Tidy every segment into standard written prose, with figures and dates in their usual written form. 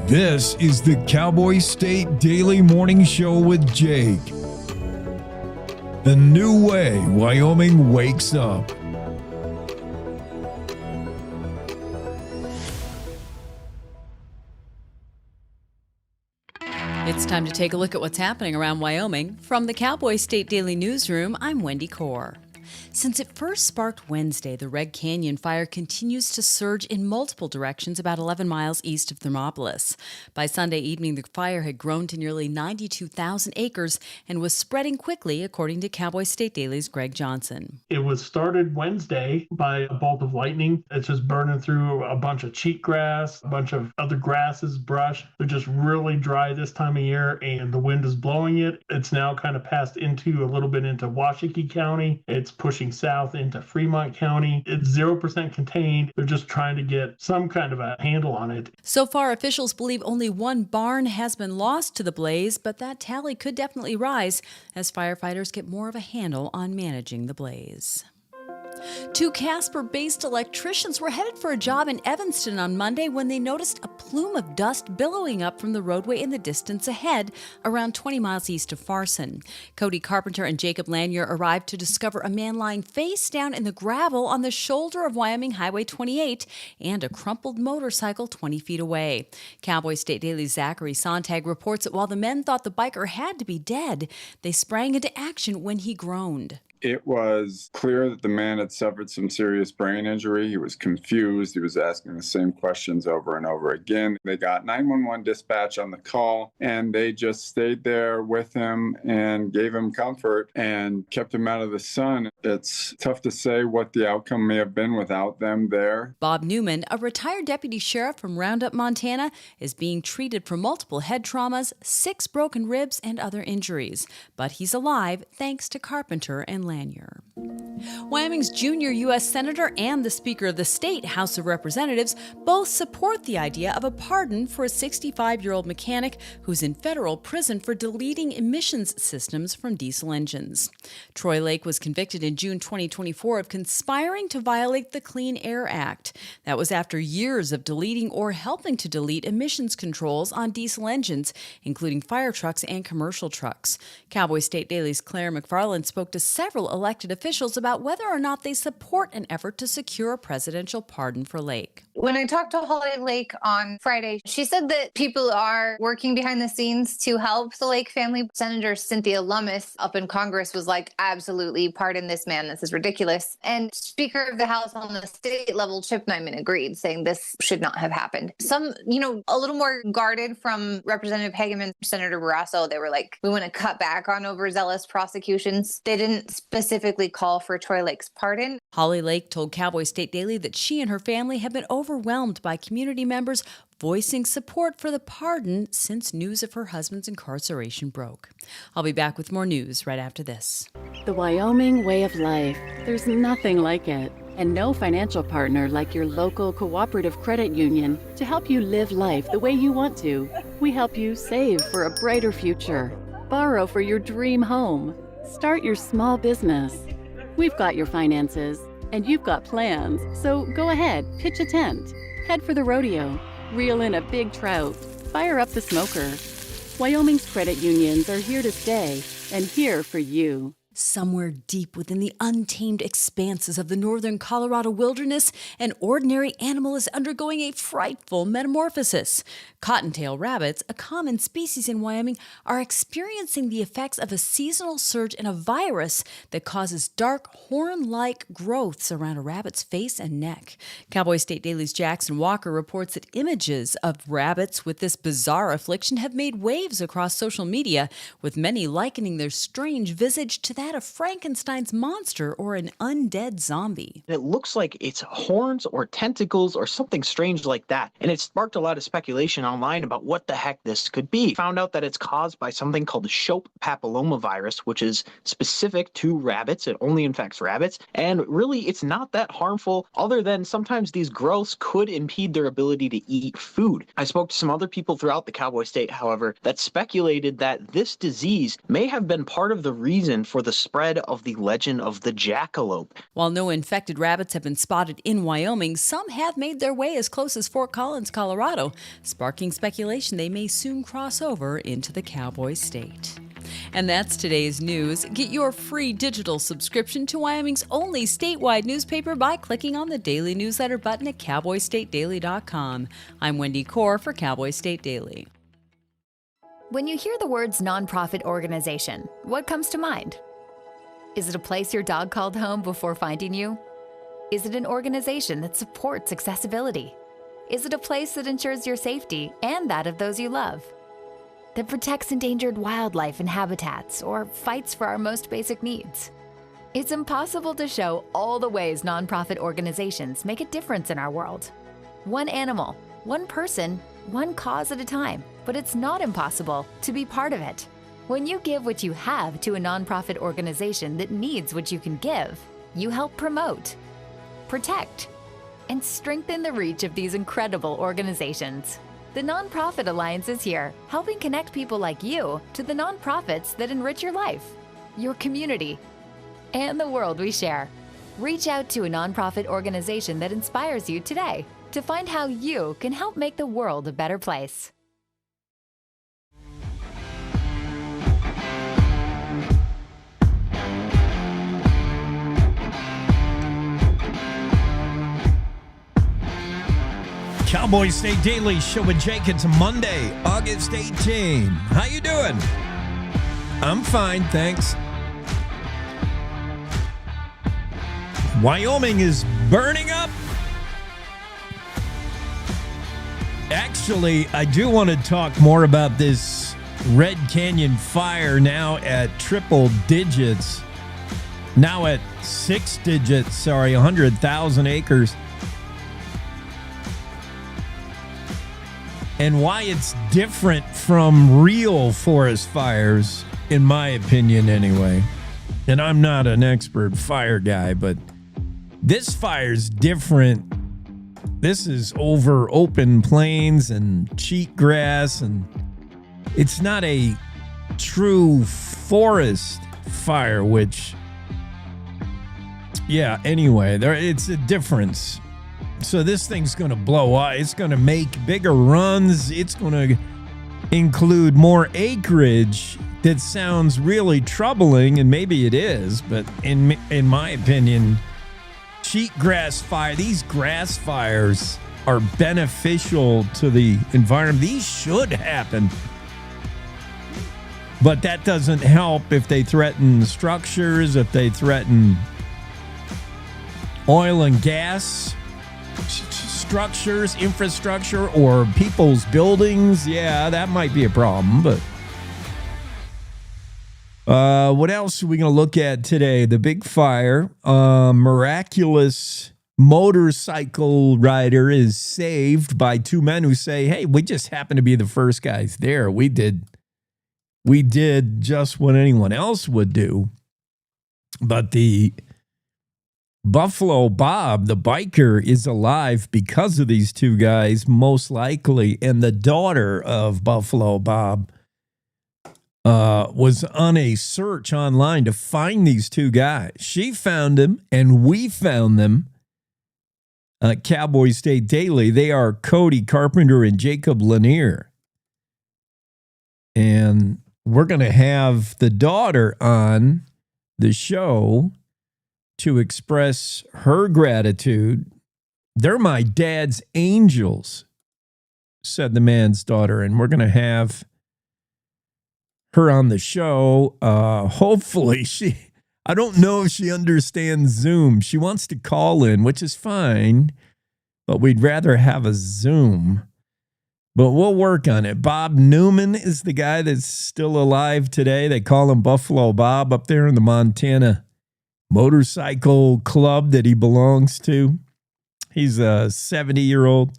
This is the Cowboy State Daily Morning Show with Jake. The new way Wyoming wakes up. It's time to take a look at what's happening around Wyoming. From the Cowboy State Daily Newsroom, I'm Wendy Kaur. Since it first sparked Wednesday, the Red Canyon fire continues to surge in multiple directions about 11 miles east of Thermopolis. By Sunday evening, the fire had grown to nearly 92,000 acres and was spreading quickly, according to Cowboy State Daily's Greg Johnson. It was started Wednesday by a bolt of lightning. It's just burning through a bunch of cheatgrass, a bunch of other grasses, brush. They're just really dry this time of year, and the wind is blowing it. It's now kind of passed into a little bit into Washakie County. It's pushing south into Fremont County. It's 0% contained. They're just trying to get some kind of a handle on it. So far, officials believe only one barn has been lost to the blaze, but that tally could definitely rise as firefighters get more of a handle on managing the blaze. Two Casper-based electricians were headed for a job in Evanston on Monday when they noticed a plume of dust billowing up from the roadway in the distance ahead, around 20 miles east of Farson. Cody Carpenter and Jacob Lanier arrived to discover a man lying face down in the gravel on the shoulder of Wyoming Highway 28 and a crumpled motorcycle 20 feet away. Cowboy State Daily's Zachary Sontag reports that while the men thought the biker had to be dead, they sprang into action when he groaned. It was clear that the man had suffered some serious brain injury. He was confused. He was asking the same questions over and over again. They got 911 dispatch on the call, and they just stayed there with him and gave him comfort and kept him out of the sun. It's tough to say what the outcome may have been without them there. Bob Newman, a retired deputy sheriff from Roundup, Montana, is being treated for multiple head traumas, 6 broken ribs, and other injuries. But he's alive thanks to Carpenter and Lanier. Wyoming's junior U.S. Senator and the Speaker of the State House of Representatives both support the idea of a pardon for a 65-year-old mechanic who's in federal prison for deleting emissions systems from diesel engines. Troy Lake was convicted in June 2024 of conspiring to violate the Clean Air Act. That was after years of deleting or helping to delete emissions controls on diesel engines, including fire trucks and commercial trucks. Cowboy State Daily's Claire McFarland spoke to several elected officials about whether or not they support an effort to secure a presidential pardon for Lake. When I talked to Holly Lake on Friday, she said that people are working behind the scenes to help the Lake family. Senator Cynthia Lummis up in Congress was like, absolutely, pardon this man. This is ridiculous. And Speaker of the House on the state level, Chip Nyman, agreed, saying this should not have happened. Some, a little more guarded from Representative Hageman, Senator Barrasso, they were like, we want to cut back on overzealous prosecutions. They didn't specifically call for Troy Lake's pardon. Holly Lake told Cowboy State Daily that she and her family have been overwhelmed by community members voicing support for the pardon since news of her husband's incarceration broke. I'll be back with more news right after this. The Wyoming way of life. There's nothing like it. And no financial partner like your local cooperative credit union to help you live life the way you want to. We help you save for a brighter future. Borrow for your dream home. Start your small business. We've got your finances, and you've got plans, so go ahead, pitch a tent. Head for the rodeo. Reel in a big trout. Fire up the smoker. Wyoming's credit unions are here to stay, and here for you. Somewhere deep within the untamed expanses of the northern Colorado wilderness, an ordinary animal is undergoing a frightful metamorphosis. Cottontail rabbits, a common species in Wyoming, are experiencing the effects of a seasonal surge in a virus that causes dark, horn-like growths around a rabbit's face and neck. Cowboy State Daily's Jackson Walker reports that images of rabbits with this bizarre affliction have made waves across social media, with many likening their strange visage to that of Frankenstein's monster or an undead zombie. It looks like it's horns or tentacles or something strange like that. And it sparked a lot of speculation online about what the heck this could be. Found out that it's caused by something called the Shope papillomavirus, which is specific to rabbits. It only infects rabbits. And really, it's not that harmful, other than sometimes these growths could impede their ability to eat food. I spoke to some other people throughout the Cowboy State, however, that speculated that this disease may have been part of the reason for the spread of the legend of the jackalope. While no infected rabbits have been spotted in Wyoming, some have made their way as close as Fort Collins, Colorado, sparking speculation they may soon cross over into the Cowboy State. And that's today's news. Get your free digital subscription to Wyoming's only statewide newspaper by clicking on the daily newsletter button at cowboystatedaily.com. I'm Wendy Core for Cowboy State Daily. When you hear the words nonprofit organization, what comes to mind? Is it a place your dog called home before finding you? Is it an organization that supports accessibility? Is it a place that ensures your safety and that of those you love? That protects endangered wildlife and habitats or fights for our most basic needs? It's impossible to show all the ways nonprofit organizations make a difference in our world. One animal, one person, one cause at a time, but it's not impossible to be part of it. When you give what you have to a nonprofit organization that needs what you can give, you help promote, protect, and strengthen the reach of these incredible organizations. The Nonprofit Alliance is here, helping connect people like you to the nonprofits that enrich your life, your community, and the world we share. Reach out to a nonprofit organization that inspires you today to find how you can help make the world a better place. Cowboy State Daily Show with Jake. It's Monday, August 18. How you doing? I'm fine, thanks. Wyoming is burning up. Actually, I do want to talk more about this Red Canyon fire now at triple digits. Now at 6 digits, 100,000 acres. And why it's different from real forest fires, in my opinion anyway. And I'm not an expert fire guy, but this fire's different. This is over open plains and cheatgrass, and it's not a true forest fire, which, yeah, anyway, it's a difference. So this thing's going to blow up. It's going to make bigger runs. It's going to include more acreage. That sounds really troubling, and maybe it is, but in my opinion, cheatgrass fire, these grass fires are beneficial to the environment. These should happen. But that doesn't help if they threaten structures, if they threaten oil and gas structures, infrastructure, or people's buildings. Yeah, that might be a problem, but what else are we going to look at today? The big fire. Miraculous motorcycle rider is saved by two men who say, hey, we just happened to be the first guys there. We did just what anyone else would do. But the Buffalo Bob, the biker, is alive because of these two guys, most likely. And the daughter of Buffalo Bob was on a search online to find these two guys. She found them, and we found them. Cowboy State Daily. They are Cody Carpenter and Jacob Lanier. And we're going to have the daughter on the show to express her gratitude. They're my dad's angels, said the man's daughter. And we're going to have her on the show. Hopefully I don't know if she understands Zoom. She wants to call in, which is fine, but we'd rather have a Zoom. But we'll work on it. Bob Newman is the guy that's still alive today. They call him Buffalo Bob up there in the Montana motorcycle club that he belongs to. He's a 70-year-old.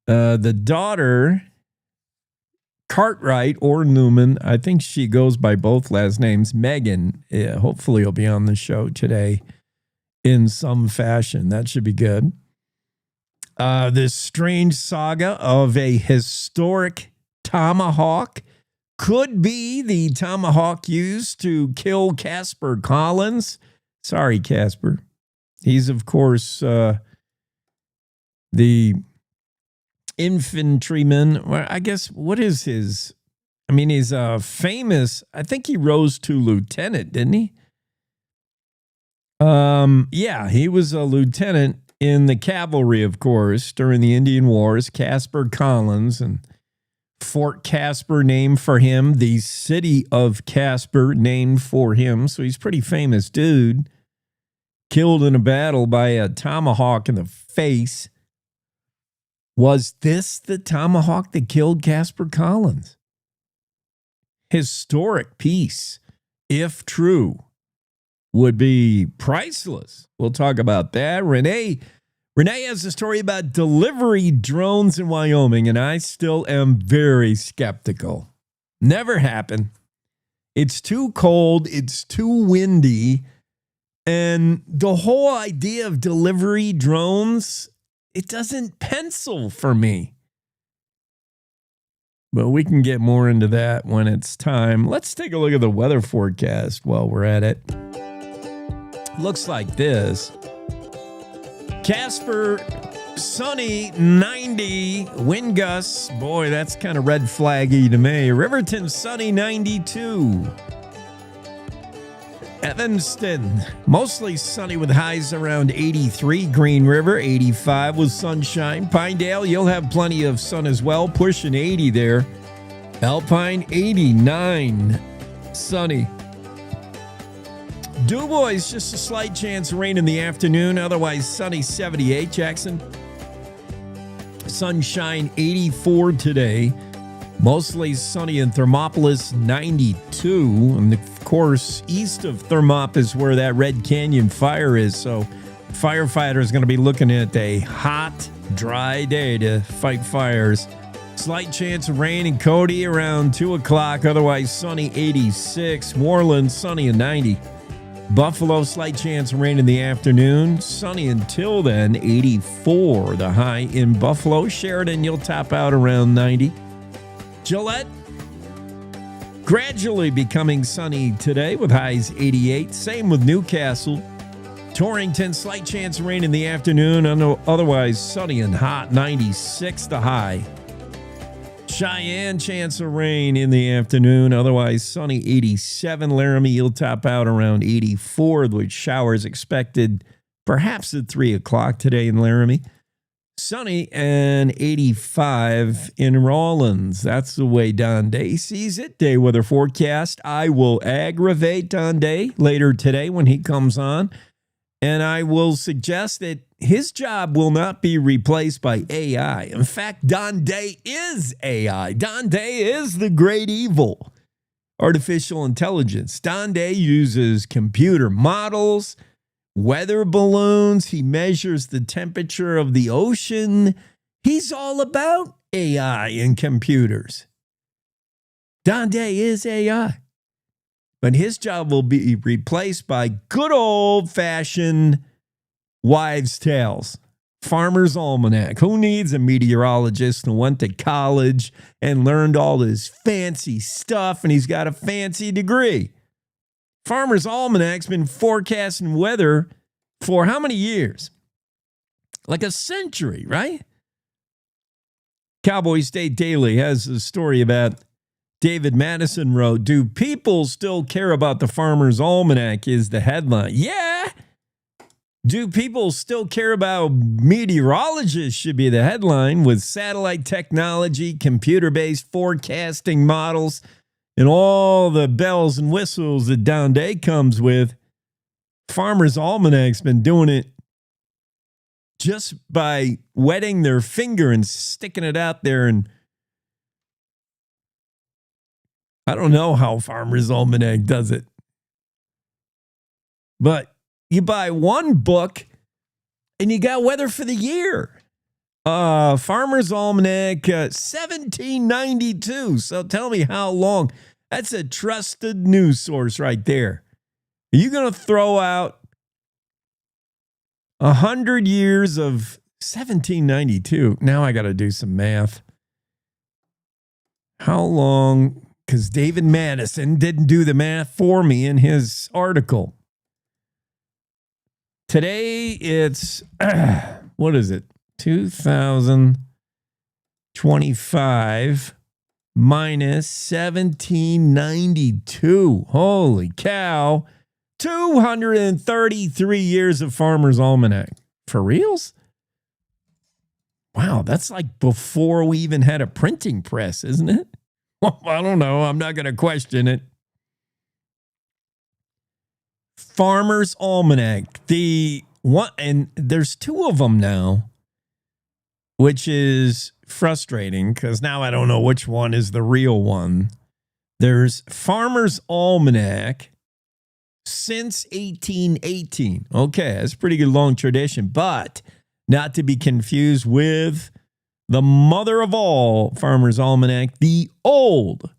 The daughter, Cartwright or Newman, I think she goes by both last names, Megan. Yeah, hopefully he'll be on the show today in some fashion. That should be good. This strange saga of a historic tomahawk could be the tomahawk used to kill Casper Collins. Sorry, Casper. He's, of course, the infantryman. Well, I guess, what is his? I mean, he's famous. I think he rose to lieutenant, didn't he? Yeah, he was a lieutenant in the cavalry, of course, during the Indian Wars. Casper Collins, and Fort Casper named for him. The city of Casper named for him. So he's a pretty famous dude. Killed in a battle by a tomahawk in the face. Was this the tomahawk that killed Casper Collins? Historic piece, if true, would be priceless. We'll talk about that. Renee has a story about delivery drones in Wyoming, and I still am very skeptical. Never happened. It's too cold. It's too windy. And the whole idea of delivery drones, it doesn't pencil for me. But we can get more into that when it's time. Let's take a look at the weather forecast while we're at it. Looks like this. Casper, sunny, 90. Wind gusts, boy, that's kind of red flaggy to me. Riverton, sunny, 92. Evanston, mostly sunny with highs around 83. Green River, 85 with sunshine. Pinedale, you'll have plenty of sun as well, pushing 80 there. Alpine, 89, sunny. DuBois, just a slight chance of rain in the afternoon, otherwise sunny, 78. Jackson, sunshine, 84 today. Mostly sunny in Thermopolis, 92. And of course, east of Thermop is where that Red Canyon fire is. So firefighters going to be looking at a hot, dry day to fight fires. Slight chance of rain in Cody around 2 o'clock. Otherwise, sunny, 86. Moreland, sunny and 90. Buffalo, slight chance of rain in the afternoon. Sunny until then, 84. The high in Buffalo. Sheridan, you'll top out around 90. Gillette, gradually becoming sunny today with highs 88. Same with Newcastle. Torrington, slight chance of rain in the afternoon. Otherwise sunny and hot, 96 the high. Cheyenne, chance of rain in the afternoon. Otherwise sunny, 87. Laramie, you'll top out around 84, with showers expected perhaps at 3 o'clock today in Laramie. Sunny and 85 in Rawlins. That's the way Don Day sees it. Day weather forecast. I will aggravate Don Day later today when he comes on. And I will suggest that his job will not be replaced by AI. In fact, Don Day is AI. Don Day is the great evil. Artificial intelligence. Don Day uses computer models, weather balloons. He measures the temperature of the ocean. He's all about AI and computers. Don Day is AI. But his job will be replaced by good old-fashioned wives' tales. Farmer's Almanac. Who needs a meteorologist who went to college and learned all this fancy stuff and he's got a fancy degree? Farmer's Almanac's been forecasting weather for how many years? Like a century, right? Cowboy State Daily has a story about David Madison wrote, "Do people still care about the Farmer's Almanac?" is the headline. Yeah. Do people still care about meteorologists should be the headline, with satellite technology, computer-based forecasting models, and all the bells and whistles that Don Day comes with. Farmer's Almanac's been doing it just by wetting their finger and sticking it out there. And I don't know how Farmer's Almanac does it. But you buy one book and you got weather for the year. Farmer's Almanac, 1792. So tell me how long. That's a trusted news source right there. Are you going to throw out 100 years of 1792? Now I got to do some math. How long because David Madison didn't do the math for me in his article. Today it's, what is it? 2025 minus 1792. Holy cow. 233 years of Farmer's Almanac. For reals? Wow, that's like before we even had a printing press, isn't it? Well, I don't know. I'm not going to question it. Farmer's Almanac. The one, and there's two of them now, which is frustrating because now I don't know which one is the real one. There's Farmer's Almanac since 1818. Okay, that's a pretty good long tradition, but not to be confused with the mother of all Farmer's Almanac, the old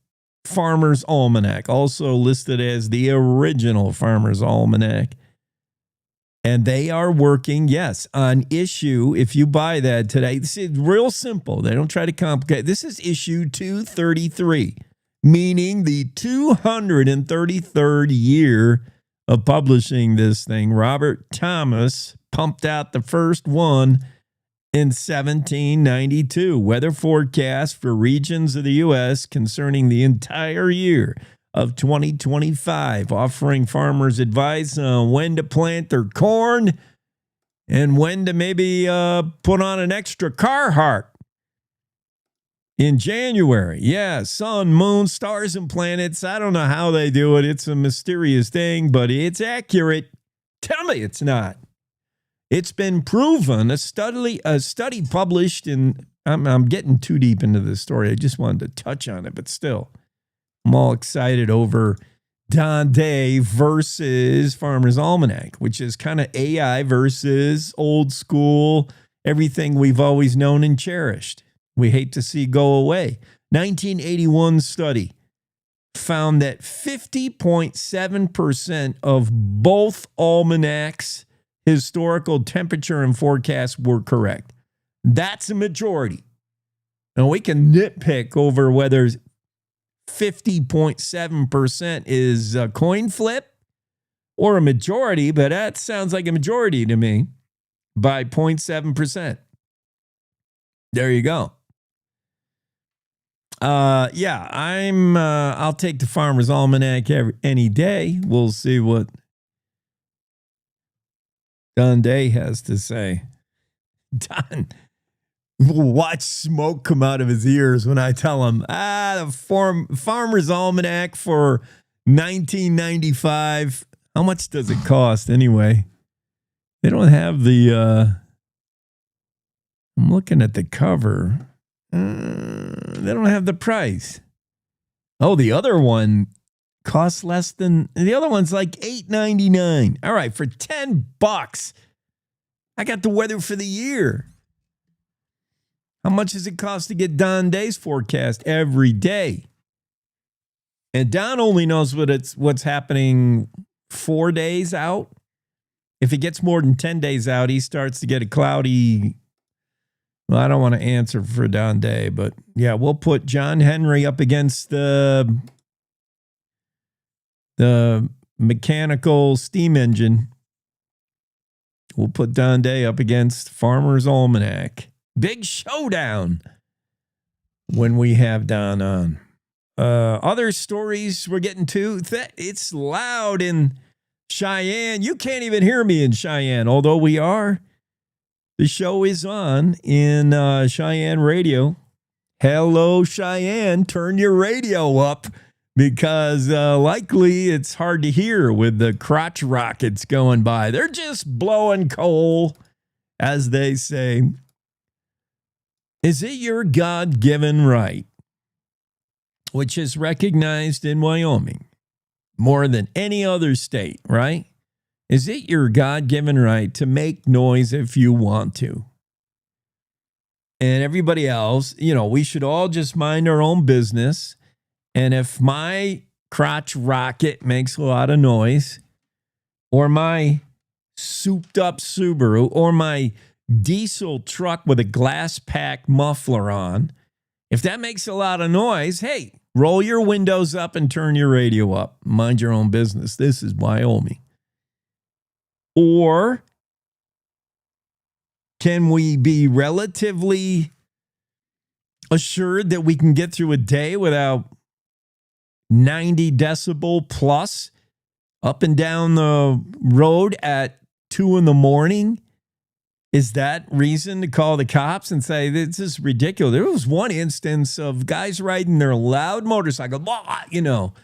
Farmer's Almanac, also listed as the original Farmer's Almanac. And they are working, yes, on issue, if you buy that today, this is real simple. They don't try to complicate. This is issue 233, meaning the 233rd year of publishing this thing. Robert Thomas pumped out the first one in 1792. Weather forecast for regions of the U.S. concerning the entire year of 2025, offering farmers advice on when to plant their corn and when to maybe put on an extra Carhartt in January. Yeah, sun, moon, stars, and planets. I don't know how they do it. It's a mysterious thing, but it's accurate. Tell me it's not. It's been proven. A study published in, I'm getting too deep into this story. I just wanted to touch on it, but still, I'm all excited over Don Day versus Farmer's Almanac, which is kind of AI versus old school, everything we've always known and cherished. We hate to see go away. 1981 study found that 50.7% of both almanacs' historical temperature and forecasts were correct. That's a majority. Now, we can nitpick over whether 50.7% is a coin flip or a majority, but that sounds like a majority to me by 0.7%. There you go. Yeah, I'll take the Farmer's Almanac any day. We'll see what Don Day has to say. Don, watch smoke come out of his ears when I tell him, the Farmer's Almanac for 1995. How much does it cost anyway? They don't have the, I'm looking at the cover. They don't have the price. Oh, the other one costs less than, the other one's like $8.99. All right, for $10, I got the weather for the year. How much does it cost to get Don Day's forecast every day? And Don only knows what's happening 4 days out. If it gets more than 10 days out, he starts to get a cloudy. Well, I don't want to answer for Don Day, but yeah, we'll put John Henry up against the mechanical steam engine. We'll put Don Day up against Farmer's Almanac. Big showdown when we have Don on. Other stories we're getting to. It's loud in Cheyenne. You can't even hear me in Cheyenne, although we are. The show is on in Cheyenne radio. Hello, Cheyenne. Turn your radio up because likely it's hard to hear with the crotch rockets going by. They're just blowing coal, as they say. Is it your God-given right, which is recognized in Wyoming more than any other state, right? Is it your God-given right to make noise if you want to? And everybody else, we should all just mind our own business. And if my crotch rocket makes a lot of noise, or my souped-up Subaru, or my diesel truck with a glass pack muffler on, if that makes a lot of noise, hey, Roll your windows up and turn your radio up. Mind your own business. This is Wyoming. Or can we be relatively assured that we can get through a day without 90 decibel plus up and down the road at 2 a.m? Is that reason to call the cops and say, this is ridiculous? There was one instance of guys riding their loud motorcycle. You know,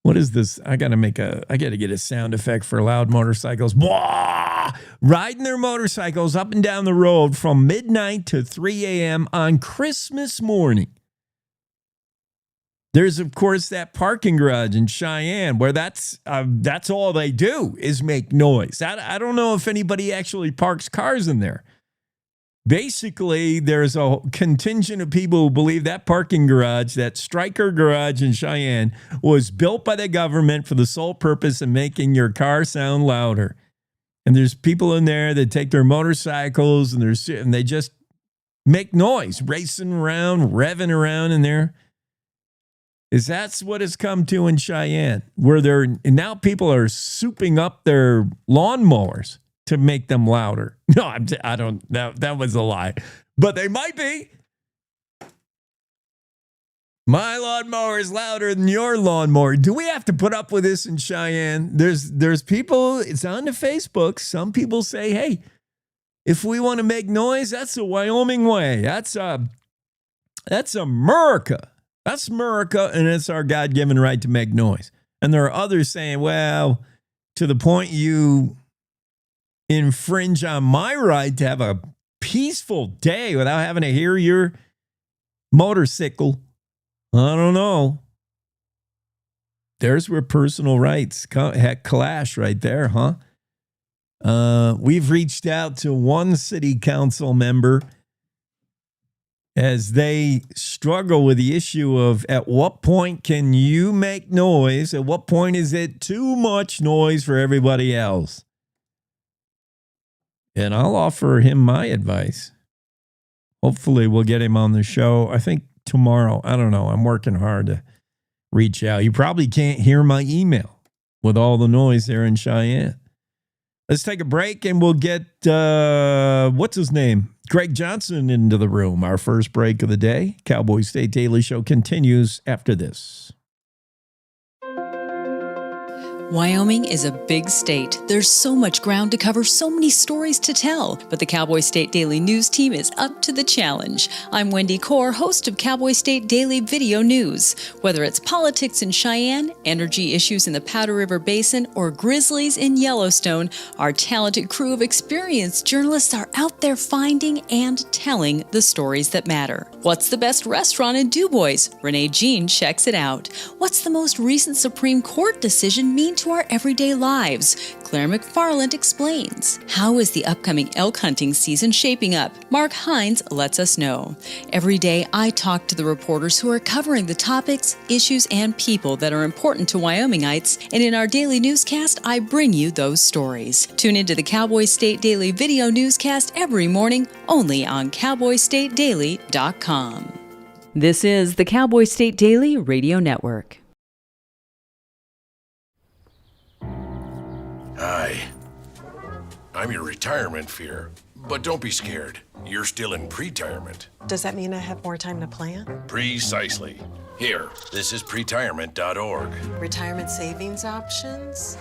what is this? I got to get a sound effect for loud motorcycles. Riding their motorcycles up and down the road from midnight to 3 a.m. on Christmas morning. There's, of course, that parking garage in Cheyenne where that's all they do is make noise. I don't know if anybody actually parks cars in there. Basically, there's a contingent of people who believe that parking garage, that Stryker garage in Cheyenne, was built by the government for the sole purpose of making your car sound louder. And there's people in there that take their motorcycles and they just make noise, racing around, revving around in there. That's what it's come to in Cheyenne, where now people are souping up their lawnmowers to make them louder. No, I don't. That was a lie, but they might be. My lawnmower is louder than your lawnmower. Do we have to put up with this in Cheyenne? There's people. It's on the Facebook. Some people say, hey, if we want to make noise, that's the Wyoming way. That's America. That's America, and it's our God-given right to make noise. And there are others saying, well, to the point you infringe on my right to have a peaceful day without having to hear your motorcycle. I don't know. There's where personal rights clash right there, huh? We've reached out to one city council member as they struggle with the issue of at what point can you make noise? At what point is it too much noise for everybody else? And I'll offer him my advice. Hopefully we'll get him on the show. I think tomorrow. I don't know. I'm working hard to reach out. You probably can't hear my email with all the noise there in Cheyenne. Let's take a break and we'll get, what's his name? Greg Johnson into the room. Our first break of the day. Cowboy State Daily Show continues after this. Wyoming is a big state. There's so much ground to cover, so many stories to tell. But the Cowboy State Daily News team is up to the challenge. I'm Wendy Core, host of Cowboy State Daily Video News. Whether it's politics in Cheyenne, energy issues in the Powder River Basin, or grizzlies in Yellowstone, our talented crew of experienced journalists are out there finding and telling the stories that matter. What's the best restaurant in DuBois? Renee Jean checks it out. What's the most recent Supreme Court decision mean to our everyday lives? Claire McFarland explains. How is the upcoming elk hunting season shaping up? Mark Hines lets us know. Every day, I talk to the reporters who are covering the topics, issues, and people that are important to Wyomingites, and in our daily newscast, I bring you those stories. Tune into the Cowboy State Daily Video Newscast every morning, only on CowboyStateDaily.com. This is the Cowboy State Daily Radio Network. Hi. I'm your retirement fear, but don't be scared. You're still in pre-retirement. Does that mean I have more time to plan? Precisely. Here, this is pretirement.org. Retirement savings options?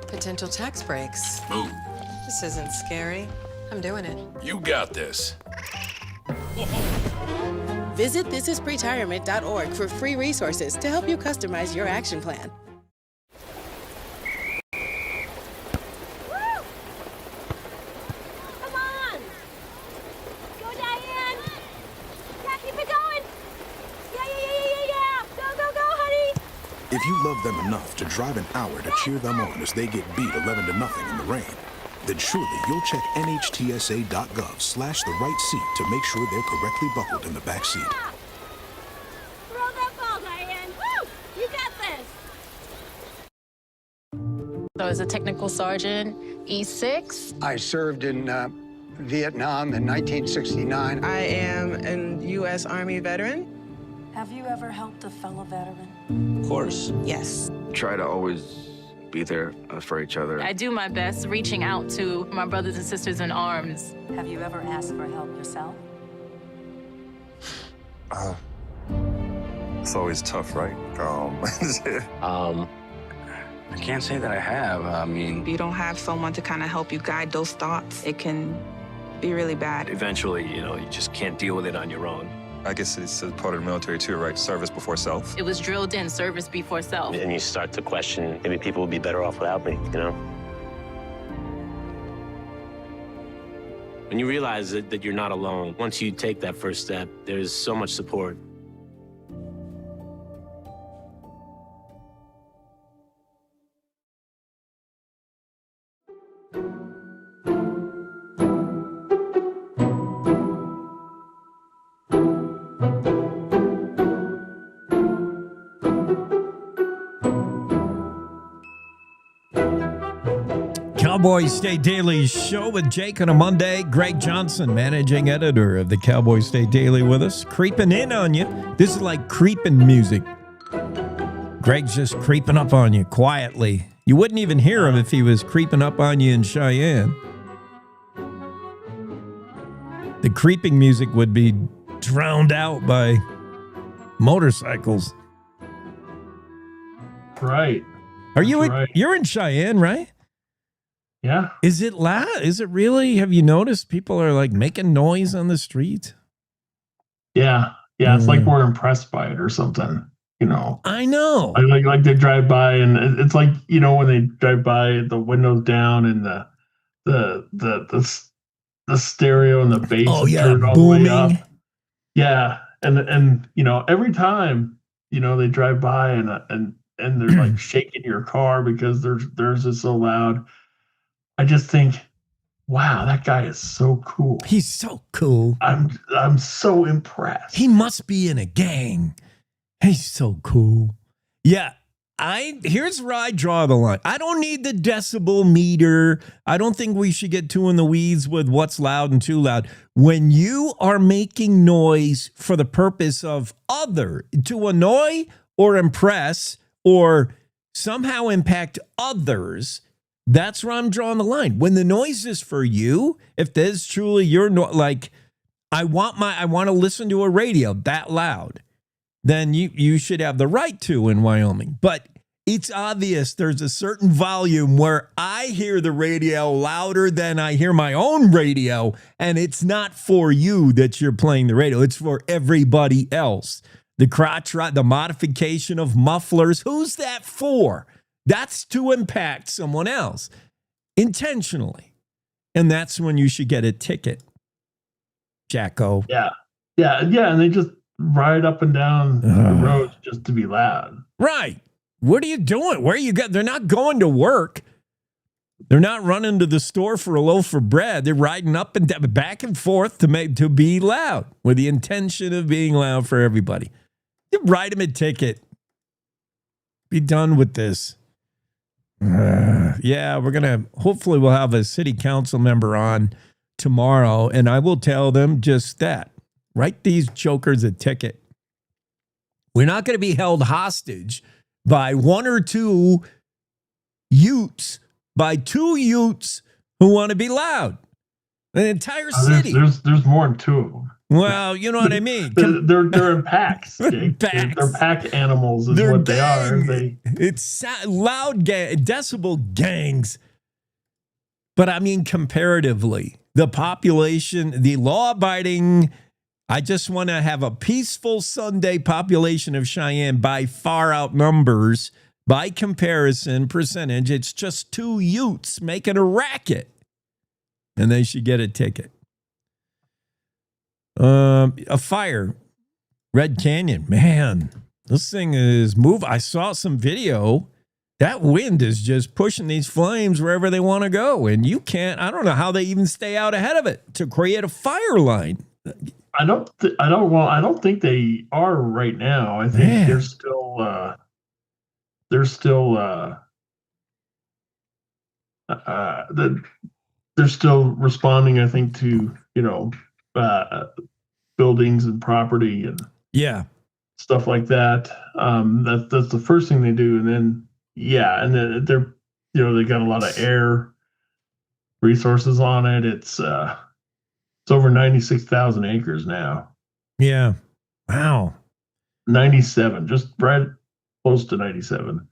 Potential tax breaks. Move. This isn't scary. I'm doing it. You got this. Visit thisispretirement.org for free resources to help you customize your action plan. If you love them enough to drive an hour to cheer them on as they get beat 11-0 in the rain, then surely you'll check NHTSA.gov/the right seat to make sure they're correctly buckled in the back seat. Throw that ball, Diane. Woo! You got this. So as a technical sergeant, E6. I served in Vietnam in 1969. I am a U.S. Army veteran. Have you ever helped a fellow veteran? Of course. Yes. Try to always be there for each other. I do my best reaching out to my brothers and sisters in arms. Have you ever asked for help yourself? It's always tough, right? I can't say that I have. I mean, If you don't have someone to kind of help you guide those thoughts, it can be really bad. Eventually, you just can't deal with it on your own. I guess it's a part of the military too, right? Service before self. It was drilled in, service before self. And you start to question, maybe people would be better off without me, When you realize that you're not alone, once you take that first step, there's so much support. Cowboy State Daily Show with Jake on a Monday. Greg Johnson, managing editor of the Cowboy State Daily with us. Creeping in on you. This is like creeping music. Greg's just creeping up on you quietly. You wouldn't even hear him if he was creeping up on you in Cheyenne. The creeping music would be drowned out by motorcycles. Right. Are you? You're in Cheyenne, right? Yeah. Is it loud? Is it really? Have you noticed people are like making noise on the street? Yeah. Yeah. It's like we're impressed by it or something, I know. Like they drive by and it's like, when they drive by the windows down and the stereo and the bass turned all booming. the way up. Yeah. And every time, they drive by and they're like shaking your car because theirs is so loud. I just think, wow, that guy is so cool. He's so cool. I'm so impressed. He must be in a gang. He's so cool. Yeah. Here's where I draw the line. I don't need the decibel meter. I don't think we should get too in the weeds with what's loud and too loud. When you are making noise for the purpose of to annoy or impress or somehow impact others, that's where I'm drawing the line. When the noise is for you, if there's truly I want to listen to a radio that loud, then you should have the right to in Wyoming. But it's obvious there's a certain volume where I hear the radio louder than I hear my own radio, and it's not for you that you're playing the radio. It's for everybody else. The crotch rod, the modification of mufflers, who's that for? That's to impact someone else intentionally. And that's when you should get a ticket, Jacko. Yeah. And they just ride up and down the roads just to be loud. Right. What are you doing? Where you got? They're not going to work. They're not running to the store for a loaf of bread. They're riding up and down, back and forth to be loud with the intention of being loud for everybody. You write them a ticket. Be done with this. Hopefully we'll have a city council member on tomorrow, and I will tell them just that. Write these jokers a ticket. We're not going to be held hostage by one or two Utes, who want to be loud. An entire city. There's more than two of them. Well, you know what I mean. They're in packs. They're pack animals is what they are. It's loud decibel gangs. But I mean, comparatively, the population, the law-abiding, I just want to have a peaceful Sunday population of Cheyenne by far outnumbers, by comparison, percentage. It's just two Utes making a racket. And they should get a ticket. A fire, Red Canyon, man, this thing is moving. I saw some video. That wind is just pushing these flames wherever they want to go. And I don't know how they even stay out ahead of it to create a fire line. I don't think they are right now. I think they're still responding, I think, to, buildings and property and stuff like that. That's the first thing they do, and then they're they got a lot of air resources on it. It's over 96,000 acres now. Yeah. Wow. 97, just right close to 97.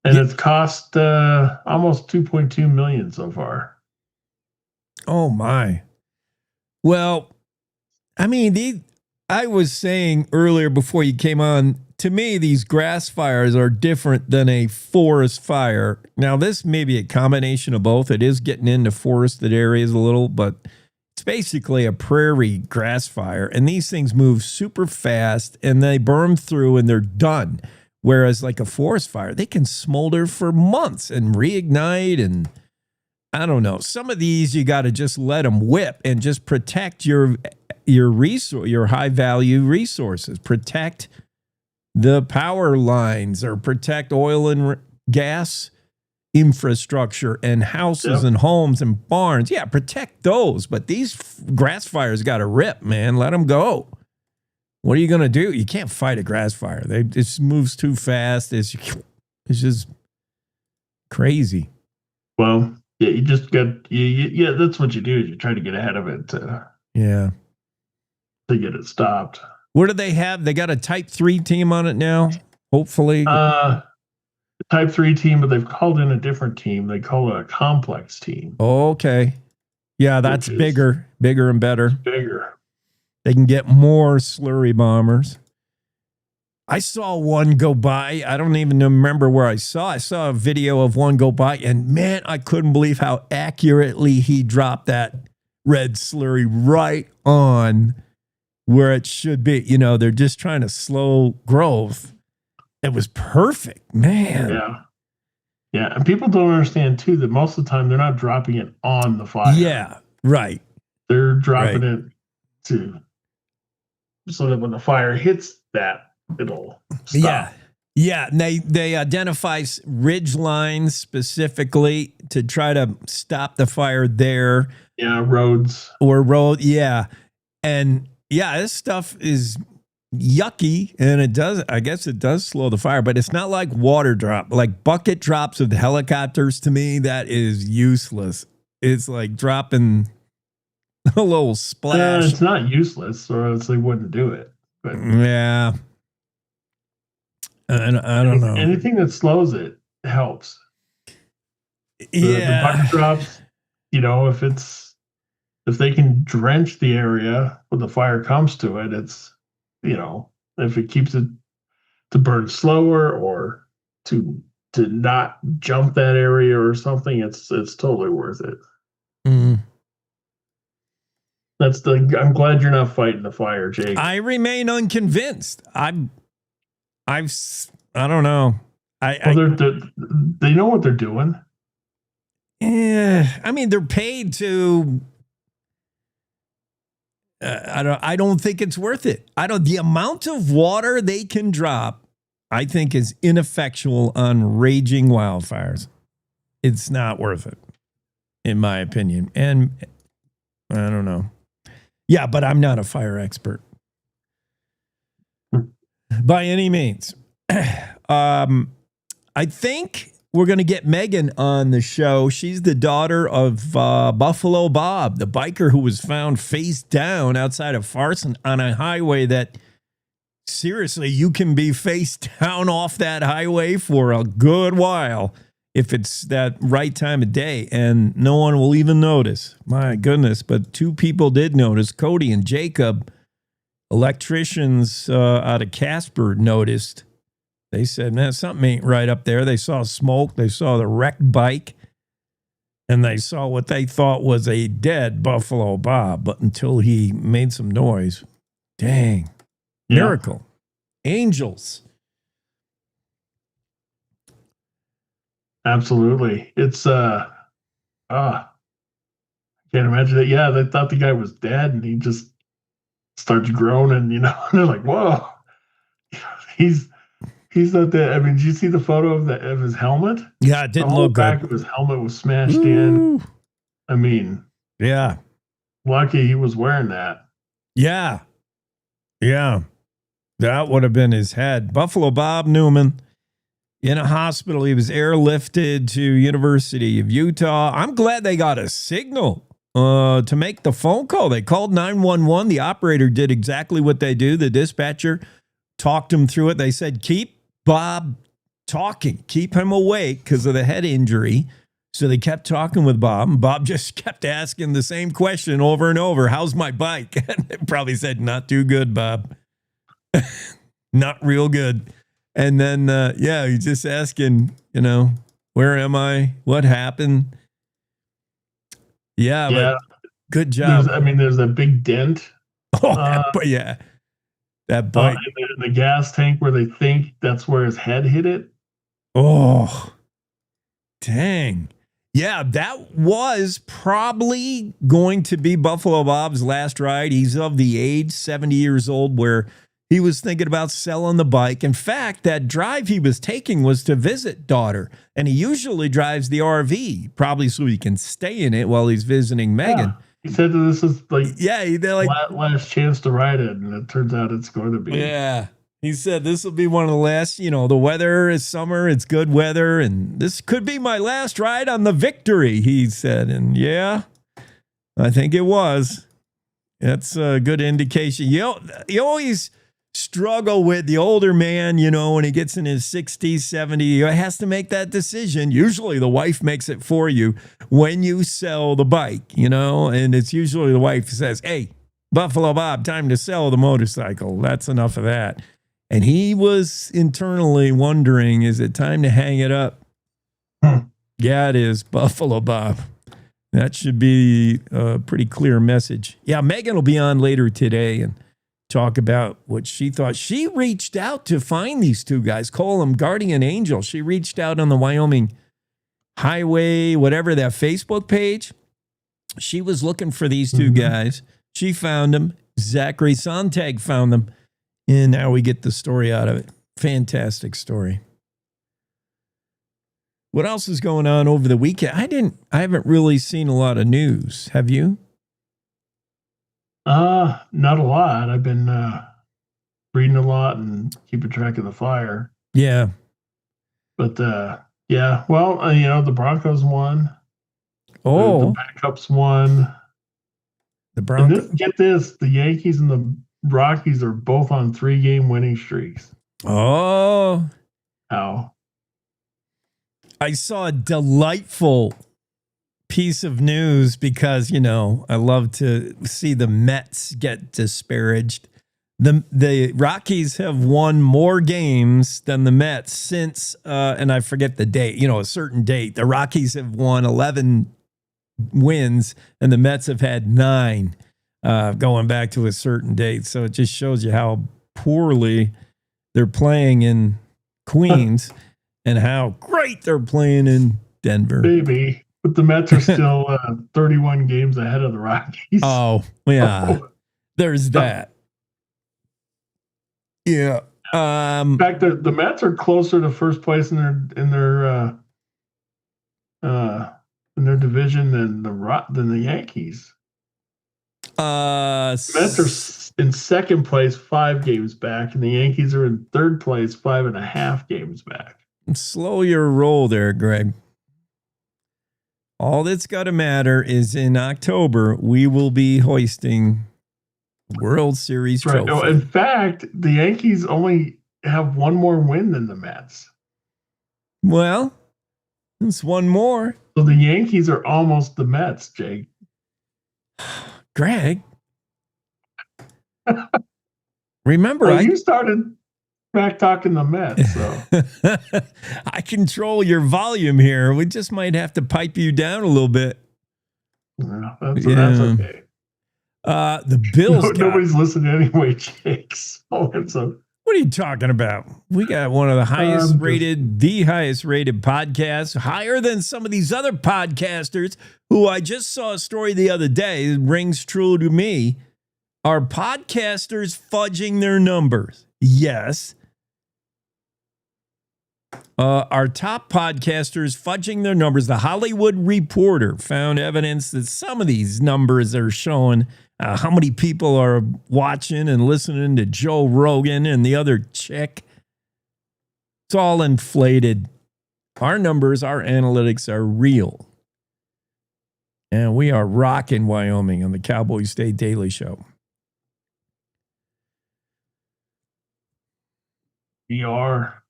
And it's cost almost 2.2 million so far. Oh my. Well, I mean, I was saying earlier before you came on, to me, these grass fires are different than a forest fire. Now, this may be a combination of both. It is getting into forested areas a little, but it's basically a prairie grass fire. And these things move super fast and they burn through and they're done. Whereas like a forest fire, they can smolder for months and reignite. And I don't know, some of these you got to just let them whip and just protect your high value resources. Protect the power lines or protect oil and gas infrastructure and houses and homes and barns. Yeah, protect those. But these grass fires got to rip, man. Let them go. What are you going to do? You can't fight a grass fire. It just moves too fast. It's just crazy. Well, yeah, you just got that's what you do. Is you try to get ahead of it to get it stopped. What do they have? They got a Type 3 team on it now, hopefully. Type 3 team, but they've called in a different team. They call it a complex team. Okay. Yeah, that's bigger and better. Bigger. They can get more slurry bombers. I saw one go by. I don't even remember where I saw a video of one go by, and man, I couldn't believe how accurately he dropped that red slurry right on where it should be. You know, they're just trying to slow growth. It was perfect, man. Yeah. Yeah. And people don't understand too that most of the time they're not dropping it on the fire. Yeah. Right. They're dropping it so that when the fire hits that, it'll stop. Yeah. Yeah. And they identify ridge lines specifically to try to stop the fire there. Yeah. Roads. Yeah. And yeah, this stuff is yucky, and I guess it does slow the fire, but it's not like water drop, like bucket drops of the helicopters. To me, that is useless. It's like dropping a little splash. It's not useless, or else they wouldn't do it. But yeah, I don't know. Anything that slows it helps. The bucket drops, if they can drench the area when the fire comes to it, it's, if it keeps it to burn slower or to not jump that area or something, it's totally worth it. Mm. I'm glad you're not fighting the fire, Jake. I remain unconvinced. I don't know. They know what they're doing. Yeah, I mean, they're paid to. I don't think it's worth it. The amount of water they can drop, I think, is ineffectual on raging wildfires. It's not worth it, in my opinion. And I don't know. Yeah, but I'm not a fire expert by any means. I think we're going to get Megan on the show. She's the daughter of Buffalo Bob, the biker who was found face down outside of Farson on a highway that, seriously, you can be face down off that highway for a good while if it's that right time of day, and no one will even notice. My goodness, but two people did notice. Cody and Jacob, electricians out of Casper, noticed. They said, man, something ain't right up there. They saw smoke. They saw the wrecked bike. And they saw what they thought was a dead Buffalo Bob. But until he made some noise, dang, miracle. Angels. Absolutely. It's, can't imagine that. Yeah, they thought the guy was dead, and he just starts groaning, and they're like, whoa, He's not that. I mean, did you see the photo of his helmet? Yeah, it didn't look good. The back of his helmet was smashed in. I mean, yeah. Lucky he was wearing that. Yeah. Yeah. That would have been his head. Buffalo Bob Newman in a hospital. He was airlifted to University of Utah. I'm glad they got a signal to make the phone call. They called 911. The operator did exactly what they do. The dispatcher talked him through it. They said, keep Bob talking. Keep him awake because of the head injury. So they kept talking with Bob, and Bob just kept asking the same question over and over. How's my bike? And they probably said, not too good, Bob. Not real good. And then, he's just asking, where am I? What happened? Yeah. But good job. There's that big dent. That bike. In the gas tank where they think that's where his head hit it. Oh, dang. Yeah, that was probably going to be Buffalo Bob's last ride. He's of the age, 70 years old, where he was thinking about selling the bike. In fact, that drive he was taking was to visit daughter. And he usually drives the RV, probably so he can stay in it while he's visiting Megan. He said that this is last chance to ride it. And it turns out it's going to be. Yeah. He said this will be one of the last, the weather is summer, it's good weather, and this could be my last ride on the Victory, he said. And yeah, I think it was. That's a good indication. You always struggle with the older man, when he gets in his 60s, 70s, he has to make that decision. Usually the wife makes it for you when you sell the bike, and it's usually the wife who says, hey, Buffalo Bob, time to sell the motorcycle. That's enough of that. And he was internally wondering, is it time to hang it up? Yeah, it is, Buffalo Bob. That should be a pretty clear message. Yeah, Megan will be on later today and talk about what she thought. She reached out to find these two guys, call them guardian angel. She reached out on the Wyoming Highway, whatever, that Facebook page. She was looking for these two guys. She found them. Zachary Sontag found them. And now we get the story out of it. Fantastic story. What else is going on over the weekend? I haven't really seen a lot of news. Have you? Not a lot. I've been reading a lot and keeping track of the fire. Yeah. But the Broncos won. Oh. The backups won. The Broncos. Get this, the Yankees and the Rockies are both on 3-game winning streaks. Oh. How? I saw a delightful piece of news because, I love to see the Mets get disparaged. The Rockies have won more games than the Mets since, and I forget the date, a certain date. The Rockies have won 11 wins and the Mets have had 9. Going back to a certain date. So it just shows you how poorly they're playing in Queens and how great they're playing in Denver. Maybe, but the Mets are still 31 games ahead of the Rockies. Oh, yeah. There's that. Yeah. In fact, the Mets are closer to first place in their division than the Yankees. Mets are in second place, 5 games back, and the Yankees are in third place, 5.5 games back. Slow your roll there, Greg. All that's got to matter is in October, we will be hoisting World Series trophy. Right. In fact, the Yankees only have one more win than the Mets. Well, it's one more. So the Yankees are almost the Mets, Jake. Greg, remember, you started back talking the Mets, so I control your volume here. We just might have to pipe you down a little bit. Yeah, that's okay. The Bills. Nobody's listening anyway, Jake. So what are you talking about? We got one of the highest rated podcasts, higher than some of these other podcasters who I just saw a story the other day. It rings true to me. Are podcasters fudging their numbers? Yes. Our top podcasters fudging their numbers. The Hollywood Reporter found evidence that some of these numbers they're showing how many people are watching and listening to Joe Rogan and the other chick. It's all inflated. Our numbers, our analytics are real. And we are rocking Wyoming on the Cowboy State Daily Show. We are.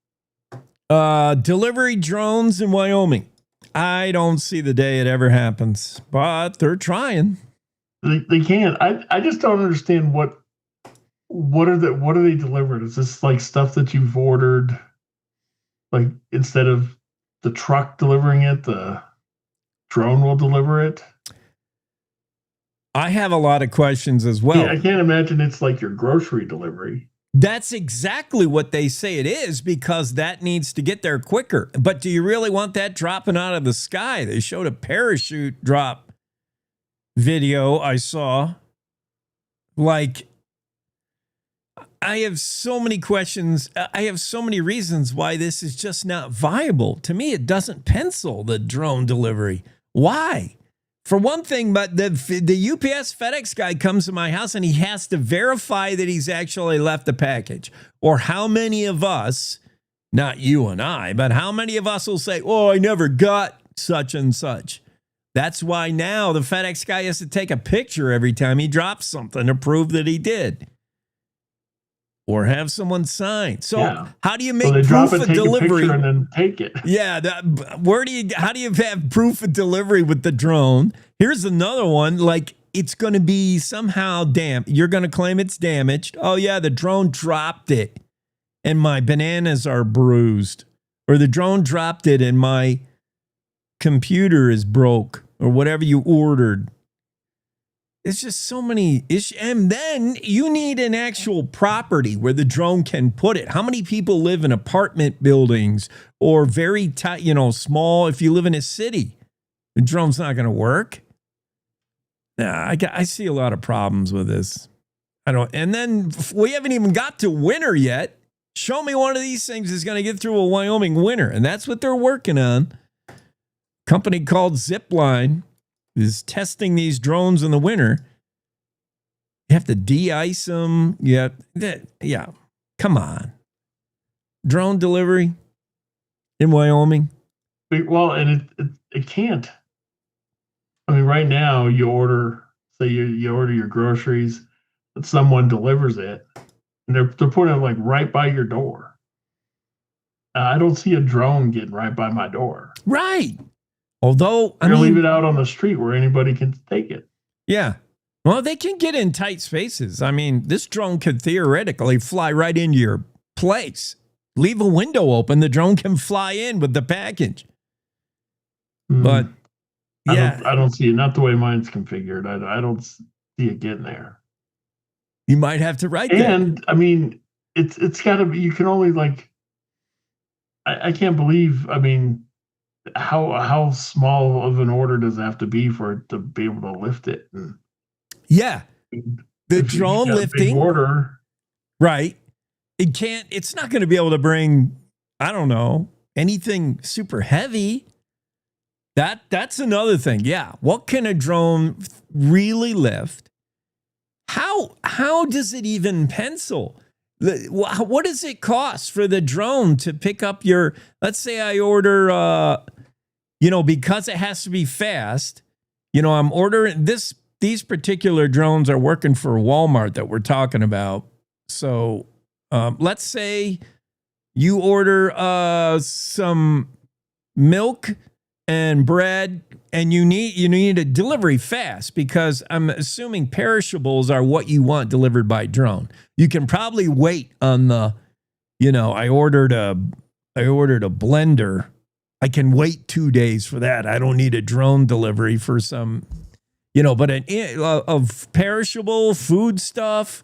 Delivery drones in Wyoming. I don't see the day it ever happens, but they're trying. They can't. I just don't understand what are they delivering? Is this like stuff that you've ordered? Like instead of the truck delivering it, the drone will deliver it? I have a lot of questions as well. Yeah, I can't imagine it's like your grocery delivery. That's exactly what they say it is, because that needs to get there quicker. But do you really want that dropping out of the sky? They showed a parachute drop video I saw. Like, I have so many questions. I have so many reasons why this is just not viable. To me, it doesn't pencil, the drone delivery. Why? For one thing, but the UPS FedEx guy comes to my house and he has to verify that he's actually left the package. Or how many of us, not you and I, but how many of us will say, oh, I never got such and such. That's why now the FedEx guy has to take a picture every time he drops something to prove that he did. Or have someone sign. So how do you make proof of delivery? And then take it. Yeah, how do you have proof of delivery with the drone? Here's another one. Like, it's going to be somehow you're going to claim it's damaged. Oh yeah, the drone dropped it and my bananas are bruised. Or the drone dropped it and my computer is broke, or whatever you ordered. It's just so many issues. And then you need an actual property where the drone can put it. How many people live in apartment buildings or very tight, small? If you live in a city, the drone's not going to work. I see a lot of problems with this. And then we haven't even got to winter yet. Show me one of these things is going to get through a Wyoming winter. And that's what they're working on. Company called Zipline is testing these drones in the winter. You have to de-ice them. Yeah. Come on. Drone delivery in Wyoming. Well, and it can't. I mean, right now you order your groceries, and someone delivers it, and they're putting it like right by your door. I don't see a drone getting right by my door. Right. Although, leave it out on the street where anybody can take it. Yeah. Well, they can get in tight spaces. I mean, this drone could theoretically fly right into your place. Leave a window open. The drone can fly in with the package. But, yeah. I don't see it. Not the way mine's configured. I don't see it getting there. You might have to write that. And, I mean, it's got to be, you can only I can't believe, I mean, how small of an order does it have to be for it to be able to lift it? Yeah. The drone lifting order. Right. It's not going to be able to bring, I don't know, anything super heavy. That's another thing. Yeah. What can a drone really lift? How does it even pencil? What does it cost for the drone to pick up let's say I order, because it has to be fast, I'm ordering these particular drones are working for Walmart that we're talking about. So let's say you order some milk and bread, and you need a delivery fast, because I'm assuming perishables are what you want delivered by drone. You can probably wait on the, I ordered a blender. I can wait 2 days for that. I don't need a drone delivery for some, but of perishable food stuff.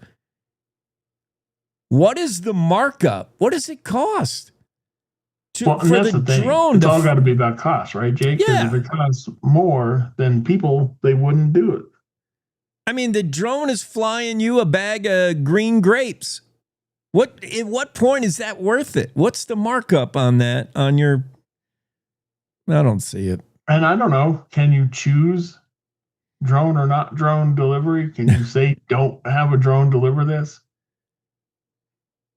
What is the markup? What does it cost? For the drone, it's all got to be about cost, right, Jake? Yeah. Because if it costs more, then they wouldn't do it. I mean, the drone is flying you a bag of green grapes. At what point is that worth it? What's the markup on that? I don't see it. And I don't know. Can you choose drone or not drone delivery? Can you say don't have a drone deliver this?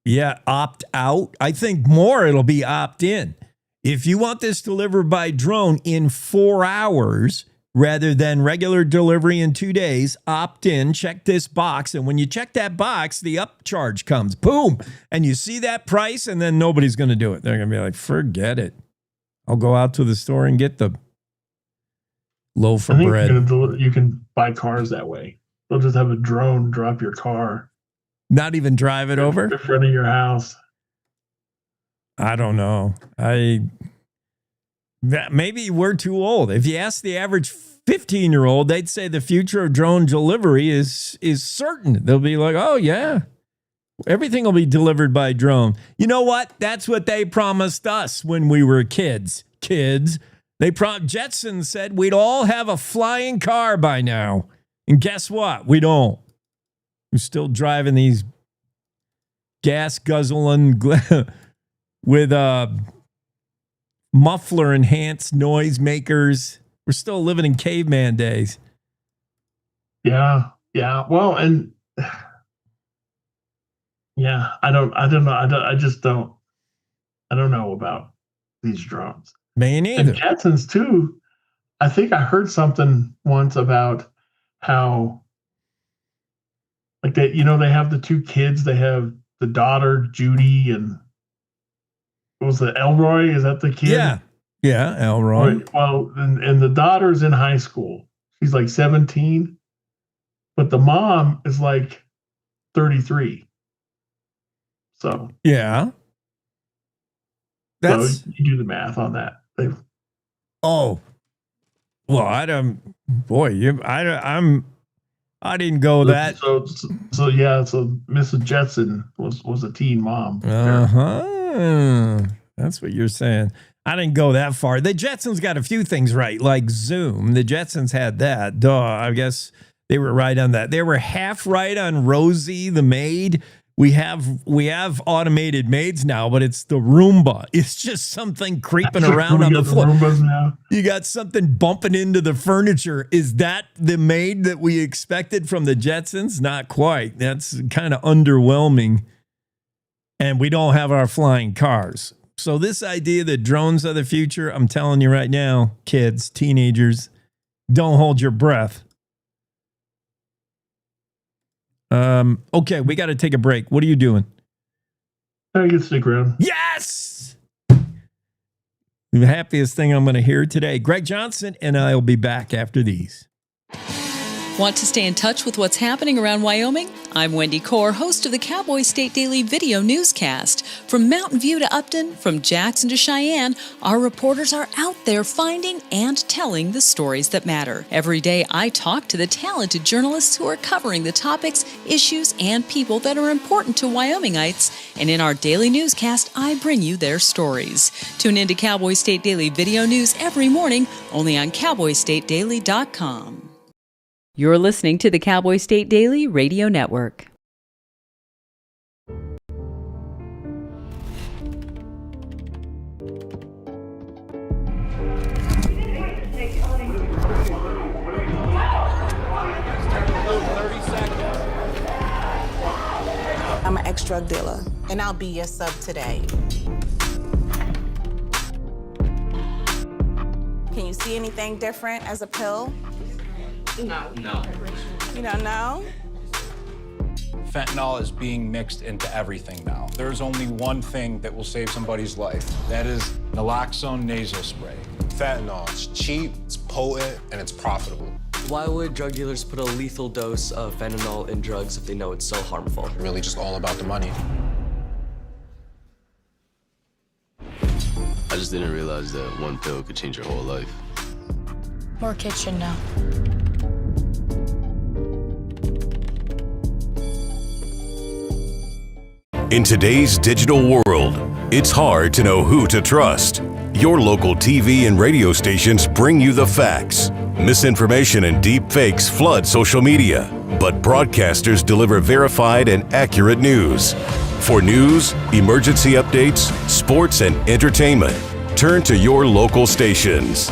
Yeah, opt out. I think more it'll be opt in. If you want this delivered by drone in 4 hours rather than regular delivery in 2 days, opt in, check this box. And when you check that box, the upcharge comes. Boom. And you see that price, and then nobody's going to do it. They're going to be like, forget it. I'll go out to the store and get the loaf of bread. You can buy cars that way. They'll just have a drone drop your car. Not even drive it over? In front of your house. I don't know. Maybe we're too old. If you ask the average 15-year-old, they'd say the future of drone delivery is certain. They'll be like, oh, yeah, everything will be delivered by drone. You know what? That's what they promised us when we were kids. Jetson said we'd all have a flying car by now. And guess what? We don't. We're still driving these gas guzzling with muffler enhanced noise makers. We're still living in caveman days. Yeah. Well, and yeah, I don't know. I don't know about these drones. Me neither. And Jetsons too. I think I heard something once about how, like, they have the 2 kids. They have the daughter Judy, and what was it, Elroy? Is that the kid? Yeah, Elroy. Well, and the daughter's in high school. She's like 17, but the mom is like 33. So yeah, so you do the math on that. Well, I don't. Boy, I didn't go that. So Mrs. Jetson was a teen mom. That's what you're saying. I didn't go that far. The Jetsons got a few things right, like Zoom. The Jetsons had that. Duh. I guess they were right on that. They were half right on Rosie the maid. We have automated maids now, but it's the Roomba. It's just something creeping around on the floor. Now. You got something bumping into the furniture. Is that the maid that we expected from the Jetsons? Not quite. That's kind of underwhelming. And we don't have our flying cars. So this idea that drones are the future, I'm telling you right now, kids, teenagers, don't hold your breath. Okay, we got to take a break. What are you doing? I can stick around. Yes! The happiest thing I'm going to hear today. Greg Johnson and I will be back after these. Want to stay in touch with what's happening around Wyoming? I'm Wendy Core, host of the Cowboy State Daily video newscast. From Mountain View to Upton, from Jackson to Cheyenne, our reporters are out there finding and telling the stories that matter. Every day, I talk to the talented journalists who are covering the topics, issues, and people that are important to Wyomingites. And in our daily newscast, I bring you their stories. Tune in to Cowboy State Daily video news every morning, only on CowboyStateDaily.com. You're listening to the Cowboy State Daily Radio Network. I'm an ex-drug dealer, and I'll be your sub today. Can you see anything different as a pill? No. You don't know? Fentanyl is being mixed into everything now. There's only one thing that will save somebody's life. That is naloxone nasal spray. Fentanyl, it's cheap, it's potent, and it's profitable. Why would drug dealers put a lethal dose of fentanyl in drugs if they know it's so harmful? Really just all about the money. I just didn't realize that one pill could change your whole life. More kids should know. In today's digital world, it's hard to know who to trust. Your local TV and radio stations bring you the facts. Misinformation and deep fakes flood social media, but broadcasters deliver verified and accurate news. For news, emergency updates, sports, and entertainment, turn to your local stations.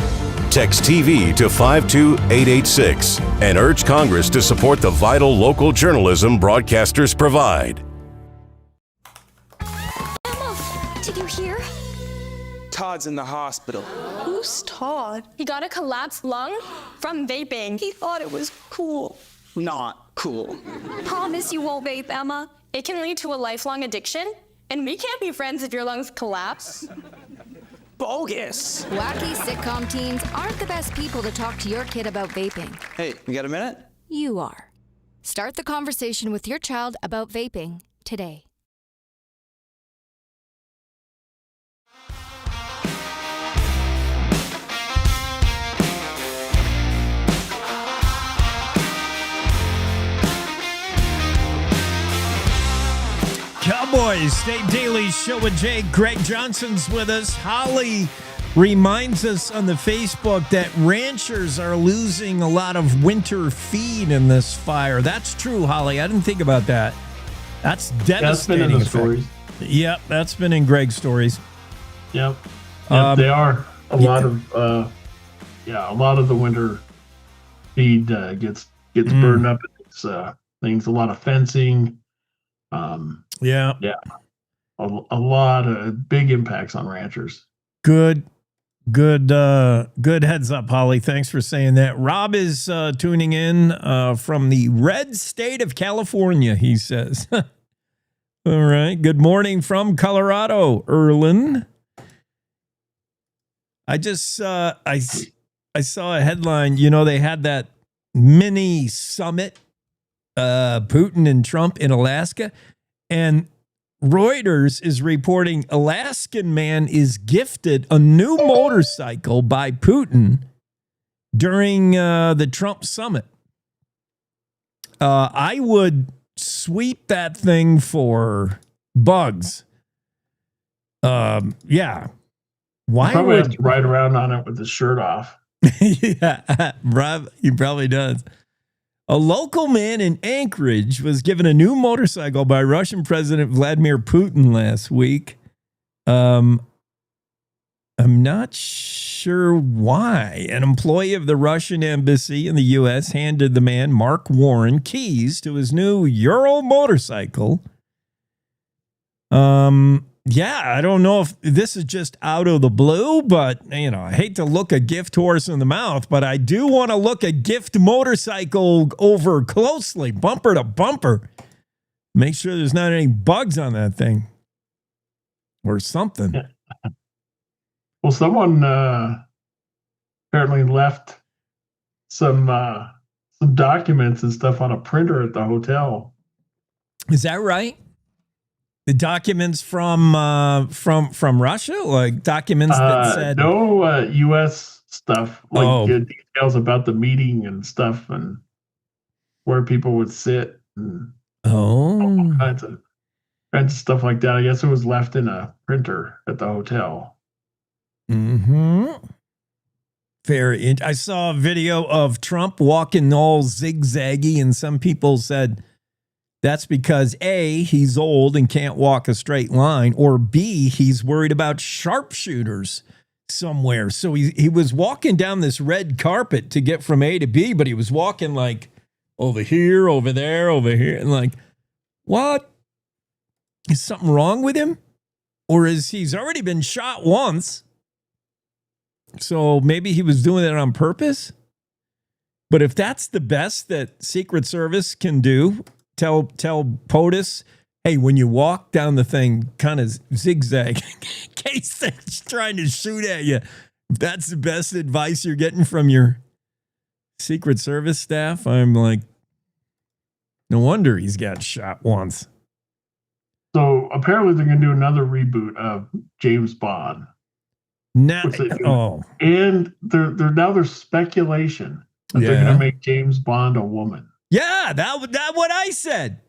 Text TV to 52886 and urge Congress to support the vital local journalism broadcasters provide. Emma, did you hear? Todd's in the hospital. Who's Todd? He got a collapsed lung from vaping. He thought it was cool. Not cool. Promise you won't vape, Emma. It can lead to a lifelong addiction, and we can't be friends if your lungs collapse. Bogus. Wacky sitcom teens aren't the best people to talk to your kid about vaping. Hey, you got a minute? You are. Start the conversation with your child about vaping today. Cowboy State Daily Show with Jake. Greg Johnson's with us. Holly reminds us on the Facebook that ranchers are losing a lot of winter feed in this fire. That's true, Holly. I didn't think about that. That's devastating. That's been in the stories. Yep, that's been in Greg's stories. Yep. They are. A lot of the winter feed gets burned up. It's things, a lot of fencing. Yeah. A lot of big impacts on ranchers. Good heads up, Holly. Thanks for saying that. Rob is tuning in from the red state of California, he says. All right. Good morning from Colorado, Erlen. I just I saw a headline. You know, they had that mini summit, Putin and Trump in Alaska, and Reuters is reporting Alaskan man is gifted a new motorcycle by Putin during the Trump summit. I would sweep that thing for bugs. Yeah. Why probably would have to ride around on it with his shirt off? Yeah, Rob, he probably does. A local man in Anchorage was given a new motorcycle by Russian President Vladimir Putin last week. I'm not sure why. An employee of the Russian embassy in the U.S. handed the man, Mark Warren, keys to his new Ural motorcycle. Yeah, I don't know if this is just out of the blue, but, you know, I hate to look a gift horse in the mouth, but I do want to look a gift motorcycle over closely, bumper to bumper. Make sure there's not any bugs on that thing or something. Yeah. Well, someone apparently left some documents and stuff on a printer at the hotel. Is that right? The documents from Russia, like documents that said no U.S. stuff, like details about the meeting and stuff, and where people would sit, and all kinds of stuff like that. I guess it was left in a printer at the hotel. Very. I saw a video of Trump walking all zigzaggy, and some people said that's because A, he's old and can't walk a straight line, or B, he's worried about sharpshooters somewhere. So he was walking down this red carpet to get from A to B, but he was walking like over here, over there, over here. And like, what? Is something wrong with him? Or is he's already been shot once? So maybe he was doing it on purpose? But if that's the best that Secret Service can do, tell POTUS, hey, when you walk down the thing, kind of zigzag in case they're trying to shoot at you. If that's the best advice you're getting from your Secret Service staff, I'm like, no wonder he's got shot once. So apparently they're going to do another reboot of James Bond. Now, and there's speculation that they're going to make James Bond a woman. Yeah, that what I said.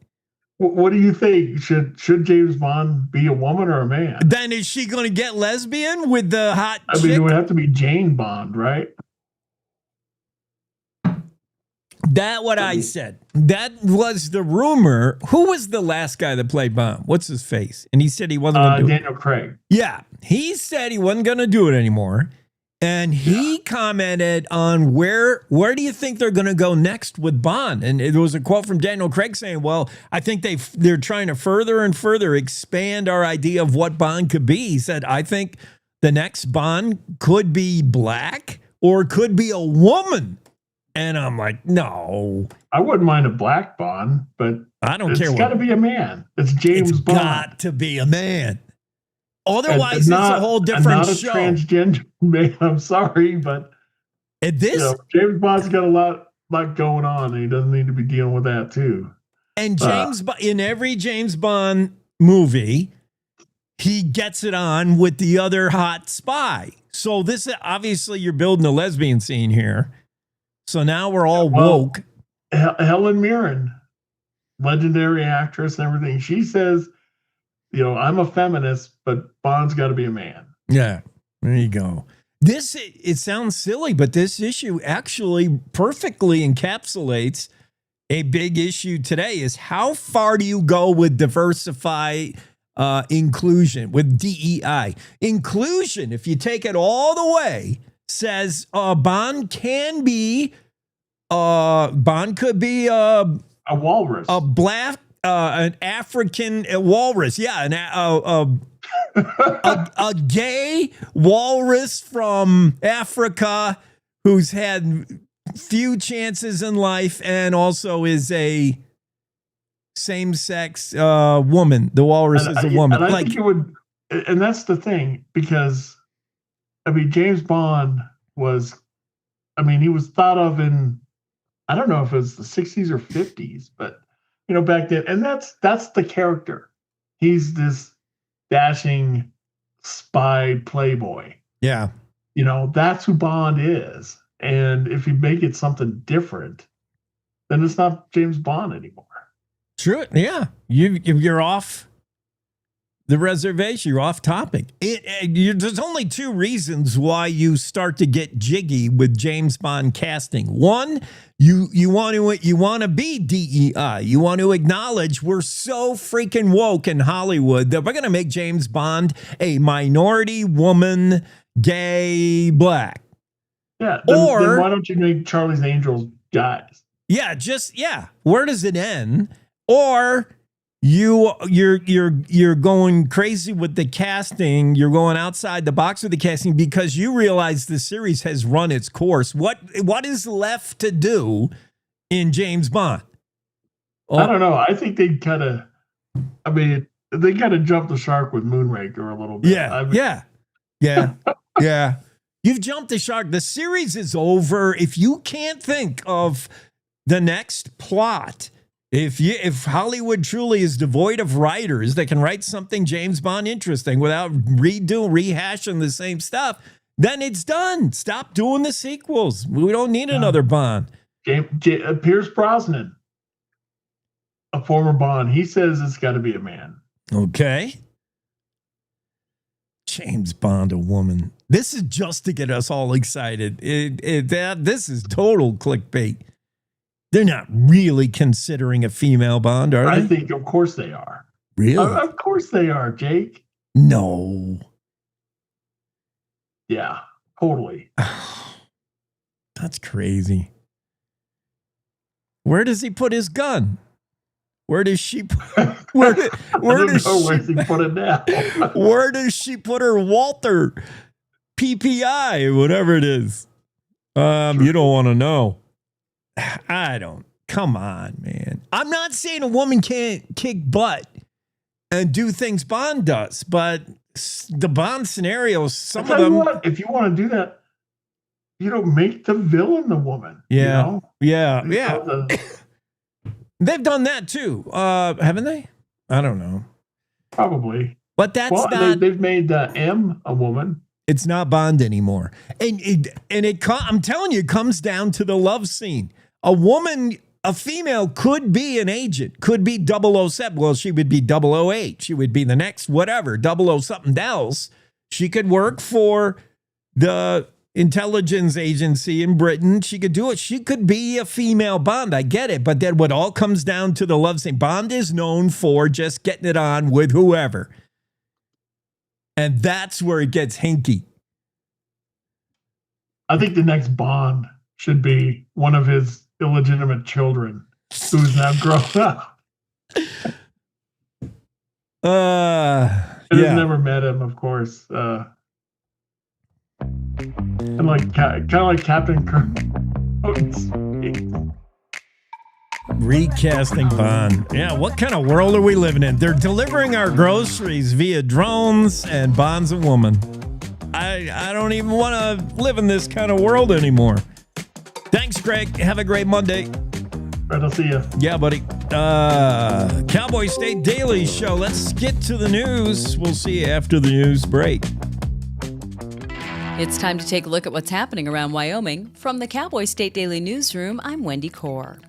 What do you think? Should James Bond be a woman or a man? Then is she going to get lesbian with the hot chick? I mean, it would have to be Jane Bond, right? That what I said. That was the rumor. Who was the last guy that played Bond? What's his face? And he said he wasn't going to do Daniel Craig. Yeah, he said he wasn't going to do it anymore. And he commented on where do you think they're going to go next with Bond? And there was a quote from Daniel Craig saying, well, I think they're trying to further and further expand our idea of what Bond could be. He said, I think the next Bond could be black or could be a woman. And I'm like, no. I wouldn't mind a black Bond, but I don't care. It's got to be a man. It's James Bond. It's got to be a man. Otherwise, it's a whole different show. Not a transgender man. I'm sorry, but James Bond's got a lot going on, and he doesn't need to be dealing with that too. And in every James Bond movie, he gets it on with the other hot spy. So this obviously you're building a lesbian scene here. So now we're all woke. Helen Mirren, legendary actress and everything. She says, I'm a feminist, but Bond's got to be a man. Yeah, there you go. It sounds silly, but this issue actually perfectly encapsulates a big issue today is how far do you go with diversify inclusion, with DEI? Inclusion, if you take it all the way, says Bond could be a walrus, a black, an African walrus, a gay walrus from Africa who's had few chances in life and also is a same-sex woman. The walrus is a woman. And I think it would, and that's the thing, because James Bond was, he was thought of in, I don't know if it was the 60s or 50s, but back then, and that's the character. He's this dashing spy playboy. Yeah. That's who Bond is. And if you make it something different, then it's not James Bond anymore. True. Yeah. You're off the reservation. You're off topic. There's only two reasons why you start to get jiggy with James Bond casting. One, you want to be DEI. You want to acknowledge we're so freaking woke in Hollywood that we're going to make James Bond a minority woman, gay, black. Yeah. Then why don't you make Charlie's Angels guys? Yeah. Where does it end? Or you're going crazy with the casting. You're going outside the box with the casting because you realize the series has run its course. What is left to do in James Bond? I don't know. I think they kind of, they kind of jumped the shark with Moonraker a little bit. Yeah. You've jumped the shark. The series is over. If you can't think of the next plot, if Hollywood truly is devoid of writers that can write something James Bond interesting without rehashing the same stuff, then it's done. Stop doing the sequels. We don't need another Bond. Pierce Brosnan, a former Bond, he says it's got to be a man. Okay. James Bond, a woman. This is just to get us all excited. This is total clickbait. They're not really considering a female Bond, are they? I think, of course, they are. Really? Of course they are, Jake. No. Yeah, totally. That's crazy. Where does he put his gun? Where does she where does she put it now? Where does she put her Walther PPI, whatever it is? You don't want to know. I don't. Come on, man. I'm not saying a woman can't kick butt and do things Bond does, but the Bond scenarios, some of them. If you want to do that, make the villain the woman. Yeah. They've done that too, haven't they? I don't know. Probably. But that's not. They've made M a woman. It's not Bond anymore, and I'm telling you, it comes down to the love scene. A female could be an agent, could be 007. Well, she would be 008. She would be the next whatever 00 something else. She could work for the intelligence agency in Britain. She could do it. She could be a female Bond. I get it. But then what all comes down to the love scene. Bond is known for just getting it on with whoever. And that's where it gets hinky. I think the next Bond should be one of his illegitimate children who's now grown up. I've never met him, of course. And kind of like Captain Kirk. Recasting Bond. Yeah, what kind of world are we living in? They're delivering our groceries via drones, and Bond's a woman. I don't even want to live in this kind of world anymore. Thanks, Greg. Have a great Monday. Right, I'll see you. Yeah, buddy. Cowboy State Daily Show. Let's get to the news. We'll see you after the news break. It's time to take a look at what's happening around Wyoming. From the Cowboy State Daily Newsroom, I'm Wendy Kaur.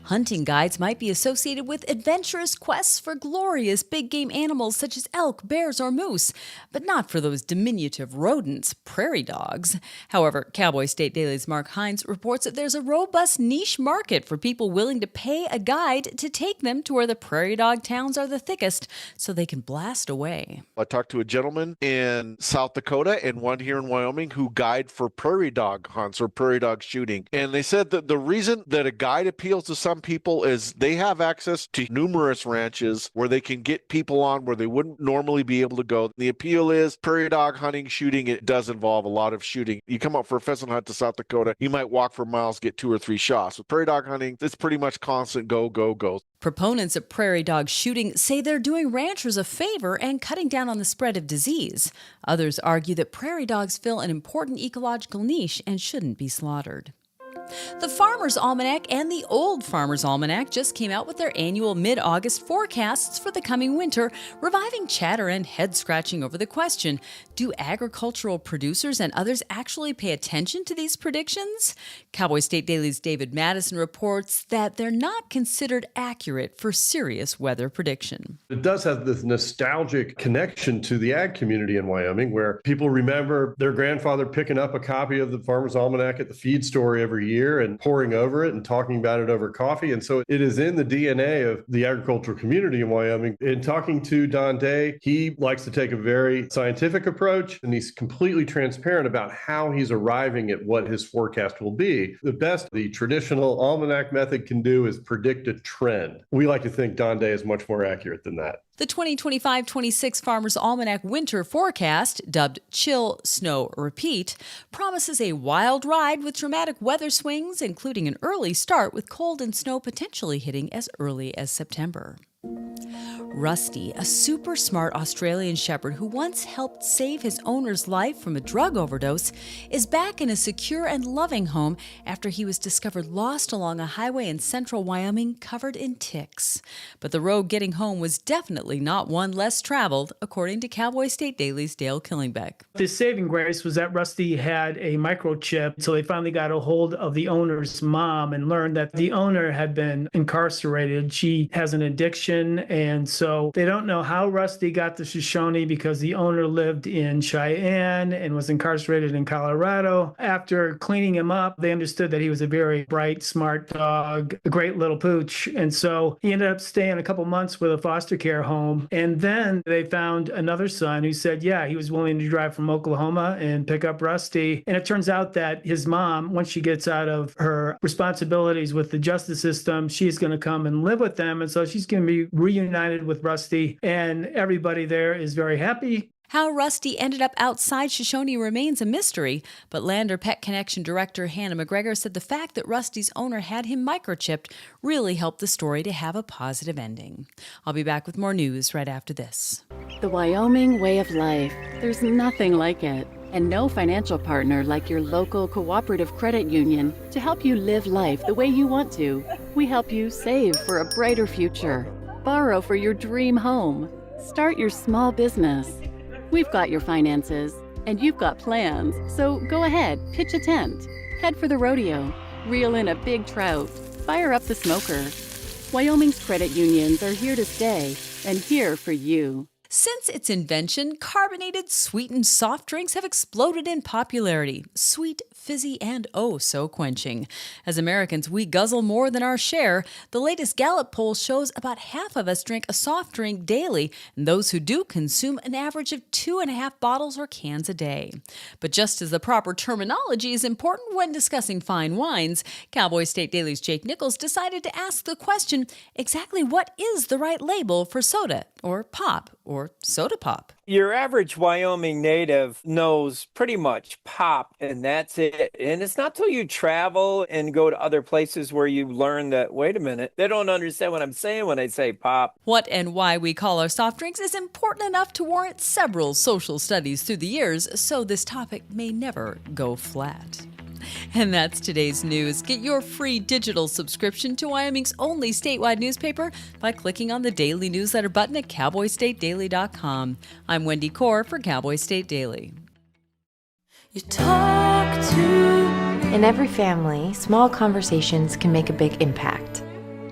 Hunting guides might be associated with adventurous quests for glorious big game animals such as elk, bears, or moose, but not for those diminutive rodents, prairie dogs. However, Cowboy State Daily's Mark Hines reports that there's a robust niche market for people willing to pay a guide to take them to where the prairie dog towns are the thickest so they can blast away. I talked to a gentleman in South Dakota and one here in Wyoming who guide for prairie dog hunts or prairie dog shooting. And they said that the reason that a guide appeals to some people is they have access to numerous ranches where they can get people on where they wouldn't normally be able to go. The appeal is prairie dog hunting, shooting. It does involve a lot of shooting. You come up for a pheasant hunt to South Dakota, you might walk for miles, get 2 or 3 shots. With prairie dog hunting, it's pretty much constant go, go, go. Proponents of prairie dog shooting say they're doing ranchers a favor and cutting down on the spread of disease. Others argue that prairie dogs fill an important ecological niche and shouldn't be slaughtered. The Farmer's Almanac and the Old Farmer's Almanac just came out with their annual mid-August forecasts for the coming winter, reviving chatter and head-scratching over the question, do agricultural producers and others actually pay attention to these predictions? Cowboy State Daily's David Madison reports that they're not considered accurate for serious weather prediction. It does have this nostalgic connection to the ag community in Wyoming, where people remember their grandfather picking up a copy of the Farmer's Almanac at the feed store every year and poring over it and talking about it over coffee. And so it is in the DNA of the agricultural community in Wyoming. In talking to Don Day, he likes to take a very scientific approach, and he's completely transparent about how he's arriving at what his forecast will be. The best the traditional almanac method can do is predict a trend. We like to think Don Day is much more accurate than that. The 2025-26 Farmer's Almanac winter forecast, dubbed Chill, Snow, Repeat, promises a wild ride with dramatic weather swings, including an early start with cold and snow potentially hitting as early as September. Rusty, a super smart Australian shepherd who once helped save his owner's life from a drug overdose, is back in a secure and loving home after he was discovered lost along a highway in central Wyoming covered in ticks. But the road getting home was definitely not one less traveled, according to Cowboy State Daily's Dale Killingbeck. The saving grace was that Rusty had a microchip, so they finally got a hold of the owner's mom and learned that the owner had been incarcerated. She has an addiction, and so they don't know how Rusty got to Shoshone because the owner lived in Cheyenne and was incarcerated in Colorado. After cleaning him up, they understood that he was a very bright, smart dog, a great little pooch. And so he ended up staying a couple months with a foster care home. And then they found another son who said, yeah, he was willing to drive from Oklahoma and pick up Rusty. And it turns out that his mom, once she gets out of her responsibilities with the justice system, she's going to come and live with them. And so she's going to be reunited with Rusty, and everybody there is very happy. How Rusty ended up outside Shoshone remains a mystery, but Lander Pet Connection director Hannah McGregor said the fact that Rusty's owner had him microchipped really helped the story to have a positive ending. I'll be back with more news right after this. The Wyoming way of life. There's nothing like it. And no financial partner like your local cooperative credit union to help you live life the way you want to. We help you save for a brighter future. Borrow for your dream home. Start your small business. We've got your finances, and you've got plans, so go ahead, pitch a tent. Head for the rodeo. Reel in a big trout. Fire up the smoker. Wyoming's credit unions are here to stay, and here for you. Since its invention, carbonated, sweetened soft drinks have exploded in popularity. Sweet, fizzy, and oh so quenching. As Americans, we guzzle more than our share. The latest Gallup poll shows about half of us drink a soft drink daily, and those who do consume an average of 2.5 bottles or cans a day. But just as the proper terminology is important when discussing fine wines, Cowboy State Daily's Jake Nichols decided to ask the question, exactly what is the right label for soda, or pop, or soda pop? Your average Wyoming native knows pretty much pop, and that's it. And it's not till you travel and go to other places where you learn that, wait a minute, they don't understand what I'm saying when I say pop. What and why we call our soft drinks is important enough to warrant several social studies through the years, so this topic may never go flat. And that's today's news. Get your free digital subscription to Wyoming's only statewide newspaper by clicking on the daily newsletter button at cowboystatedaily.com. I'm Wendy Core for Cowboy State Daily. In every family, small conversations can make a big impact.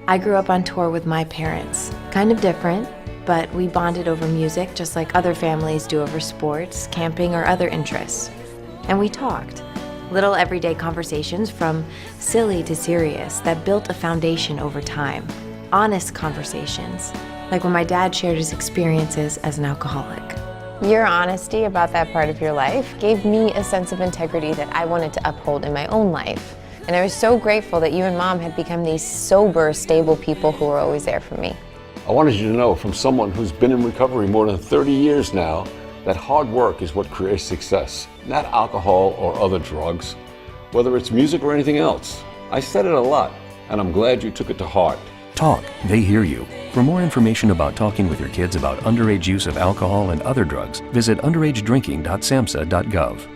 I grew up on tour with my parents. Kind of different, but we bonded over music just like other families do over sports, camping, or other interests. And we talked. Little everyday conversations from silly to serious that built a foundation over time. Honest conversations, like when my dad shared his experiences as an alcoholic. Your honesty about that part of your life gave me a sense of integrity that I wanted to uphold in my own life. And I was so grateful that you and Mom had become these sober, stable people who were always there for me. I wanted you to know from someone who's been in recovery more than 30 years now that hard work is what creates success, not alcohol or other drugs, whether it's music or anything else. I said it a lot, and I'm glad you took it to heart. Talk, they hear you. For more information about talking with your kids about underage use of alcohol and other drugs, visit underagedrinking.samhsa.gov.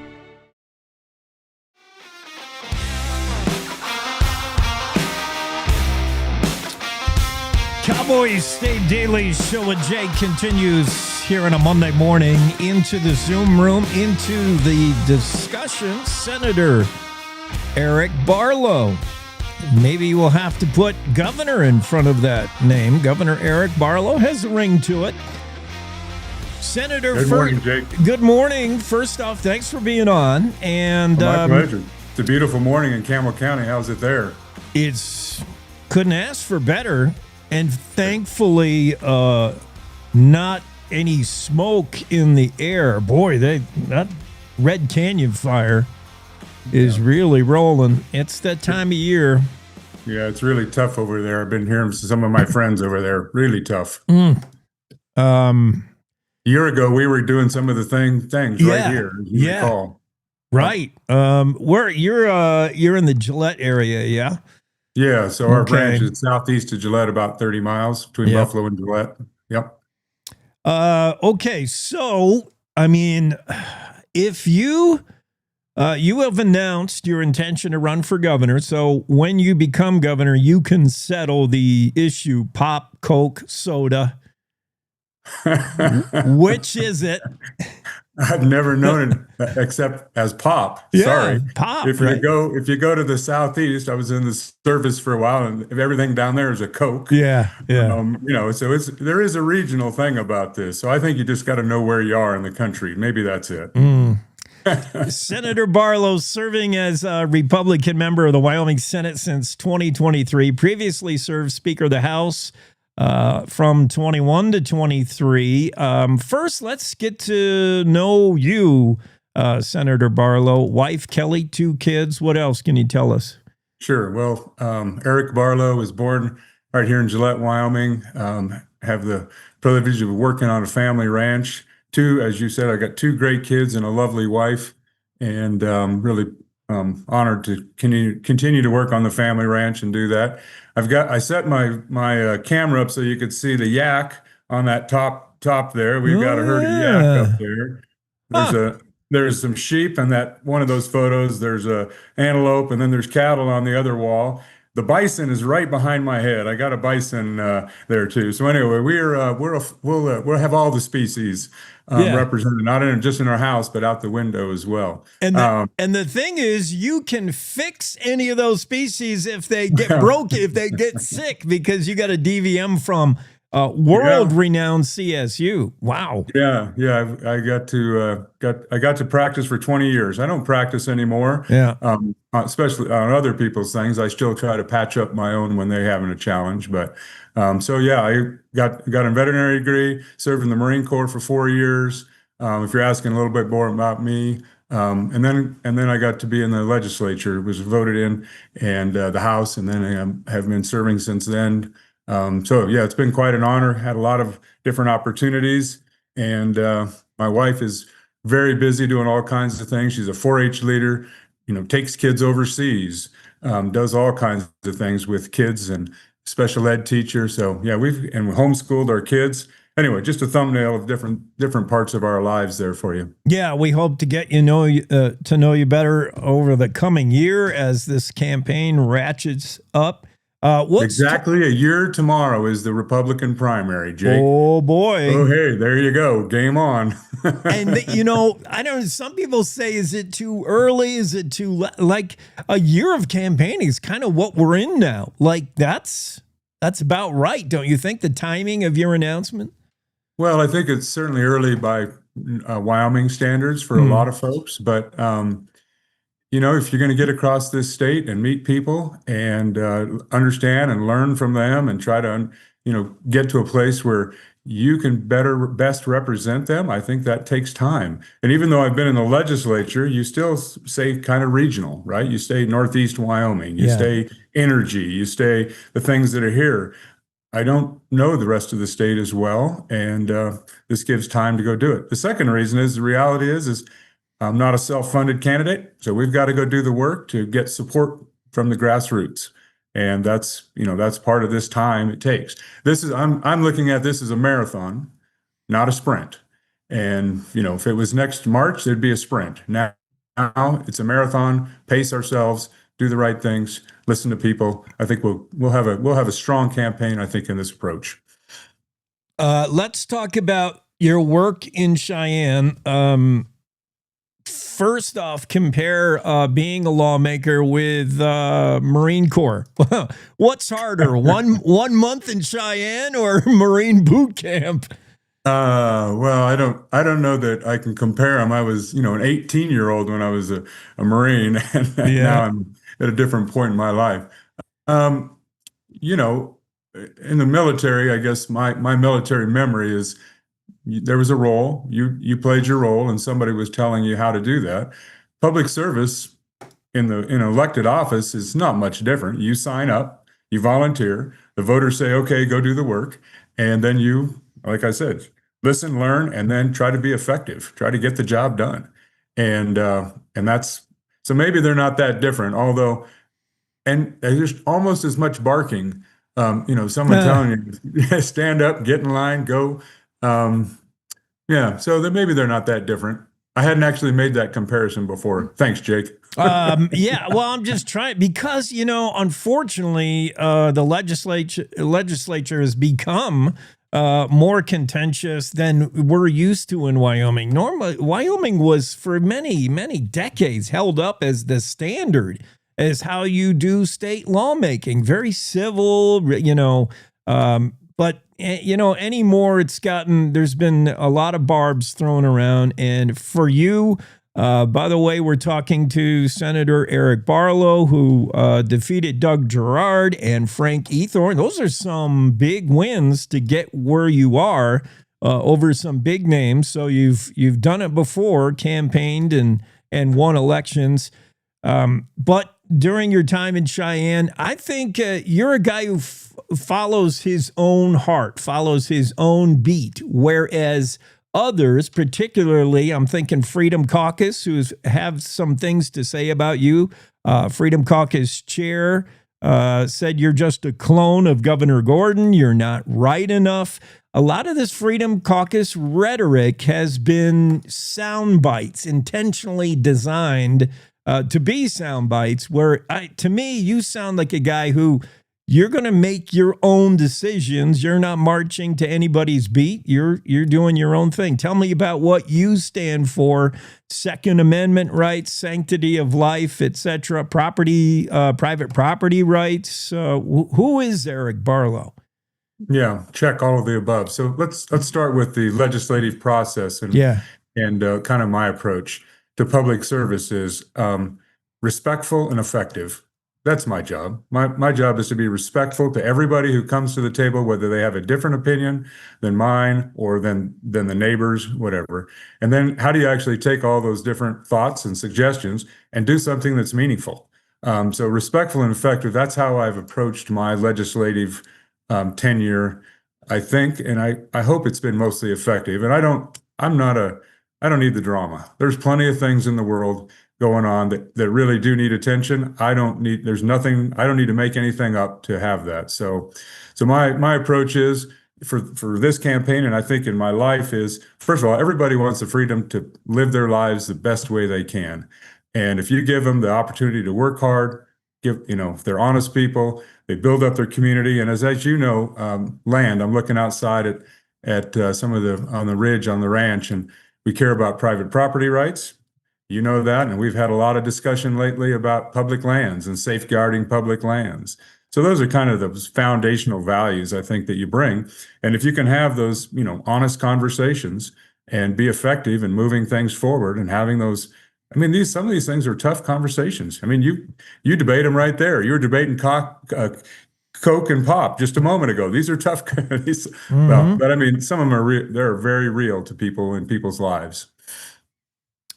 Cowboy State Daily Show with Jake continues here on a Monday morning. Into the Zoom room, into the discussion, Senator Eric Barlow. Maybe we'll have to put governor in front of that name. Governor Eric Barlow has a ring to it. Senator, good morning, Jake. Good morning. First off, thanks for being on. And my pleasure. It's a beautiful morning in Campbell County. How's it there? It's couldn't ask for better. And thankfully, not any smoke in the air. Boy, that Red Canyon fire is really rolling. It's that time of year. Yeah, it's really tough over there. I've been hearing some of my friends over there. Really tough. A year ago, we were doing some of the things right here. As you recall. Right. Where you're in the Gillette area, yeah. Yeah, so our ranch is southeast of Gillette, about 30 miles between Buffalo and Gillette. Yep. Okay, so, I mean, if you have announced your intention to run for governor, so when you become governor, you can settle the issue, pop, Coke, soda. Which is it? I've never known it except as pop. Yeah, Sorry, pop. If you go to the southeast, I was in the service for a while, and everything down there is a Coke. Yeah. So there is a regional thing about this. So I think you just got to know where you are in the country. Maybe that's it. Senator Barlow, serving as a Republican member of the Wyoming Senate since 2023, previously served Speaker of the House from 21 to 23. First, let's get to know you, Senator Barlow. Wife, Kelly, 2 kids. What else can you tell us? Sure. Well, Eric Barlow was born right here in Gillette, Wyoming. Have the privilege of working on a family ranch. 2, as you said, I got 2 great kids and a lovely wife, and really honored to continue to work on the family ranch and do that. I set my camera up so you could see the yak on that top there. We've got a herd of yak up there. There's some sheep in that one of those photos. There's a antelope, and then there's cattle on the other wall. The bison is right behind my head. I got a bison there too. So anyway, we'll have all the species represented, not just in our house, but out the window as well. And the thing is, you can fix any of those species if they get broken, if they get sick, because you got a DVM from world-renowned CSU. Wow. Yeah, I got to practice for 20 years. I don't practice anymore. Yeah. Especially on other people's things. I still try to patch up my own when they're having a challenge. But so yeah, I got a veterinary degree, served in the Marine Corps for 4 years. If you're asking a little bit more about me, and then I got to be in the legislature, was voted in, and the House, and then I have been serving since then. So yeah, it's been quite an honor. Had a lot of different opportunities, and my wife is very busy doing all kinds of things. She's a 4-H leader, takes kids overseas, does all kinds of things with kids and special ed teacher. So yeah, we homeschooled our kids. Anyway, just a thumbnail of different parts of our lives there for you. Yeah, we hope to get to know you better over the coming year as this campaign ratchets up. Exactly a year tomorrow is the Republican primary, Jake. Oh boy! Oh hey, there you go. Game on. And I don't. Some people say, is it too early? Is it too like a year of campaigning is kind of what we're in now? Like that's about right, don't you think? The timing of your announcement. Well, I think it's certainly early by Wyoming standards for a lot of folks, but. If you're going to get across this state and meet people and understand and learn from them and try to, get to a place where you can best represent them, I think that takes time. And even though I've been in the legislature, you still stay kind of regional, right? You stay Northeast Wyoming, you stay energy, you stay the things that are here. I don't know the rest of the state as well, and this gives time to go do it. The second reason is the reality is I'm not a self-funded candidate, so we've got to go do the work to get support from the grassroots, and that's part of this time it takes. I'm looking at this as a marathon, not a sprint. And if it was next March, there'd be a sprint. Now it's a marathon. Pace ourselves, do the right things, listen to people. I think we'll have a strong campaign, I think, in this approach. Let's talk about your work in Cheyenne. First off, compare being a lawmaker with Marine Corps. What's harder, one month in Cheyenne or Marine boot camp? Well, I don't know that I can compare them. I was, an 18-year-old when I was a Marine, and now I'm at a different point in my life. In the military, I guess my military memory is. There was a role, you played your role, and somebody was telling you how to do that. Public service in elected office is not much different. You sign up, you volunteer, the voters say, okay, go do the work. And then you, like I said, listen, learn, and then try to be effective, try to get the job done. And that's, so maybe they're not that different, although, and there's almost as much barking, someone telling you, stand up, get in line, go. So then maybe they're not that different. I hadn't actually made that comparison before. Thanks, Jake. Well, I'm just trying because, unfortunately, the legislature has become more contentious than we're used to in Wyoming. Normally, Wyoming was for many, many decades held up as the standard as how you do state lawmaking, very civil, but anymore there's been a lot of barbs thrown around. And for you, by the way, we're talking to Senator Eric Barlow, who defeated Doug Gerard and Frank Ethorn. Those are some big wins to get where you are over some big names. So you've done it before, campaigned and won elections. But during your time in Cheyenne, I think you're a guy who follows his own heart, follows his own beat, whereas others, particularly, I'm thinking Freedom Caucus, who have some things to say about you. Freedom Caucus chair said you're just a clone of Governor Gordon. You're not right enough. A lot of this Freedom Caucus rhetoric has been sound bites, intentionally designed to be sound bites, where to me, you sound like a guy who you're going to make your own decisions. You're not marching to anybody's beat. You're doing your own thing. Tell me about what you stand for: Second Amendment rights, sanctity of life, etc., property, private property rights. Who is Eric Barlow? Yeah, check all of the above. So let's start with the legislative process and Yeah. kind of my approach to public service is respectful and effective. That's my job. My job is to be respectful to everybody who comes to the table, whether they have a different opinion than mine or than the neighbors, whatever. And then how do you actually take all those different thoughts and suggestions and do something that's meaningful? So respectful and effective, that's how I've approached my legislative tenure, I think, and I hope it's been mostly effective. And I don't need the drama. There's plenty of things in the world going on that really do need attention. I don't need to make anything up to have that. So my approach is for this campaign, and I think in my life is, first of all, everybody wants the freedom to live their lives the best way they can. And if you give them the opportunity to work hard, if they're honest people, they build up their community. And as you know, land, I'm looking outside at some of on the ridge on the ranch, and we care about private property rights. You know that, and we've had a lot of discussion lately about public lands and safeguarding public lands. So those are kind of those foundational values I think that you bring. And if you can have those, honest conversations and be effective in moving things forward and having those, some of these things are tough conversations. You debate them right there. You were debating Coke and pop just a moment ago. These are tough. Well, but some of them they're very real to people in people's lives.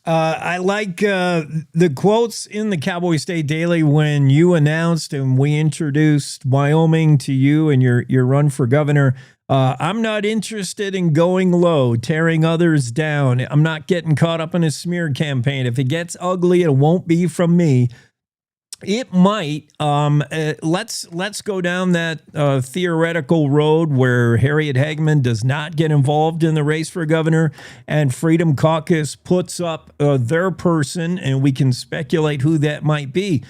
I like the quotes in the Cowboy State Daily when you announced and we introduced Wyoming to you and your run for governor. I'm not interested in going low, tearing others down. I'm not getting caught up in a smear campaign. If it gets ugly, it won't be from me. It might. Let's go down that theoretical road where Harriet Hageman does not get involved in the race for governor and Freedom Caucus puts up their person, and we can speculate who that might be.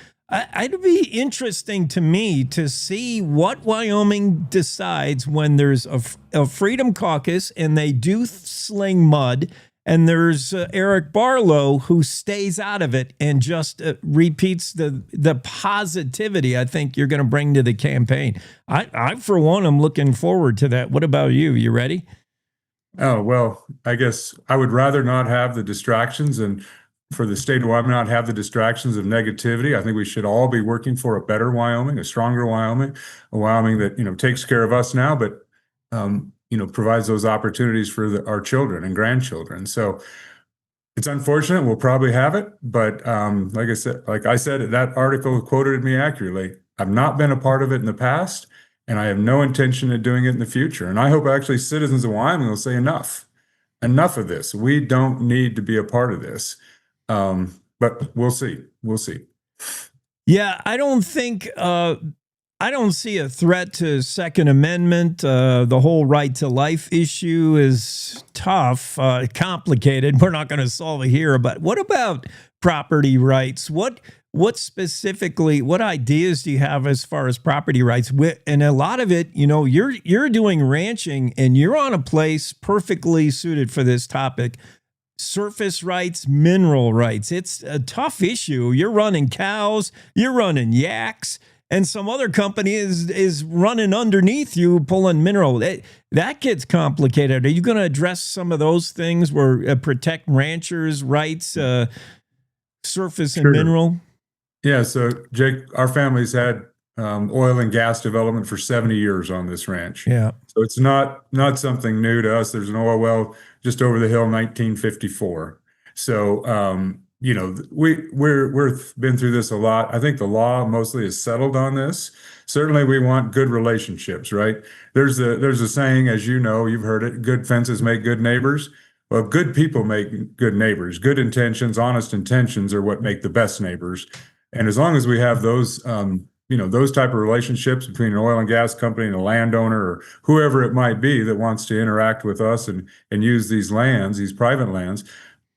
It'd be interesting to me to see what Wyoming decides when there's a Freedom Caucus and they do sling mud. And there's Eric Barlow who stays out of it and just repeats the positivity I think you're going to bring to the campaign. I, for one, am looking forward to that. What about you? You ready? Oh, well, I guess I would rather not have the distractions, and for the state of Wyoming, not have the distractions of negativity. I think we should all be working for a better Wyoming, a stronger Wyoming, a Wyoming that, takes care of us now, but, provides those opportunities for our children and grandchildren. So it's unfortunate. We'll probably have it, but like I said, that article quoted me accurately. I've not been a part of it in the past, and I have no intention of doing it in the future. And I hope actually citizens of Wyoming will say enough of this. We don't need to be a part of this. But we'll see. We'll see. Yeah, I don't see a threat to Second Amendment. The whole right to life issue is tough, complicated. We're not going to solve it here. But what about property rights? What specifically, what ideas do you have as far as property rights? And a lot of it, you're doing ranching and you're on a place perfectly suited for this topic. Surface rights, mineral rights. It's a tough issue. You're running cows, you're running yaks, and some other company is running underneath you, pulling mineral. That gets complicated. Are you going to address some of those things where protect ranchers' rights, surface and mineral? Yeah, so Jake, our family's had oil and gas development for 70 years on this ranch. Yeah. So it's not something new to us. There's an oil well just over the hill, 1954. So, we've been through this a lot. I think the law mostly is settled on this. Certainly we want good relationships, right? There's a saying, as you know, you've heard it, good fences make good neighbors. Well, good people make good neighbors. Good intentions, honest intentions are what make the best neighbors. And as long as we have those, those type of relationships between an oil and gas company and a landowner or whoever it might be that wants to interact with us and use these lands, these private lands,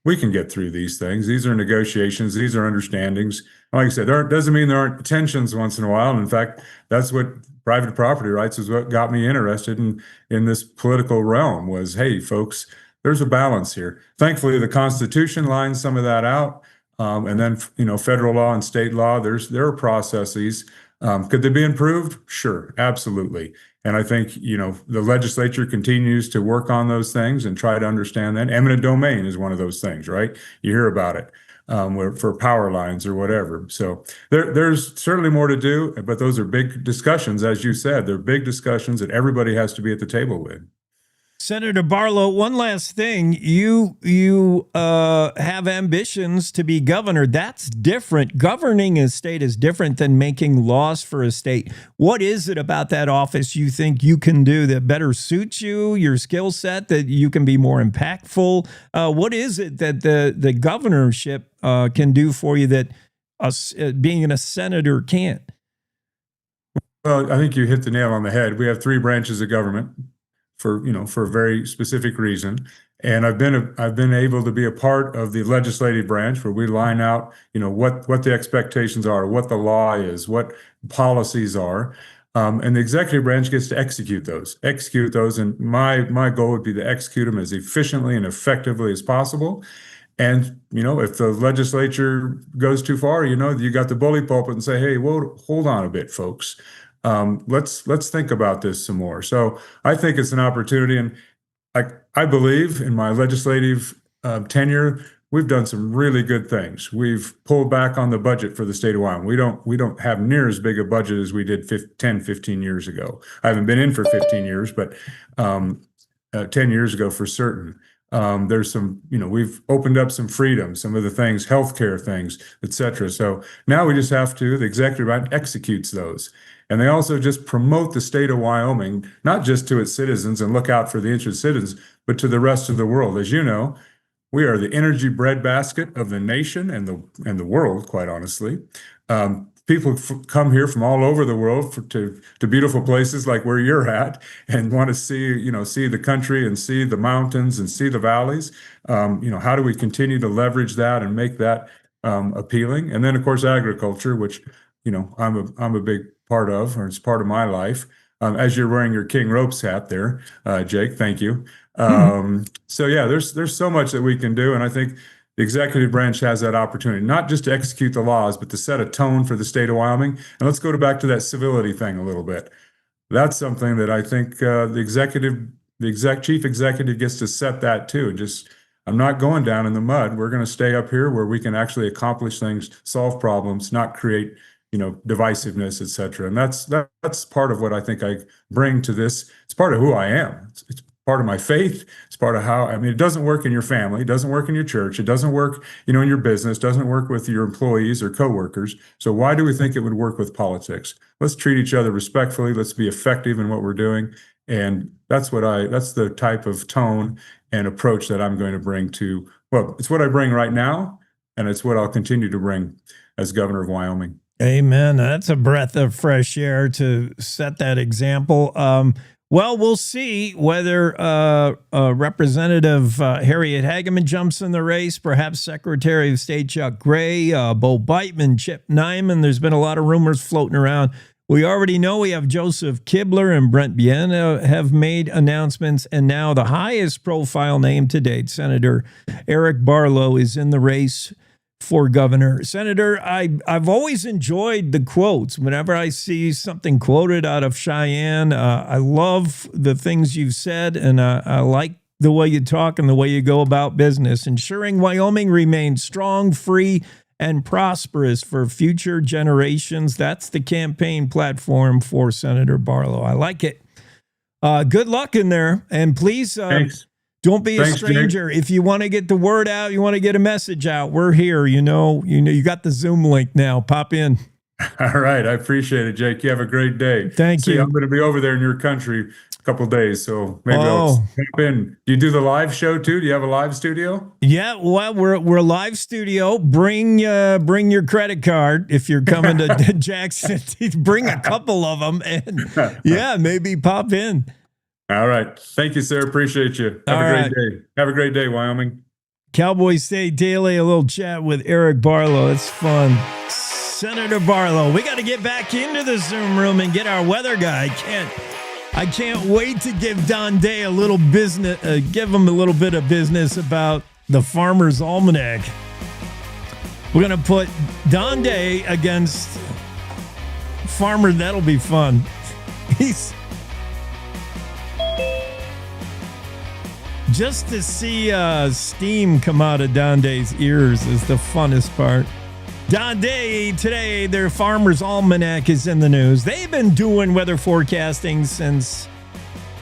we can get through these things. These are negotiations. These are understandings. Like I said, doesn't mean there aren't tensions once in a while. And in fact, that's what private property rights is what got me interested in this political realm was, hey, folks, there's a balance here. Thankfully, the Constitution lines some of that out. And then, federal law and state law, there are processes. Could they be improved? Sure, absolutely. And I think, the legislature continues to work on those things and try to understand that. Eminent domain is one of those things, right? You hear about it for power lines or whatever. So there's certainly more to do, but those are big discussions, as you said. They're big discussions that everybody has to be at the table with. Senator Barlow, one last thing. You have ambitions to be governor. That's different. Governing a state is different than making laws for a state. What is it about that office you think you can do that better suits you, your skill set, that you can be more impactful? What is it that the governorship can do for you that being a senator can't? Well, I think you hit the nail on the head. We have 3 branches of government for a very specific reason. And I've been able to be a part of the legislative branch where we line out, what the expectations are, what the law is, what policies are. And the executive branch gets to execute those. And my goal would be to execute them as efficiently and effectively as possible. And, if the legislature goes too far, you got the bully pulpit and say, hey, well, hold on a bit, folks. Let's think about this some more. So I think it's an opportunity, and I believe in my legislative tenure, we've done some really good things. We've pulled back on the budget for the state of Wyoming. We don't have near as big a budget as we did 10, 15 years ago. I haven't been in for 15 years, but 10 years ago for certain. There's some, we've opened up some freedom, some of the things, healthcare things, et cetera. So now we just have to, the executive branch executes those. And they also just promote the state of Wyoming, not just to its citizens and look out for the interested citizens, but to the rest of the world. As you know, we are the energy breadbasket of the nation and the world, quite honestly. People come here from all over the world to beautiful places like where you're at and want to see the country and see the mountains and see the valleys. How do we continue to leverage that and make that appealing? And then, of course, agriculture, which I'm a big part of, or it's part of my life. As you're wearing your King Ropes hat there, Jake, thank you. So yeah, there's so much that we can do, and I think the executive branch has that opportunity, not just to execute the laws, but to set a tone for the state of Wyoming. And let's go back to that civility thing a little bit. That's something that I think the chief executive gets to set that too. And I'm not going down in the mud. We're going to stay up here where we can actually accomplish things, solve problems, not create divisiveness, et cetera. And that's part of what I think I bring to this. It's part of who I am. It's part of my faith. It's part of how, it doesn't work in your family. It doesn't work in your church. It doesn't work, in your business. It doesn't work with your employees or coworkers. So why do we think it would work with politics? Let's treat each other respectfully. Let's be effective in what we're doing. And that's the type of tone and approach that I'm going to bring to, it's what I bring right now. And it's what I'll continue to bring as governor of Wyoming. Amen. That's a breath of fresh air to set that example. Well, we'll see whether Representative Harriet Hageman jumps in the race, perhaps Secretary of State Chuck Gray, Bo Beitman, Chip Nyman. There's been a lot of rumors floating around. We already know we have Joseph Kibler and Brent Biena have made announcements, and now the highest profile name to date, Senator Eric Barlow, is in the race for governor. Senator, I've always enjoyed the quotes. Whenever I see something quoted out of Cheyenne, I love the things you've said, and I like the way you talk and the way you go about business. Ensuring Wyoming remains strong, free, and prosperous for future generations. That's the campaign platform for Senator Barlow. I like it. Good luck in there, and please Thanks. Don't be a stranger. Jake. If you want to get the word out, you want to get a message out, we're here. You got the Zoom link now. Pop in. All right. I appreciate it, Jake. You have a great day. Thank you. I'm going to be over there in your country a couple of days, so maybe I'll pop in. Do you do the live show too? Do you have a live studio? Yeah, well, we're live studio. Bring your credit card if you're coming to Jackson. Bring a couple of them, and maybe pop in. All right. Thank you, sir. Appreciate you. Have a great day. Have a great day, Wyoming. Cowboy State Daily, a little chat with Eric Barlow. It's fun. Senator Barlow, we got to get back into the Zoom room and get our weather guy. I can't wait to give Don Day a little business, give him a little bit of business about the Farmer's Almanac. We're going to put Don Day against Farmer. That'll be fun. Just to see steam come out of Donde's ears is the funnest part. Donde, today, their Farmer's Almanac is in the news. They've been doing weather forecasting since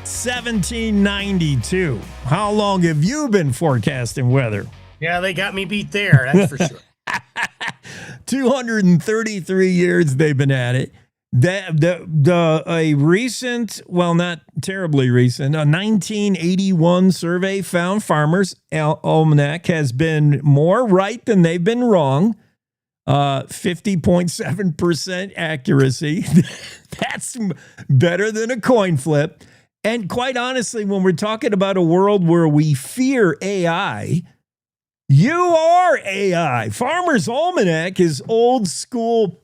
1792. How long have you been forecasting weather? Yeah, they got me beat there, that's for sure. 233 years they've been at it. A recent, well, not terribly recent, a 1981 survey found Farmer's Almanac has been more right than they've been wrong. 50.7% accuracy. That's better than a coin flip. And quite honestly, when we're talking about a world where we fear AI, you are AI. Farmer's Almanac is old school.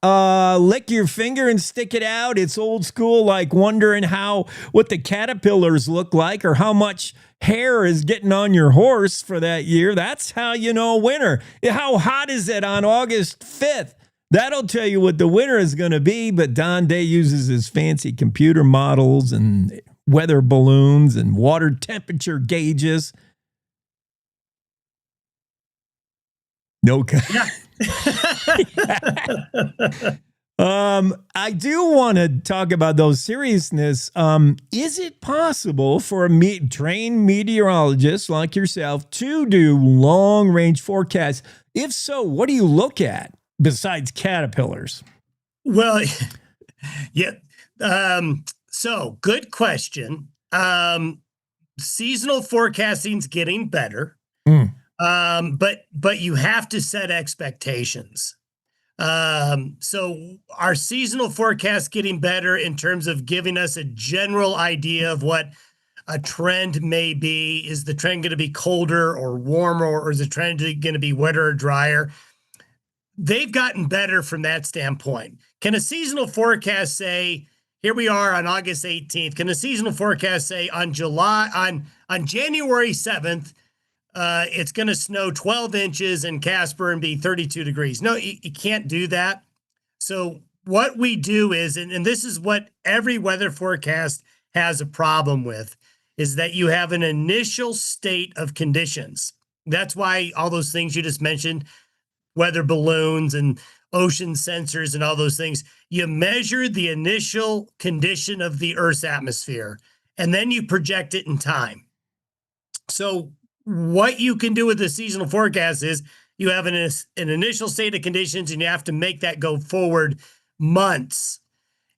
Lick your finger and stick it out. It's old school, like wondering what the caterpillars look like or how much hair is getting on your horse for that year. That's how you know winter. How hot is it on August 5th? That'll tell you what the winter is going to be. But Don Day uses his fancy computer models and weather balloons and water temperature gauges. No. Yeah. I do want to talk about those seriousness. Is it possible for a trained meteorologist like yourself to do long-range forecasts? If so, what do you look at besides caterpillars? Well, yeah. So good question. Seasonal forecasting's getting better. But you have to set expectations. So our seasonal forecast getting better in terms of giving us a general idea of what a trend may be. Is the trend going to be colder or warmer, or is the trend going to be wetter or drier? They've gotten better from that standpoint. Can a seasonal forecast say, here we are on August 18th. Can a seasonal forecast say on January 7th, it's going to snow 12 inches in Casper and be 32 degrees. No, you can't do that. So what we do is, and this is what every weather forecast has a problem with, is that you have an initial state of conditions. That's why all those things you just mentioned, weather balloons and ocean sensors and all those things, you measure the initial condition of the Earth's atmosphere, and then you project it in time. So what you can do with the seasonal forecast is you have an initial state of conditions, and you have to make that go forward months.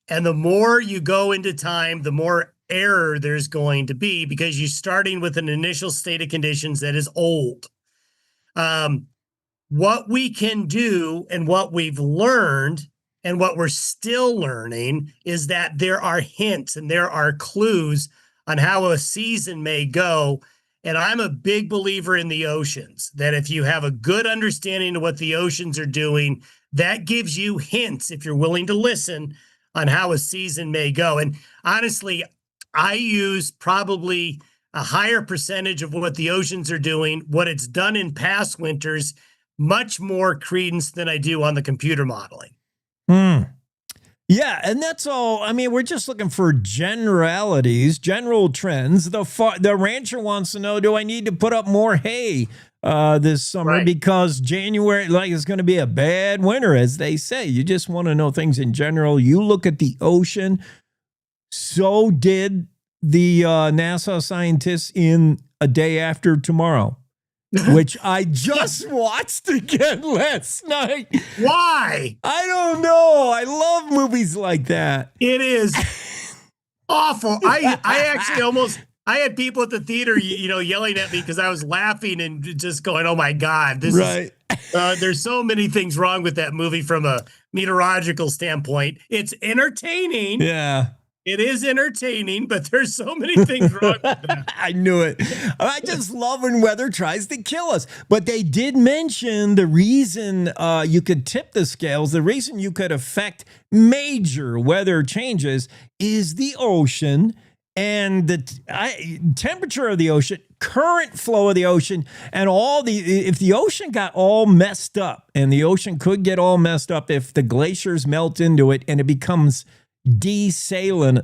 And the more you go into time, the more error there's going to be, because you're starting with an initial state of conditions that is old. What we can do and what we've learned and what we're still learning is that there are hints and there are clues on how a season may go. And I'm a big believer in the oceans, that if you have a good understanding of what the oceans are doing, that gives you hints, if you're willing to listen, on how a season may go. And honestly, I use probably a higher percentage of what the oceans are doing, what it's done in past winters, much more credence than I do on the computer modeling. Yeah, and that's all. I mean, we're just looking for generalities, general trends. The rancher wants to know, do I need to put up more hay this summer? Right. Because January, is going to be a bad winter, as they say. You just want to know things in general. You look at the ocean. So did the NASA scientists in A Day After Tomorrow, which I just watched again last night. Why? I don't know. I love movies like that. It is awful. I actually I had people at the theater, yelling at me because I was laughing and just going, oh my God, this is, there's so many things wrong with that movie from a meteorological standpoint. It's entertaining. Yeah. It is entertaining, but there's so many things wrong with that. I knew it. I just love when weather tries to kill us. But they did mention the reason you could tip the scales, the reason you could affect major weather changes is the ocean and the temperature of the ocean, current flow of the ocean, and if the ocean got all messed up, and the ocean could get all messed up if the glaciers melt into it and it becomes desalinized,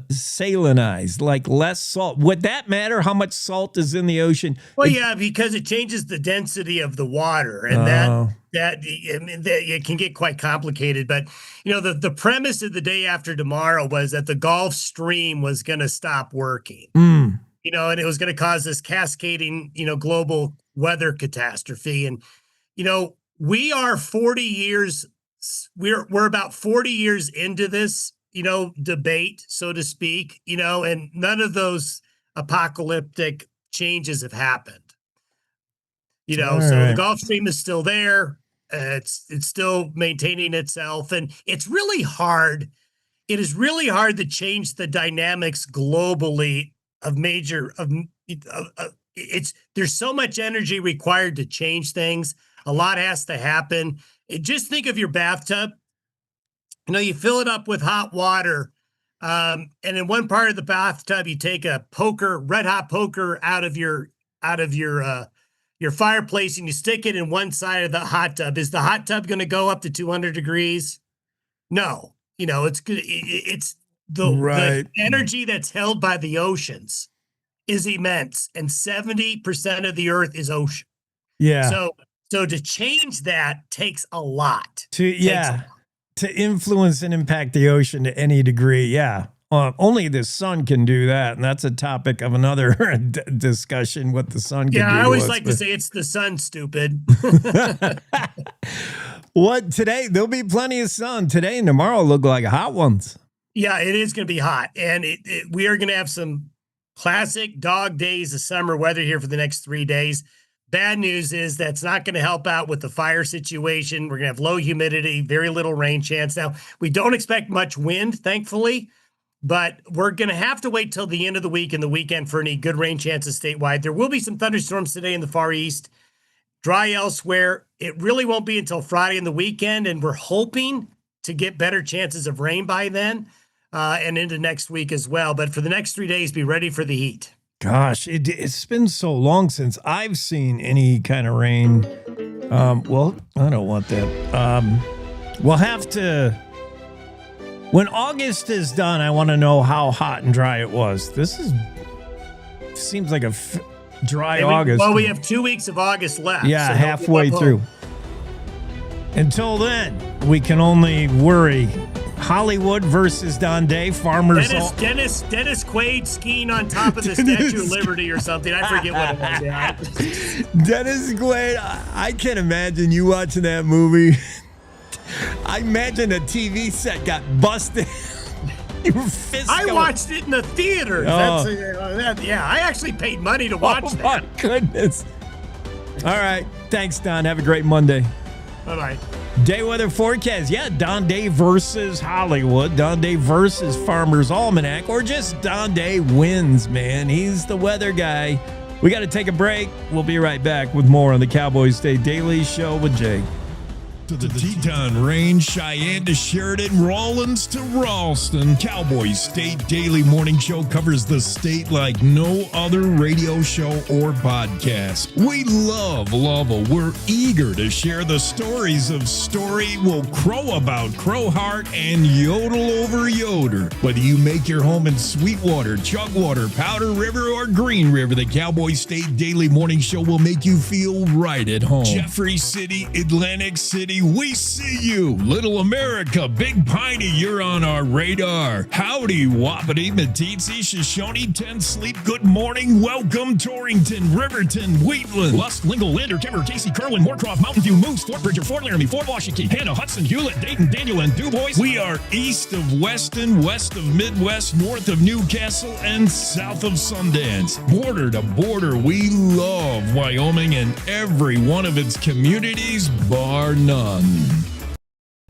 like less salt. Would that matter how much salt is in the ocean? Well, yeah, because it changes the density of the water, and that it can get quite complicated. But the premise of the day after tomorrow was that the Gulf Stream was going to stop working. And it was going to cause this cascading, global weather catastrophe. And we are 40 years. We're about 40 years into this, debate, so to speak, and none of those apocalyptic changes have happened. The Gulf Stream is still there. It's still maintaining itself, and it's really hard. It is really hard to change the dynamics globally there's so much energy required to change things. A lot has to happen. Just think of your bathtub. You fill it up with hot water, and in one part of the bathtub, you take a red hot poker out of your fireplace, and you stick it in one side of the hot tub. Is the hot tub going to go up to 200 degrees? No. It's good. It's the energy that's held by the oceans is immense, and 70% of the earth is ocean. Yeah. So to change that takes a lot. To influence and impact the ocean to any degree. Yeah. Only the sun can do that. And that's a topic of another discussion, what the sun can do. Yeah, I always like to say it's the sun, stupid. What today? There'll be plenty of sun today and tomorrow look like hot ones. Yeah, it is going to be hot. And we are going to have some classic dog days of summer weather here for the next 3 days. Bad news is that's not going to help out with the fire situation. We're going to have low humidity, very little rain chance. Now, we don't expect much wind, thankfully, but we're going to have to wait till the end of the week and the weekend for any good rain chances statewide. There will be some thunderstorms today in the Far East, dry elsewhere. It really won't be until Friday and the weekend, and we're hoping to get better chances of rain by then and into next week as well. But for the next 3 days, be ready for the heat. Gosh, it's been so long since I've seen any kind of rain. Well, I don't want that. We'll have to, when August is done, I want to know how hot and dry it was. Seems like a dry August. Well, we have 2 weeks of August left. Yeah, so halfway through. Until then, we can only worry. Hollywood versus Don Day, farmers. Dennis Quaid skiing on top of the Statue of Liberty or something. I forget what it was. Yeah. Dennis Quaid, I can't imagine you watching that movie. I imagine a TV set got busted. I watched it in the theater. Oh. I actually paid money to watch that. Oh, my goodness. All right. Thanks, Don. Have a great Monday. Bye-bye. Day weather forecast. Yeah, Don Day versus Hollywood. Don Day versus Farmer's Almanac. Or just Don Day wins, man. He's the weather guy. We got to take a break. We'll be right back with more on the Cowboy State Daily Show with Jay. To the Teton Range, Cheyenne to Sheridan, Rawlins to Ralston. Cowboy State Daily Morning Show covers the state like no other radio show or podcast. We love Lovell. We're eager to share the stories of Story will crow about Crowheart and Yodel over Yoder. Whether you make your home in Sweetwater, Chugwater, Powder River, or Green River, the Cowboy State Daily Morning Show will make you feel right at home. Jeffrey City, Atlantic City, we see you. Little America, Big Piney, you're on our radar. Howdy, Wapiti, Meeteetse, Shoshone, Ten Sleep, good morning, welcome, Torrington, Riverton, Wheatland, Lusk, Lingle, Lander, Timber, Casey, Kerwin, Moorcroft, Mountain View, Moose, Fort Bridger, Fort Laramie, Fort Washington, Hannah, Hudson, Hewlett, Dayton, Daniel, and DuBois. We are east of Weston, west of Midwest, north of Newcastle, and south of Sundance. Border to border, we love Wyoming and every one of its communities, bar none.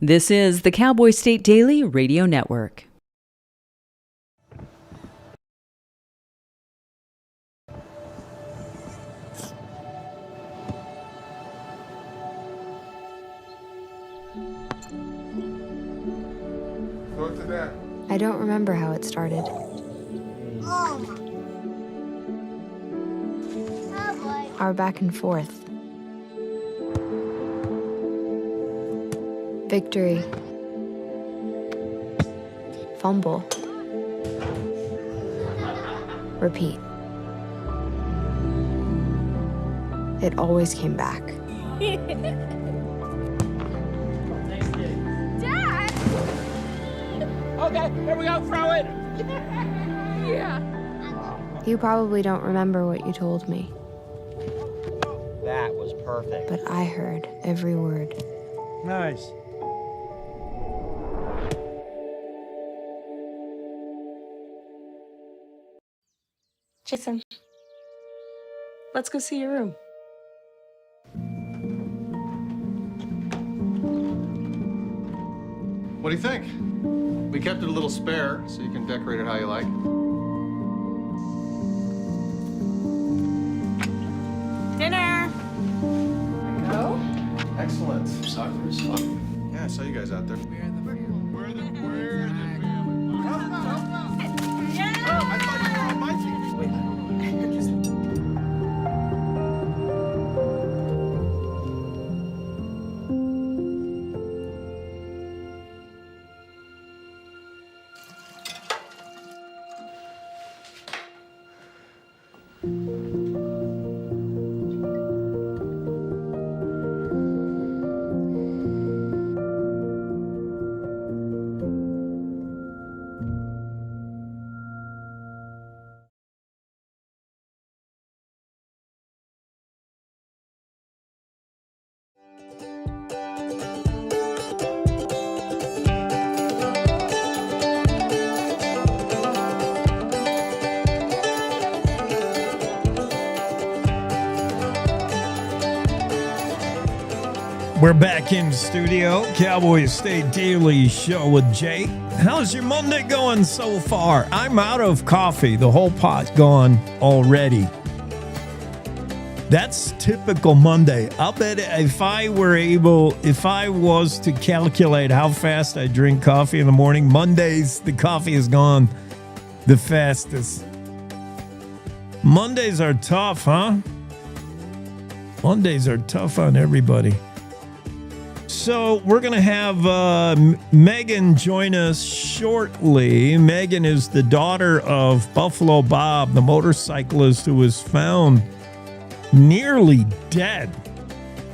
This is the Cowboy State Daily Radio Network. I don't remember how it started. Our back and forth. Victory. fumble, repeat. It always came back. Dad! Okay, here we go, throw it! Yeah. You probably don't remember what you told me, That was perfect. but I heard every word. Nice. Jason, let's go see your room. What do you think? We kept it a little spare, so you can decorate it how you like. Dinner! Go? Excellent. Soccer is fun. Yeah, I saw you guys out there. We're back in the studio, Cowboy State Daily Show with Jake. How's your Monday going so far? I'm out of coffee. The whole pot's gone already. That's typical Monday. I'll bet if I was to calculate how fast I drink coffee in the morning, Mondays, the coffee is gone the fastest. Mondays are tough, huh? Mondays are tough on everybody. So we're going to have Megan join us shortly. Megan is the daughter of Buffalo Bob, the motorcyclist who was found nearly dead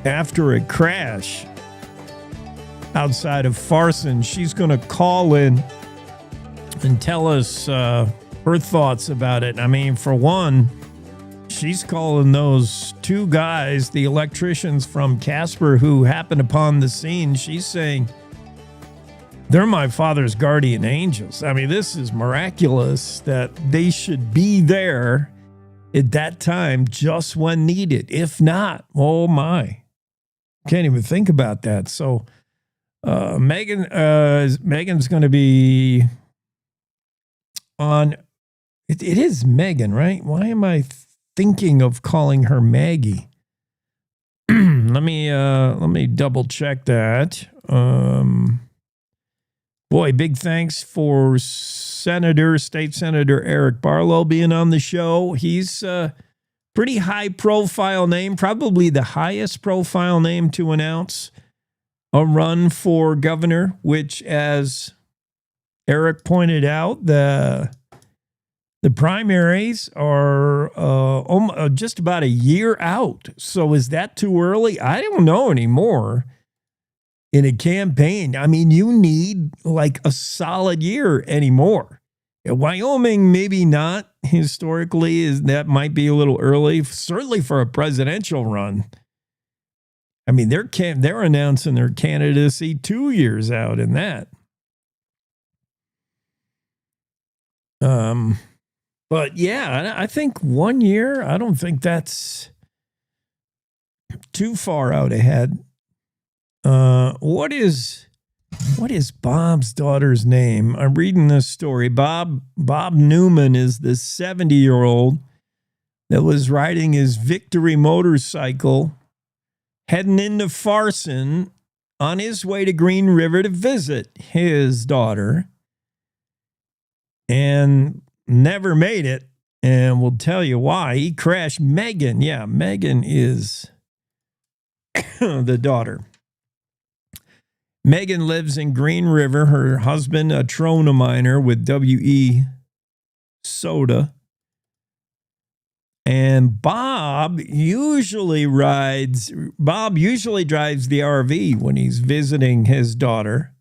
after a crash outside of Farson. She's going to call in and tell us her thoughts about it. I mean, for one, she's calling those two guys, the electricians from Casper who happened upon the scene, she's saying they're my father's guardian angels. I mean, this is miraculous that they should be there at that time just when needed. If not, oh my. Can't even think about that. So Megan's going to be on. It is Megan, right? Why am I thinking of calling her Maggie? Let me double check that. Boy, big thanks for State Senator Eric Barlow being on the show. He's a pretty high profile name, probably the highest profile name to announce a run for governor, which, as Eric pointed out, the primaries are just about a year out. So is that too early? I don't know anymore. In a campaign, I mean, you need like a solid year anymore. In Wyoming, maybe not historically. That might be a little early, certainly for a presidential run. I mean, they're announcing their candidacy 2 years out in that. But yeah, I think 1 year, I don't think that's too far out ahead. What is Bob's daughter's name? I'm reading this story. Bob Newman is the 70-year-old that was riding his Victory motorcycle heading into Farson on his way to Green River to visit his daughter and never made it. And we'll tell you why. He crashed Megan. Yeah, Megan is the daughter. Megan lives in Green River. Her husband, a Trona miner with W.E. Soda. And Bob usually drives the RV when he's visiting his daughter,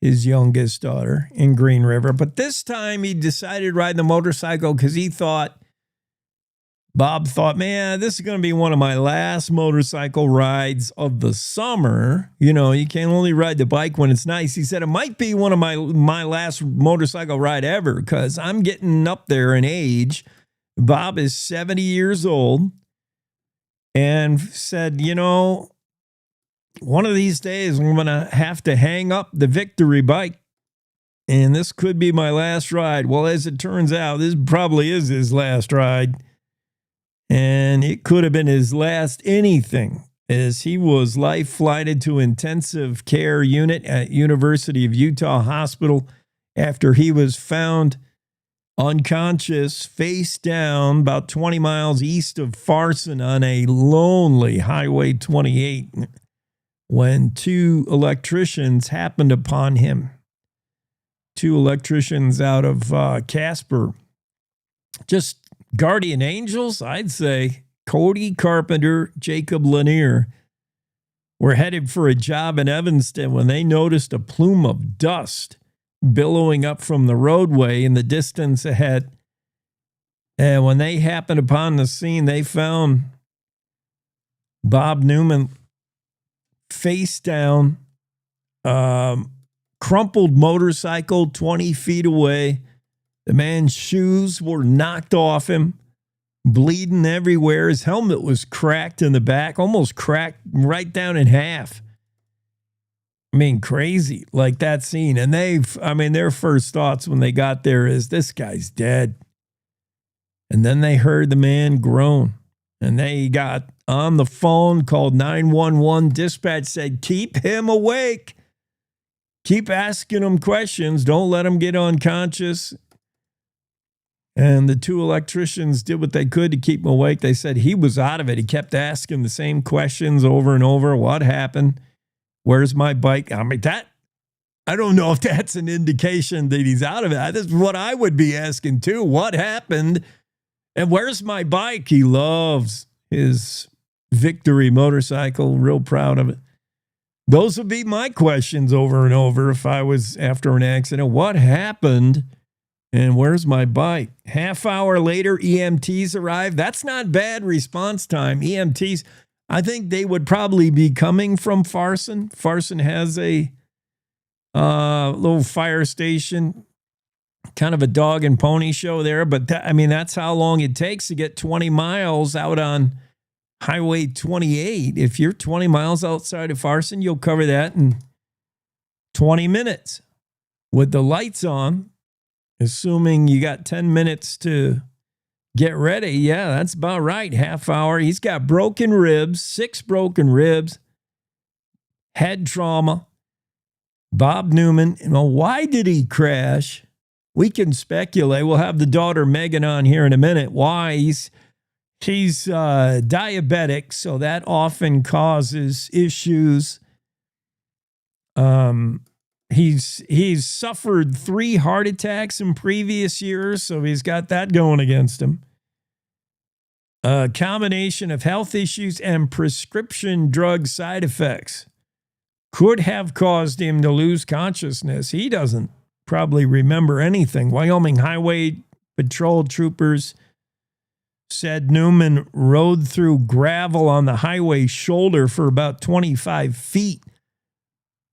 his youngest daughter, in Green River. But this time he decided to ride the motorcycle because Bob thought, man, this is going to be one of my last motorcycle rides of the summer. You know, you can only ride the bike when it's nice. He said it might be one of my last motorcycle ride ever because I'm getting up there in age. Bob is 70 years old and said, you know, one of these days I'm going to have to hang up the Victory bike and this could be my last ride. Well, as it turns out, this probably is his last ride. And it could have been his last anything, as he was life flighted to intensive care unit at University of Utah Hospital after he was found unconscious, face down, about 20 miles east of Farson on a lonely Highway 28 when two electricians happened upon him. Two electricians out of Casper. Just guardian angels, I'd say. Cody Carpenter, Jacob Lanier were headed for a job in Evanston when they noticed a plume of dust billowing up from the roadway in the distance ahead. And when they happened upon the scene, they found Bob Newman face down, crumpled motorcycle 20 feet away. The man's shoes were knocked off him, bleeding everywhere. His helmet was cracked in the back, almost cracked right down in half. I mean, crazy, like that scene. And their first thoughts when they got there is, this guy's dead. And then they heard the man groan. And they got on the phone, called 911. Dispatch said, keep him awake. Keep asking him questions. Don't let him get unconscious. And the two electricians did what they could to keep him awake. They said he was out of it. He kept asking the same questions over and over. What happened? Where's my bike? I mean, I don't know if that's an indication that he's out of it. That's what I would be asking too. What happened? And where's my bike? He loves his Victory motorcycle. Real proud of it. Those would be my questions over and over if I was after an accident. What happened? And where's my bike? Half hour later, EMTs arrived. That's not bad response time. EMTs, I think they would probably be coming from Farson. Farson has a little fire station, kind of a dog and pony show there. But that's how long it takes to get 20 miles out on Highway 28. If you're 20 miles outside of Farson, you'll cover that in 20 minutes with the lights on. Assuming you got 10 minutes to get ready. Yeah, that's about right. Half hour. He's got broken ribs, 6 broken ribs, head trauma. Bob Newman, why did he crash? We can speculate. We'll have the daughter Megan on here in a minute. Why? He's diabetic, so that often causes issues. He's suffered 3 heart attacks in previous years, so he's got that going against him. A combination of health issues and prescription drug side effects could have caused him to lose consciousness. He doesn't probably remember anything. Wyoming Highway Patrol troopers said Newman rode through gravel on the highway shoulder for about 25 feet.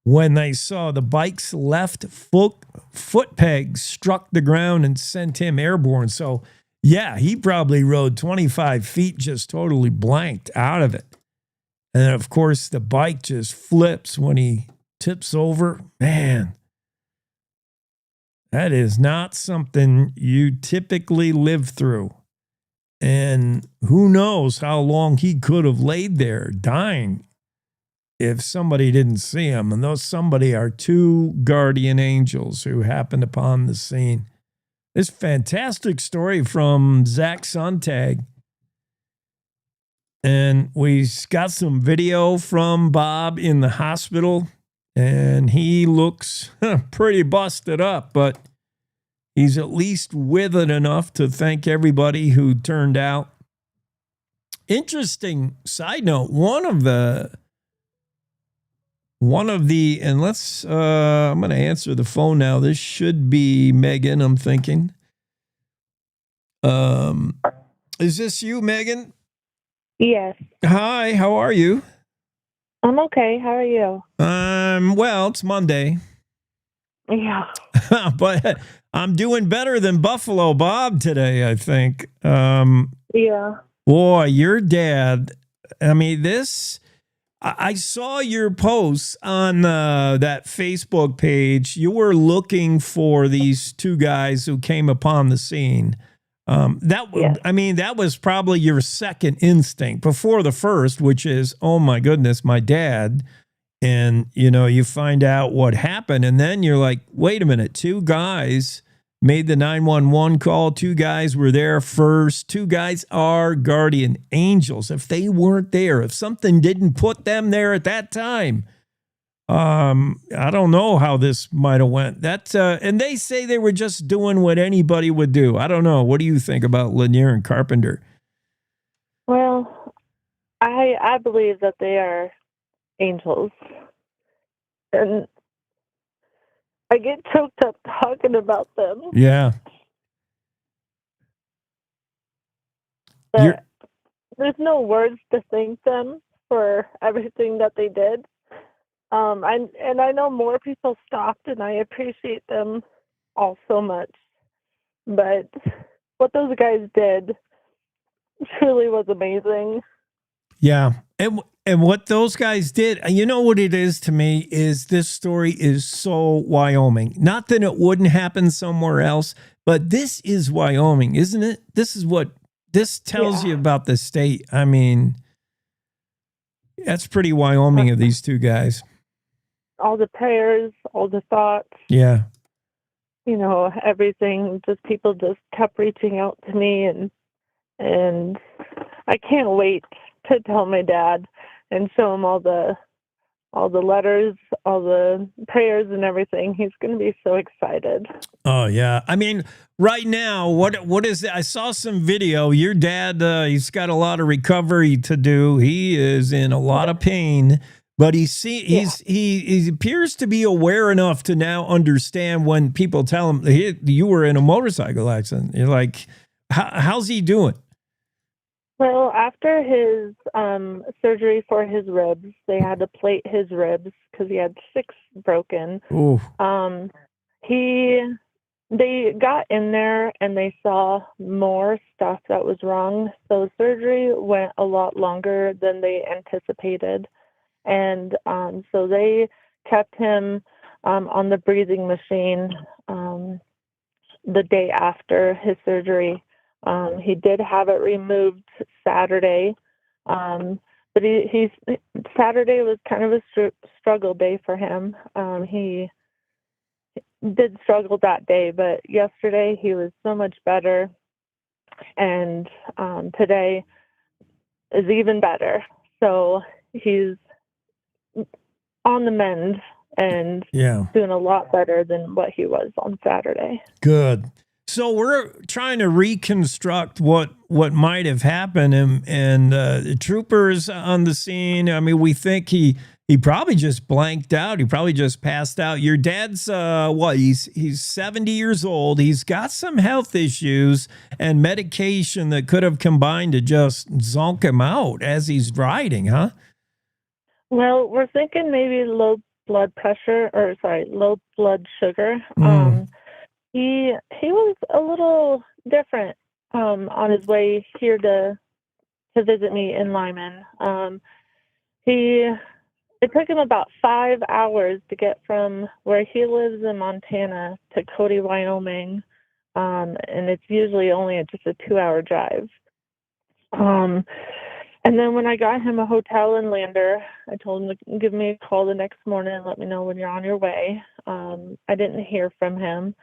When they saw the bike's left foot pegs struck the ground and sent him airborne. So, yeah, he probably rode 25 feet just totally blanked out of it. And then, of course, the bike just flips when he tips over. Man, that is not something you typically live through. And who knows how long he could have laid there dying if somebody didn't see him. And those somebody are 2 guardian angels who happened upon the scene. This fantastic story from Zach Sontag. And we got some video from Bob in the hospital. and he looks pretty busted up, but he's at least with it enough to thank everybody who turned out. Interesting side note, one of the, and let's, I'm going to answer the phone now. This should be Megan, I'm thinking. Is this you, Megan? Yes. Hi, how are you? I'm okay. How are you? Well, it's Monday. Yeah. But I'm doing better than Buffalo Bob today, I think. Yeah. Boy, your dad, I mean, I saw your posts on that Facebook page. You were looking for these two guys who came upon the scene. I mean, that was probably your second instinct before the first, which is, oh my goodness, my dad. And, you find out what happened. And then you're like, wait a minute, two guys made the 911 call. Two guys were there first. Two guys are guardian angels. If they weren't there, if something didn't put them there at that time, I don't know how this might have went. And they say they were just doing what anybody would do. I don't know. What do you think about Lanier and Carpenter? Well, I believe that they are angels. And I get choked up talking about them. Yeah. But there's no words to thank them for everything that they did. I know more people stopped, and I appreciate them all so much. But what those guys did truly was amazing. Yeah. And what those guys did, you know what it is to me, is this story is so Wyoming. Not that it wouldn't happen somewhere else, but this is Wyoming, isn't it? This is what this tells you about the state. I mean, that's pretty Wyoming of these two guys. All the prayers, all the thoughts. Yeah. Everything, just people just kept reaching out to me, and I can't wait to tell my dad and show him all the letters, all the prayers and everything. He's going to be so excited. Oh yeah. I mean, right now, what is it? I saw some video. Your dad, he's got a lot of recovery to do. He is in a lot of pain, but he appears to be aware enough to now understand when people tell him, hey, you were in a motorcycle accident. You're like, how's he doing? Well, after his surgery for his ribs, they had to plate his ribs because he had 6 broken. Ooh. They got in there and they saw more stuff that was wrong. So surgery went a lot longer than they anticipated. And so they kept him on the breathing machine the day after his surgery. He did have it removed Saturday, but Saturday was kind of a struggle day for him. He did struggle that day, but yesterday he was so much better, and today is even better. So he's on the mend and doing a lot better than what he was on Saturday. Good. So we're trying to reconstruct what might have happened, and the troopers on the scene. I mean, we think he probably just blanked out. He probably just passed out. Your dad's he's 70 years old. He's got some health issues and medication that could have combined to just zonk him out as he's riding, huh? Well, we're thinking maybe low blood sugar. He was a little different on his way here to visit me in Lyman. It took him about 5 hours to get from where he lives in Montana to Cody, Wyoming, and it's usually only just a 2-hour drive. And then when I got him a hotel in Lander, I told him to give me a call the next morning and let me know when you're on your way. I didn't hear from him.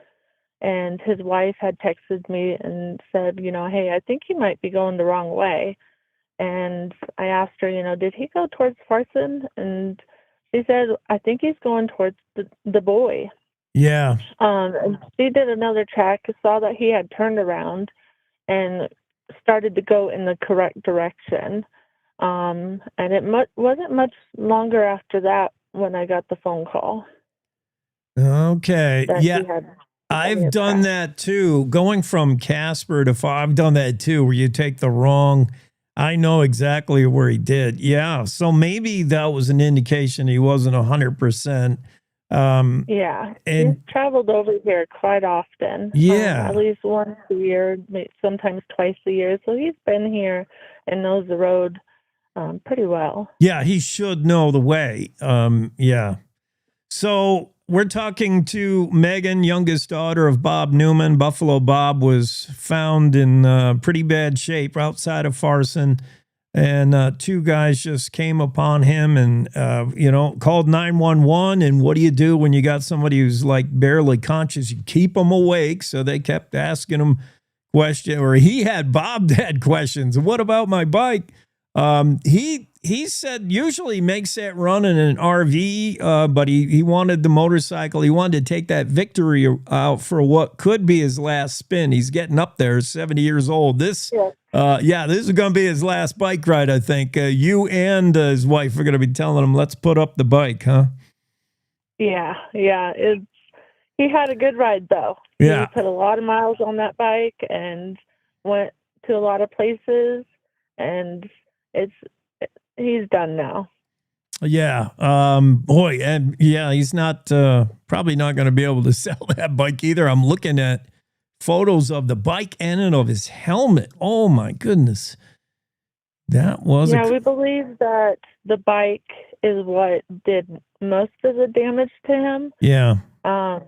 And his wife had texted me and said, hey, I think he might be going the wrong way. And I asked her, did he go towards Farson? And She said, I think he's going towards the boy. Yeah. And she did another check, saw that he had turned around and started to go in the correct direction. And it wasn't much longer after that when I got the phone call. Okay. that Yeah. he had I've done that too. Going from Casper to Far, I've done that too, where you take the wrong. I know exactly where he did. Yeah. So maybe that was an indication he wasn't 100%. Yeah, and he's traveled over here quite often. Yeah. At least once a year, sometimes twice a year. So he's been here and knows the road pretty well. Yeah, he should know the way. Yeah. So we're talking to Megan, youngest daughter of Bob Newman. Buffalo Bob was found in pretty bad shape outside of Farson. And two guys just came upon him and, called 911. And what do you do when you got somebody who's like barely conscious? You keep them awake. So they kept asking him questions, or Bob had questions. What about my bike? He said usually makes that run in an RV, but he wanted the motorcycle. He wanted to take that Victory out for what could be his last spin. He's getting up there, 70 years old. This is going to be his last bike ride, I think. You and his wife are going to be telling him, let's put up the bike, huh? Yeah. He had a good ride, though. Yeah. He put a lot of miles on that bike and went to a lot of places, and he's done now. Yeah. Boy. And yeah, he's not, probably not going to be able to sell that bike either. I'm looking at photos of the bike and of his helmet. Oh my goodness. That was, we believe that the bike is what did most of the damage to him. Yeah. I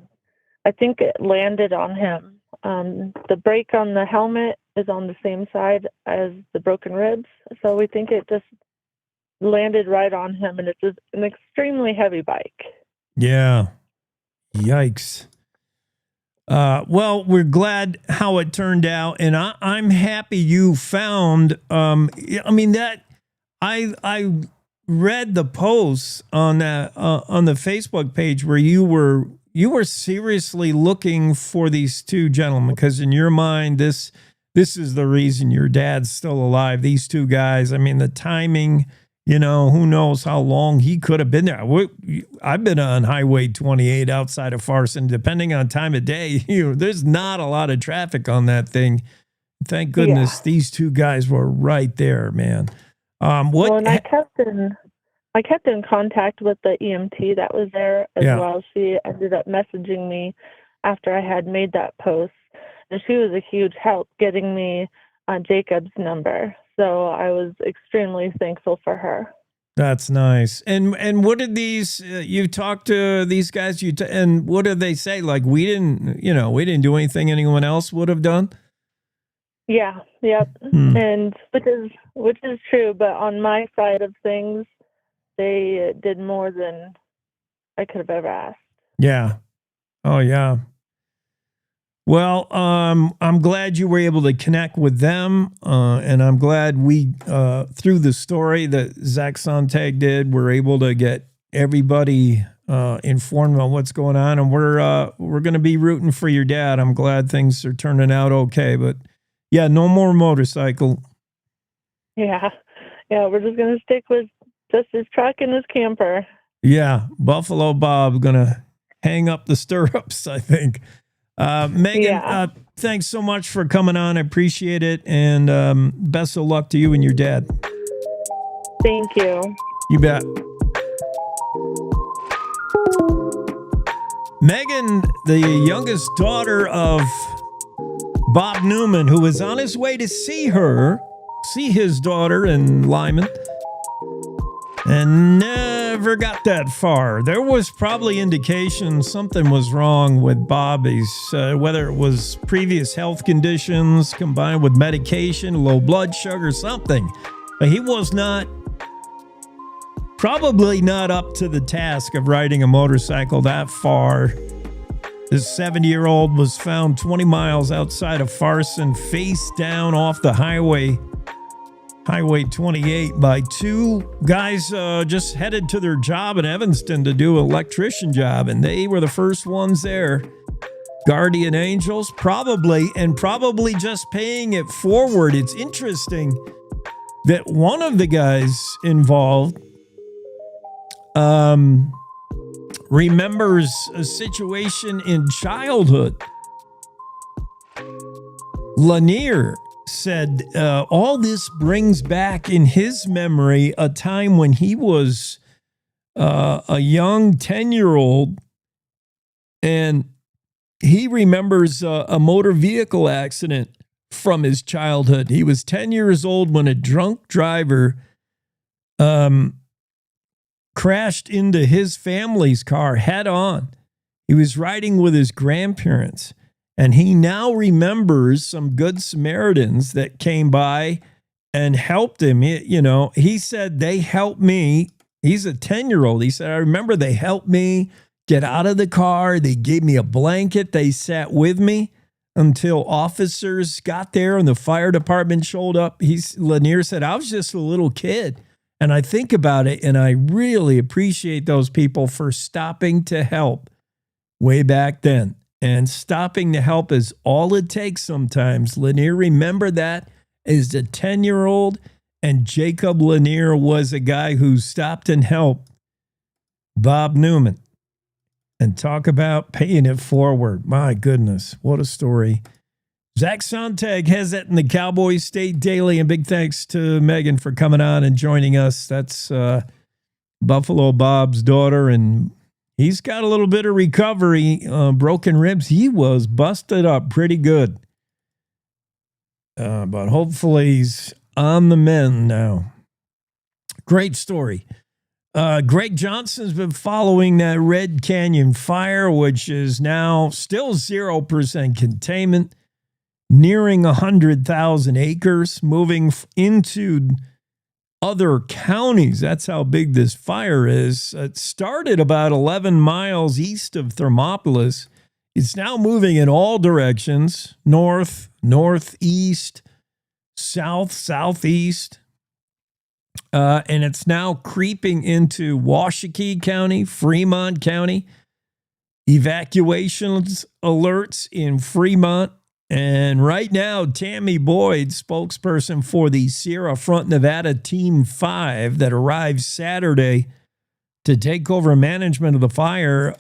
think it landed on him. The break on the helmet is on the same side as the broken ribs. So we think it just landed right on him, and it's an extremely heavy bike. Yeah. Yikes. Well, we're glad how it turned out, and I'm happy you found. I read the posts on that on the Facebook page where you were seriously looking for these two gentlemen, because in your mind this is the reason your dad's still alive. These two guys. I mean, the timing. Who knows how long he could have been there. I've been on Highway 28 outside of Farson. Depending on time of day, there's not a lot of traffic on that thing. Thank goodness these two guys were right there, man. And I kept in contact with the EMT that was there as well. She ended up messaging me after I had made that post, and she was a huge help getting me Jacob's number. So I was extremely thankful for her. That's nice. And what did these? You talked to these guys. And what did they say? Like, we didn't do anything anyone else would have done. Yeah. Yep. And which is true. But on my side of things, they did more than I could have ever asked. Yeah. Oh yeah. Well, I'm glad you were able to connect with them, and I'm glad we, through the story that Zach Sontag did, we're able to get everybody informed on what's going on, and we're going to be rooting for your dad. I'm glad things are turning out okay, but yeah, no more motorcycle. Yeah, we're just going to stick with just his truck and his camper. Yeah, Buffalo Bob going to hang up the stirrups, I think. Megan, thanks so much for coming on. I appreciate it. And best of luck to you and your dad. Thank you. You bet. Megan, the youngest daughter of Bob Newman, who was on his way to see his daughter in Lyman, and never got that far. There was probably indication something was wrong with Bobby's, whether it was previous health conditions combined with medication, low blood sugar, something. But he was probably not up to the task of riding a motorcycle that far. This 70-year-old was found 20 miles outside of Farson, face down off the highway. Highway 28 by two guys just headed to their job in Evanston to do an electrician job, and they were the first ones there. Guardian angels, probably just paying it forward. It's interesting that one of the guys involved remembers a situation in childhood. Lanier said all this brings back in his memory a time when he was a young 10-year-old, and he remembers a motor vehicle accident from his childhood. He was 10 years old when a drunk driver crashed into his family's car head on. He was riding with his grandparents, and he now remembers some good Samaritans that came by and helped him. He said, they helped me. He's a 10-year-old. He said, I remember they helped me get out of the car. They gave me a blanket. They sat with me until officers got there and the fire department showed up. Lanier said, I was just a little kid. And I think about it, and I really appreciate those people for stopping to help way back then. And stopping to help is all it takes sometimes. Lanier remembered that as a 10-year-old, and Jacob Lanier was a guy who stopped and helped Bob Newman. And talk about paying it forward. My goodness, what a story. Zach Sontag has that in the Cowboy State Daily, and big thanks to Megan for coming on and joining us. That's Buffalo Bob's daughter, and he's got a little bit of recovery, broken ribs. He was busted up pretty good. But hopefully he's on the mend now. Great story. Greg Johnson's been following that Red Canyon fire, which is now still 0% containment, nearing 100,000 acres, moving into other counties. That's how big this fire is. It started about 11 miles east of Thermopolis. It's now moving in all directions, north, northeast, south, southeast. And it's now creeping into Washakie County, Fremont County. Evacuations alerts in Fremont. And right now, Tammy Boyd, spokesperson for the Sierra Front Nevada Team 5 that arrived Saturday to take over management of the fire,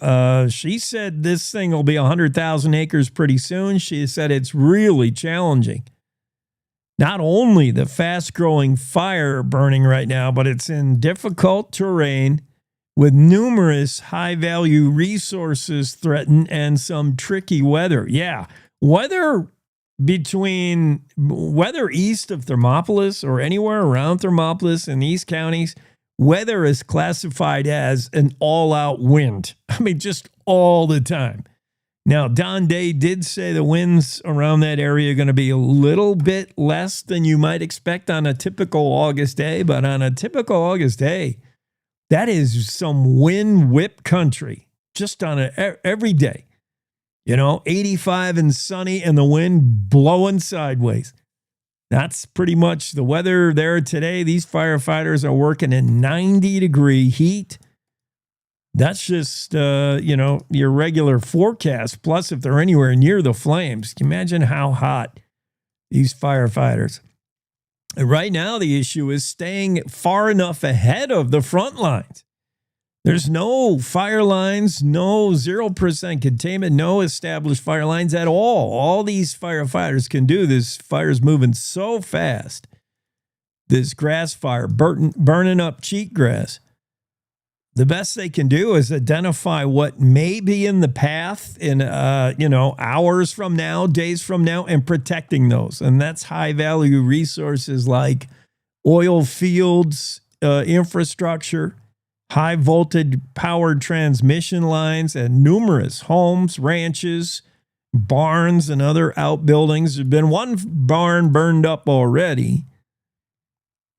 she said this thing will be 100,000 acres pretty soon. She said it's really challenging. Not only the fast-growing fire burning right now, but it's in difficult terrain with numerous high-value resources threatened and some tricky weather. Yeah, weather east of Thermopolis or anywhere around Thermopolis in these counties, weather is classified as an all-out wind. I mean, just all the time. Now, Don Day did say the winds around that area are going to be a little bit less than you might expect on a typical August day, but on a typical August day, that is some wind whip country just on every day. 85 and sunny and the wind blowing sideways. That's pretty much the weather there today. These firefighters are working in 90-degree heat. That's just, your regular forecast. Plus, if they're anywhere near the flames, can you imagine how hot these firefighters. And right now, the issue is staying far enough ahead of the front lines. There's no fire lines, no 0% containment, no established fire lines at all. All these firefighters can do, this fire's moving so fast. This grass fire, burning up cheatgrass. The best they can do is identify what may be in the path in, hours from now, days from now, and protecting those. And that's high-value resources like oil fields, infrastructure, high-voltage powered transmission lines, and numerous homes, ranches, barns, and other outbuildings. There's been one barn burned up already.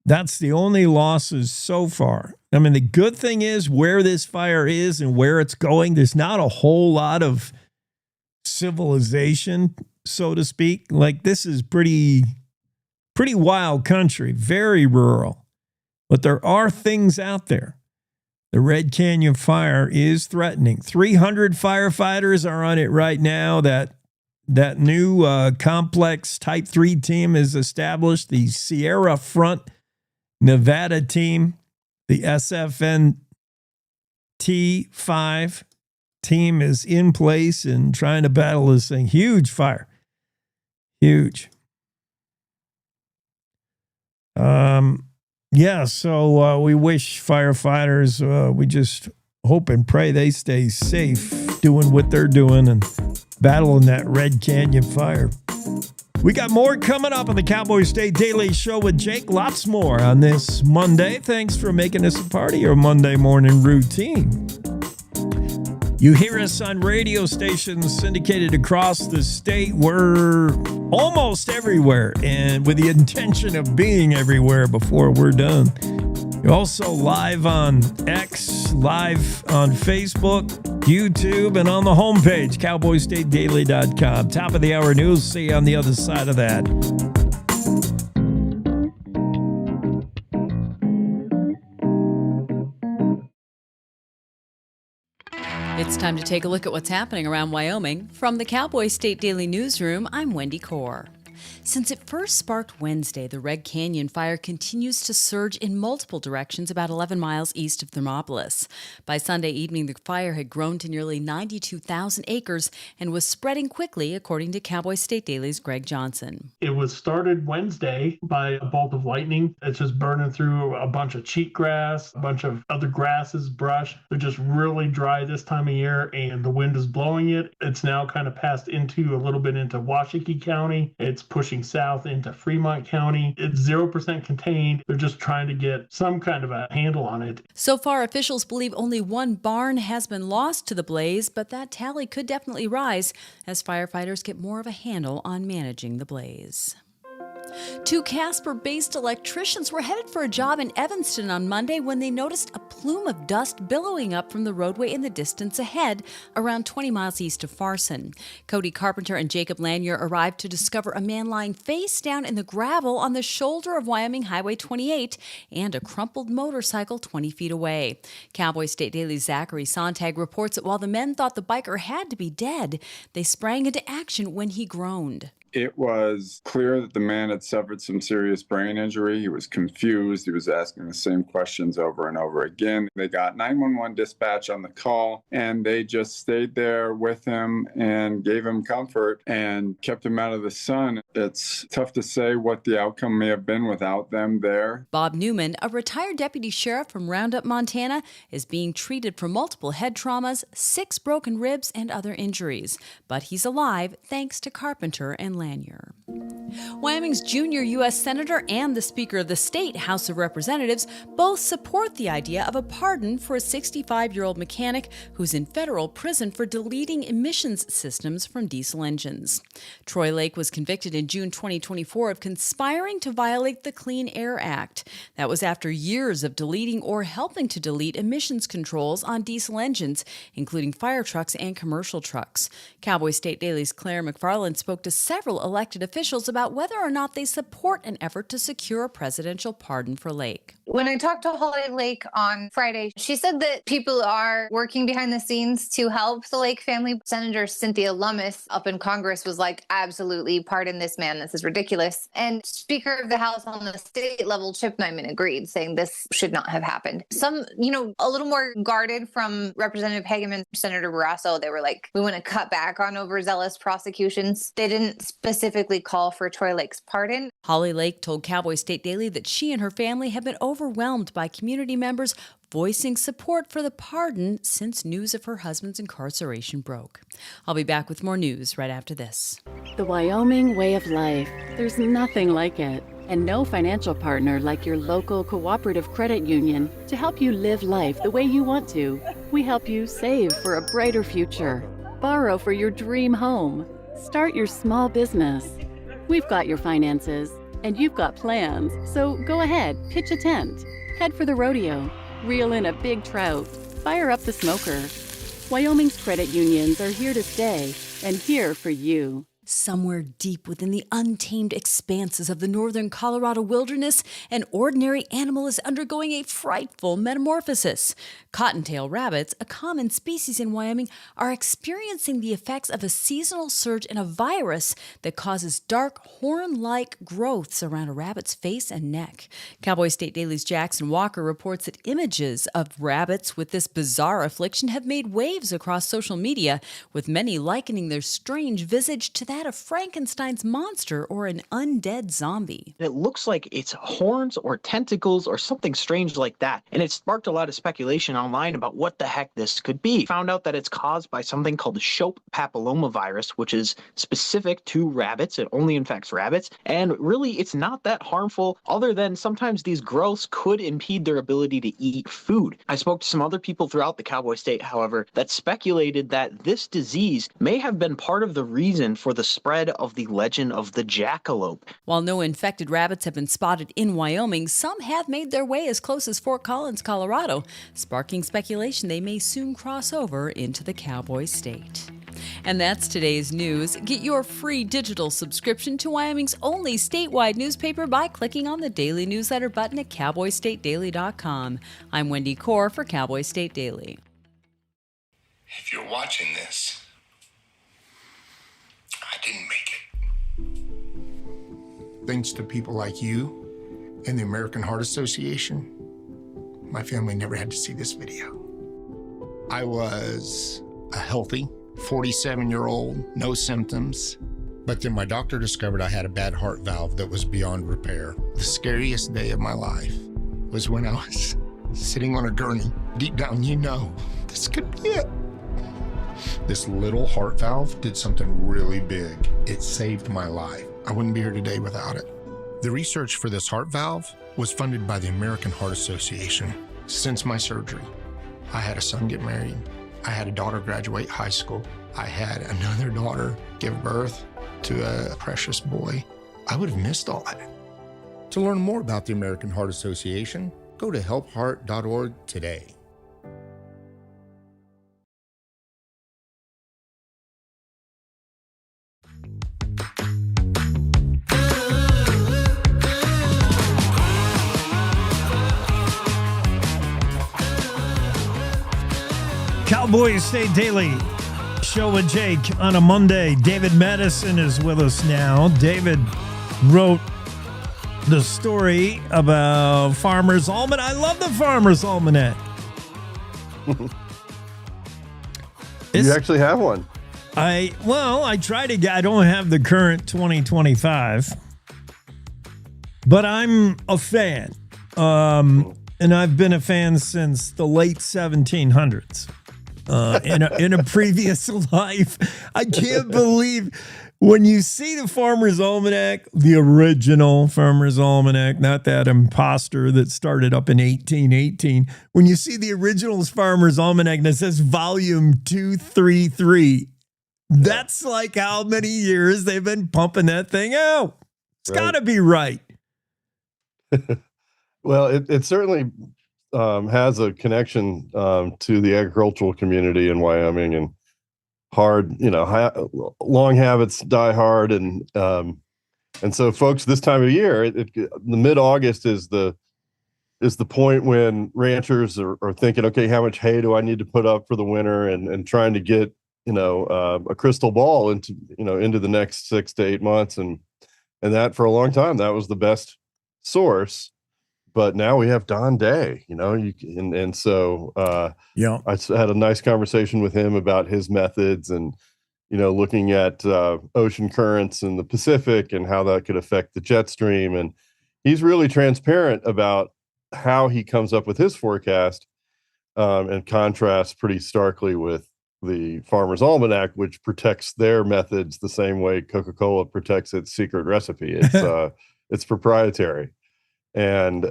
That's the only losses so far. I mean, the good thing is where this fire is and where it's going, there's not a whole lot of civilization, so to speak. Like, this is pretty Pretty wild country, very rural. But there are things out there. The Red Canyon fire is threatening. 300 firefighters are on it right now. That new complex Type 3 team is established. The Sierra Front Nevada team, the SFN T5 team is in place and trying to battle this thing. Huge fire. Huge. So we wish firefighters, we just hope and pray they stay safe doing what they're doing and battling that Red Canyon fire. We got more coming up on the Cowboy State Daily Show with Jake. Lots more on this Monday. Thanks for making us a part of your Monday morning routine. You hear us on radio stations syndicated across the state. We're almost everywhere, and with the intention of being everywhere before we're done. You're also live on X, live on Facebook, YouTube, and on the homepage, cowboystatedaily.com. Top of the hour news. See you on the other side of that. It's time to take a look at what's happening around Wyoming. From the Cowboy State Daily Newsroom, I'm Wendy Core. Since it first sparked Wednesday, the Red Canyon fire continues to surge in multiple directions about 11 miles east of Thermopolis. By Sunday evening, the fire had grown to nearly 92,000 acres and was spreading quickly, according to Cowboy State Daily's Greg Johnson. It was started Wednesday by a bolt of lightning. It's just burning through a bunch of cheatgrass, a bunch of other grasses, brush. They're just really dry this time of year, and the wind is blowing it. It's now kind of passed into a little bit into Washakie County. It's pushing south into Fremont County. It's 0% contained. They're just trying to get some kind of a handle on it. So far, officials believe only one barn has been lost to the blaze, but that tally could definitely rise as firefighters get more of a handle on managing the blaze. Two Casper-based electricians were headed for a job in Evanston on Monday when they noticed a plume of dust billowing up from the roadway in the distance ahead, around 20 miles east of Farson. Cody Carpenter and Jacob Lanier arrived to discover a man lying face down in the gravel on the shoulder of Wyoming Highway 28 and a crumpled motorcycle 20 feet away. Cowboy State Daily's Zachary Sontag reports that while the men thought the biker had to be dead, they sprang into action when he groaned. It was clear that the man had suffered some serious brain injury. He was confused. He was asking the same questions over and over again. They got 911 dispatch on the call, and they just stayed there with him and gave him comfort and kept him out of the sun. It's tough to say what the outcome may have been without them there. Bob Newman, a retired deputy sheriff from Roundup, Montana, is being treated for multiple head traumas, 6 broken ribs, and other injuries. But he's alive thanks to Carpenter and Lanier. Wyoming's junior U.S. Senator and the Speaker of the State House of Representatives both support the idea of a pardon for a 65-year-old mechanic who's in federal prison for deleting emissions systems from diesel engines. Troy Lake was convicted in June 2024 of conspiring to violate the Clean Air Act. That was after years of deleting or helping to delete emissions controls on diesel engines, including fire trucks and commercial trucks. Cowboy State Daily's Claire McFarland spoke to several elected officials about whether or not they support an effort to secure a presidential pardon for Lake. When I talked to Holly Lake on Friday, she said that people are working behind the scenes to help the Lake family. Senator Cynthia Lummis up in Congress was like, absolutely, pardon this man. This is ridiculous. And Speaker of the House on the state level, Chip Nyman, agreed, saying this should not have happened. Some, a little more guarded from Representative Hageman, Senator Barrasso. They were like, we want to cut back on overzealous prosecutions. They didn't specifically call for Troy Lake's pardon. Holly Lake told Cowboy State Daily that she and her family have been overwhelmed by community members voicing support for the pardon since news of her husband's incarceration broke. I'll be back with more news right after this. The Wyoming way of life. There's nothing like it. And no financial partner like your local cooperative credit union to help you live life the way you want to. We help you save for a brighter future. Borrow for your dream home. Start your small business. We've got your finances, and you've got plans, so go ahead, pitch a tent. Head for the rodeo. Reel in a big trout. Fire up the smoker. Wyoming's credit unions are here to stay, and here for you. Somewhere deep within the untamed expanses of the northern Colorado wilderness, an ordinary animal is undergoing a frightful metamorphosis. Cottontail rabbits, a common species in Wyoming, are experiencing the effects of a seasonal surge in a virus that causes dark, horn-like growths around a rabbit's face and neck. Cowboy State Daily's Jackson Walker reports that images of rabbits with this bizarre affliction have made waves across social media, with many likening their strange visage to that of Frankenstein's monster or an undead zombie. It looks like it's horns or tentacles or something strange like that, and it sparked a lot of speculation online about what the heck this could be. Found out that it's caused by something called the Shope papillomavirus, which is specific to rabbits. It only infects rabbits, and really it's not that harmful, other than sometimes these growths could impede their ability to eat food. I spoke to some other people throughout the Cowboy State, however, that speculated that this disease may have been part of the reason for the spread of the legend of the jackalope. While no infected rabbits have been spotted in Wyoming, some have made their way as close as Fort Collins, Colorado, sparking speculation they may soon cross over into the Cowboy State. And that's today's news. Get your free digital subscription to Wyoming's only statewide newspaper by clicking on the daily newsletter button at cowboystatedaily.com. I'm Wendy Core for Cowboy State Daily. If you're watching this, I didn't make it. Thanks to people like you and the American Heart Association, my family never had to see this video. I was a healthy 47-year-old, no symptoms, but then my doctor discovered I had a bad heart valve that was beyond repair. The scariest day of my life was when I was sitting on a gurney. Deep down, you know, this could be it. This little heart valve did something really big. It saved my life. I wouldn't be here today without it. The research for this heart valve was funded by the American Heart Association. Since my surgery, I had a son get married. I had a daughter graduate high school. I had another daughter give birth to a precious boy. I would have missed all that. To learn more about the American Heart Association, go to helpheart.org today. Cowboy State Daily Show with Jake on a Monday. David Madison is with us now. David wrote the story about Farmer's Almanac. I love the Farmer's Almanac. You actually have one? I try to get, I don't have the current 2025, but I'm a fan. And I've been a fan since the late 1700s. In a previous life. I can't believe when you see the Farmer's Almanac, the original Farmer's Almanac, not that imposter that started up in 1818. When you see the original Farmer's Almanac that says volume 233, that's like how many years they've been pumping that thing out. It's got to be right. Well, it certainly has a connection to the agricultural community in Wyoming, and hard, long habits die hard, and so folks, this time of year, the mid-August is the point when ranchers are thinking, okay, how much hay do I need to put up for the winter, and trying to get a crystal ball into the next 6 to 8 months, and that for a long time that was the best source. But now we have Don Day, so I had a nice conversation with him about his methods and, looking at ocean currents in the Pacific and how that could affect the jet stream. And he's really transparent about how he comes up with his forecast, and contrasts pretty starkly with the Farmer's Almanac, which protects their methods the same way Coca-Cola protects its secret recipe. It's proprietary. And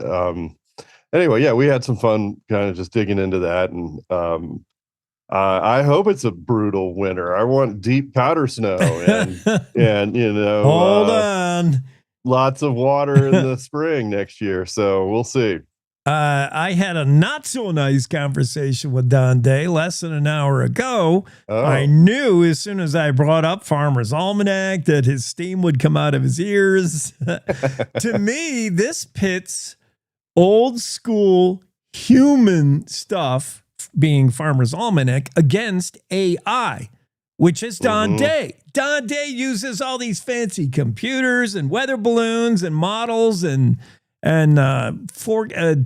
anyway, we had some fun kind of just digging into that. And I hope it's a brutal winter. I want deep powder snow and hold on, lots of water in the spring next year. So we'll see. I had a not so nice conversation with Don Day less than an hour ago. Oh. I knew as soon as I brought up Farmer's Almanac that his steam would come out of his ears. To me, this pits old school human stuff, being Farmer's Almanac, against AI, which is Don Day. Don Day uses all these fancy computers and weather balloons and models and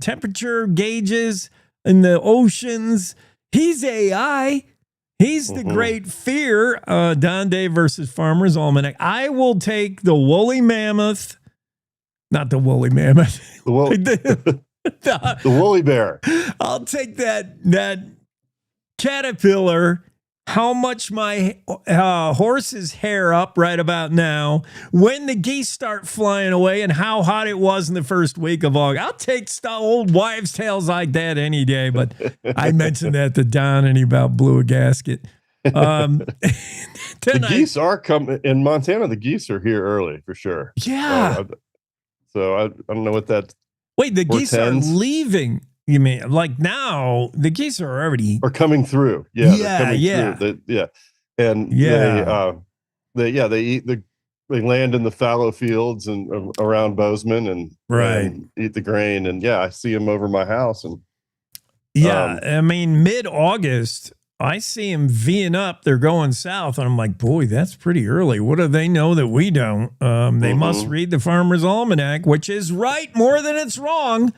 temperature gauges in the oceans. He's AI. He's the great fear. Don Day versus Farmer's Almanac. I will take the woolly mammoth, not the woolly mammoth. The woolly bear. I'll take that caterpillar. How much my horse's hair up right about now, when the geese start flying away, and how hot it was in the first week of August. I'll take old wives' tales like that any day, but I mentioned that to Don and he about blew a gasket. The geese are coming in Montana. The geese are here early for sure. Yeah. So I don't know what that. Wait, the geese are leaving. You mean like now the geese are already coming through? Yeah, they're coming through. They eat they land in the fallow fields and around Bozeman and eat the grain, and I see them over my house. And I mean mid-August I see them V'ing up. They're going south, and I'm like, boy, that's pretty early. What do they know that we don't? They must read the Farmer's Almanac, which is right more than it's wrong.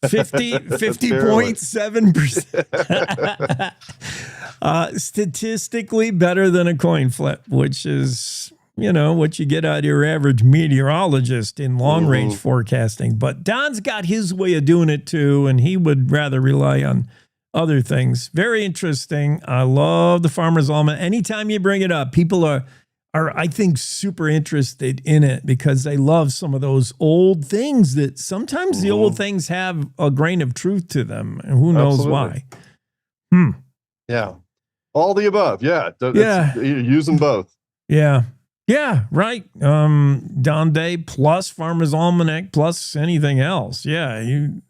50.7%. Statistically better than a coin flip, which is, what you get out of your average meteorologist in long range forecasting. But Don's got his way of doing it too, and he would rather rely on other things. Very interesting. I love the Farmer's Almanac. Anytime you bring it up, people are I think super interested in it because they love some of those old things that sometimes the old things have a grain of truth to them, and who knows why. Yeah. All the above. Yeah. Use them both. Yeah. Yeah. Right. Don Day plus Farmer's Almanac plus anything else. Yeah. You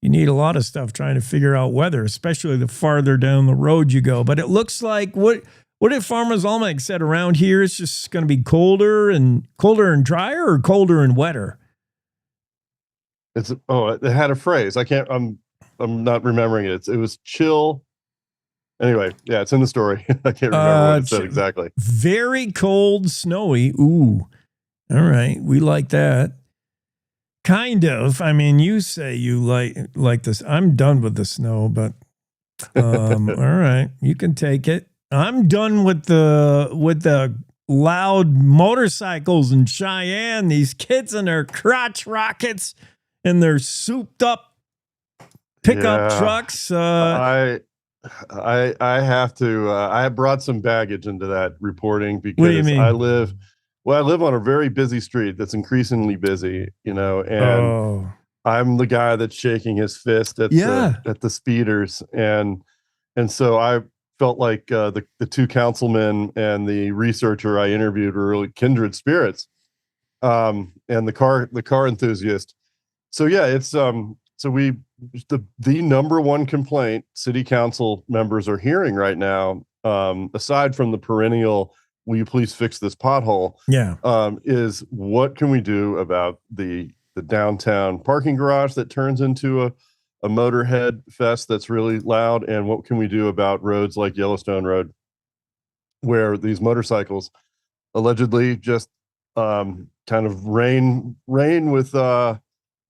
need a lot of stuff trying to figure out weather, especially the farther down the road you go. But it looks like what if Farmer's Almanac said around here it's just going to be colder and drier, or colder and wetter? It had a phrase. I'm not remembering it. It was chill. Anyway, it's in the story. I can't remember what it said exactly. Very cold, snowy. Ooh. All right. We like that. Kind of. I mean, you say you like this. I'm done with the snow, but all right. You can take it. I'm done with the loud motorcycles in Cheyenne. These kids and their crotch rockets and their souped up pickup trucks. I have to. I brought some baggage into that reporting because what do you mean? I live on a very busy street that's increasingly busy. And I'm the guy that's shaking his fist at the speeders, and so I felt like the two councilmen and the researcher I interviewed were really kindred spirits, and the car enthusiast. So it's the number one complaint city council members are hearing right now, aside from the perennial "will you please fix this pothole?" Is what can we do about the downtown parking garage that turns into a motorhead fest that's really loud, and what can we do about roads like Yellowstone Road, where these motorcycles allegedly just kind of reign with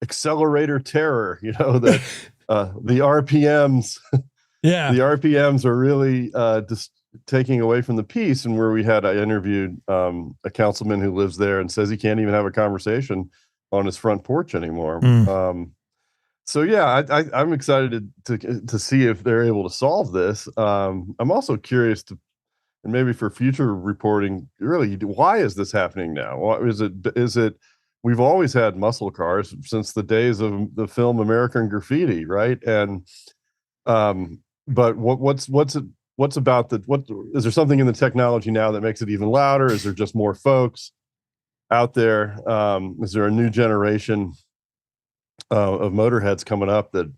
accelerator terror. That the RPMs, the RPMs are really just taking away from the peace. And where I interviewed a councilman who lives there and says he can't even have a conversation on his front porch anymore. So I'm excited to see if they're able to solve this. I'm also curious and maybe for future reporting, really, why is this happening now? Is it we've always had muscle cars since the days of the film American Graffiti, right? And but what's about is there something in the technology now that makes it even louder? Is there just more folks out there? Is there a new generation of motorheads coming up that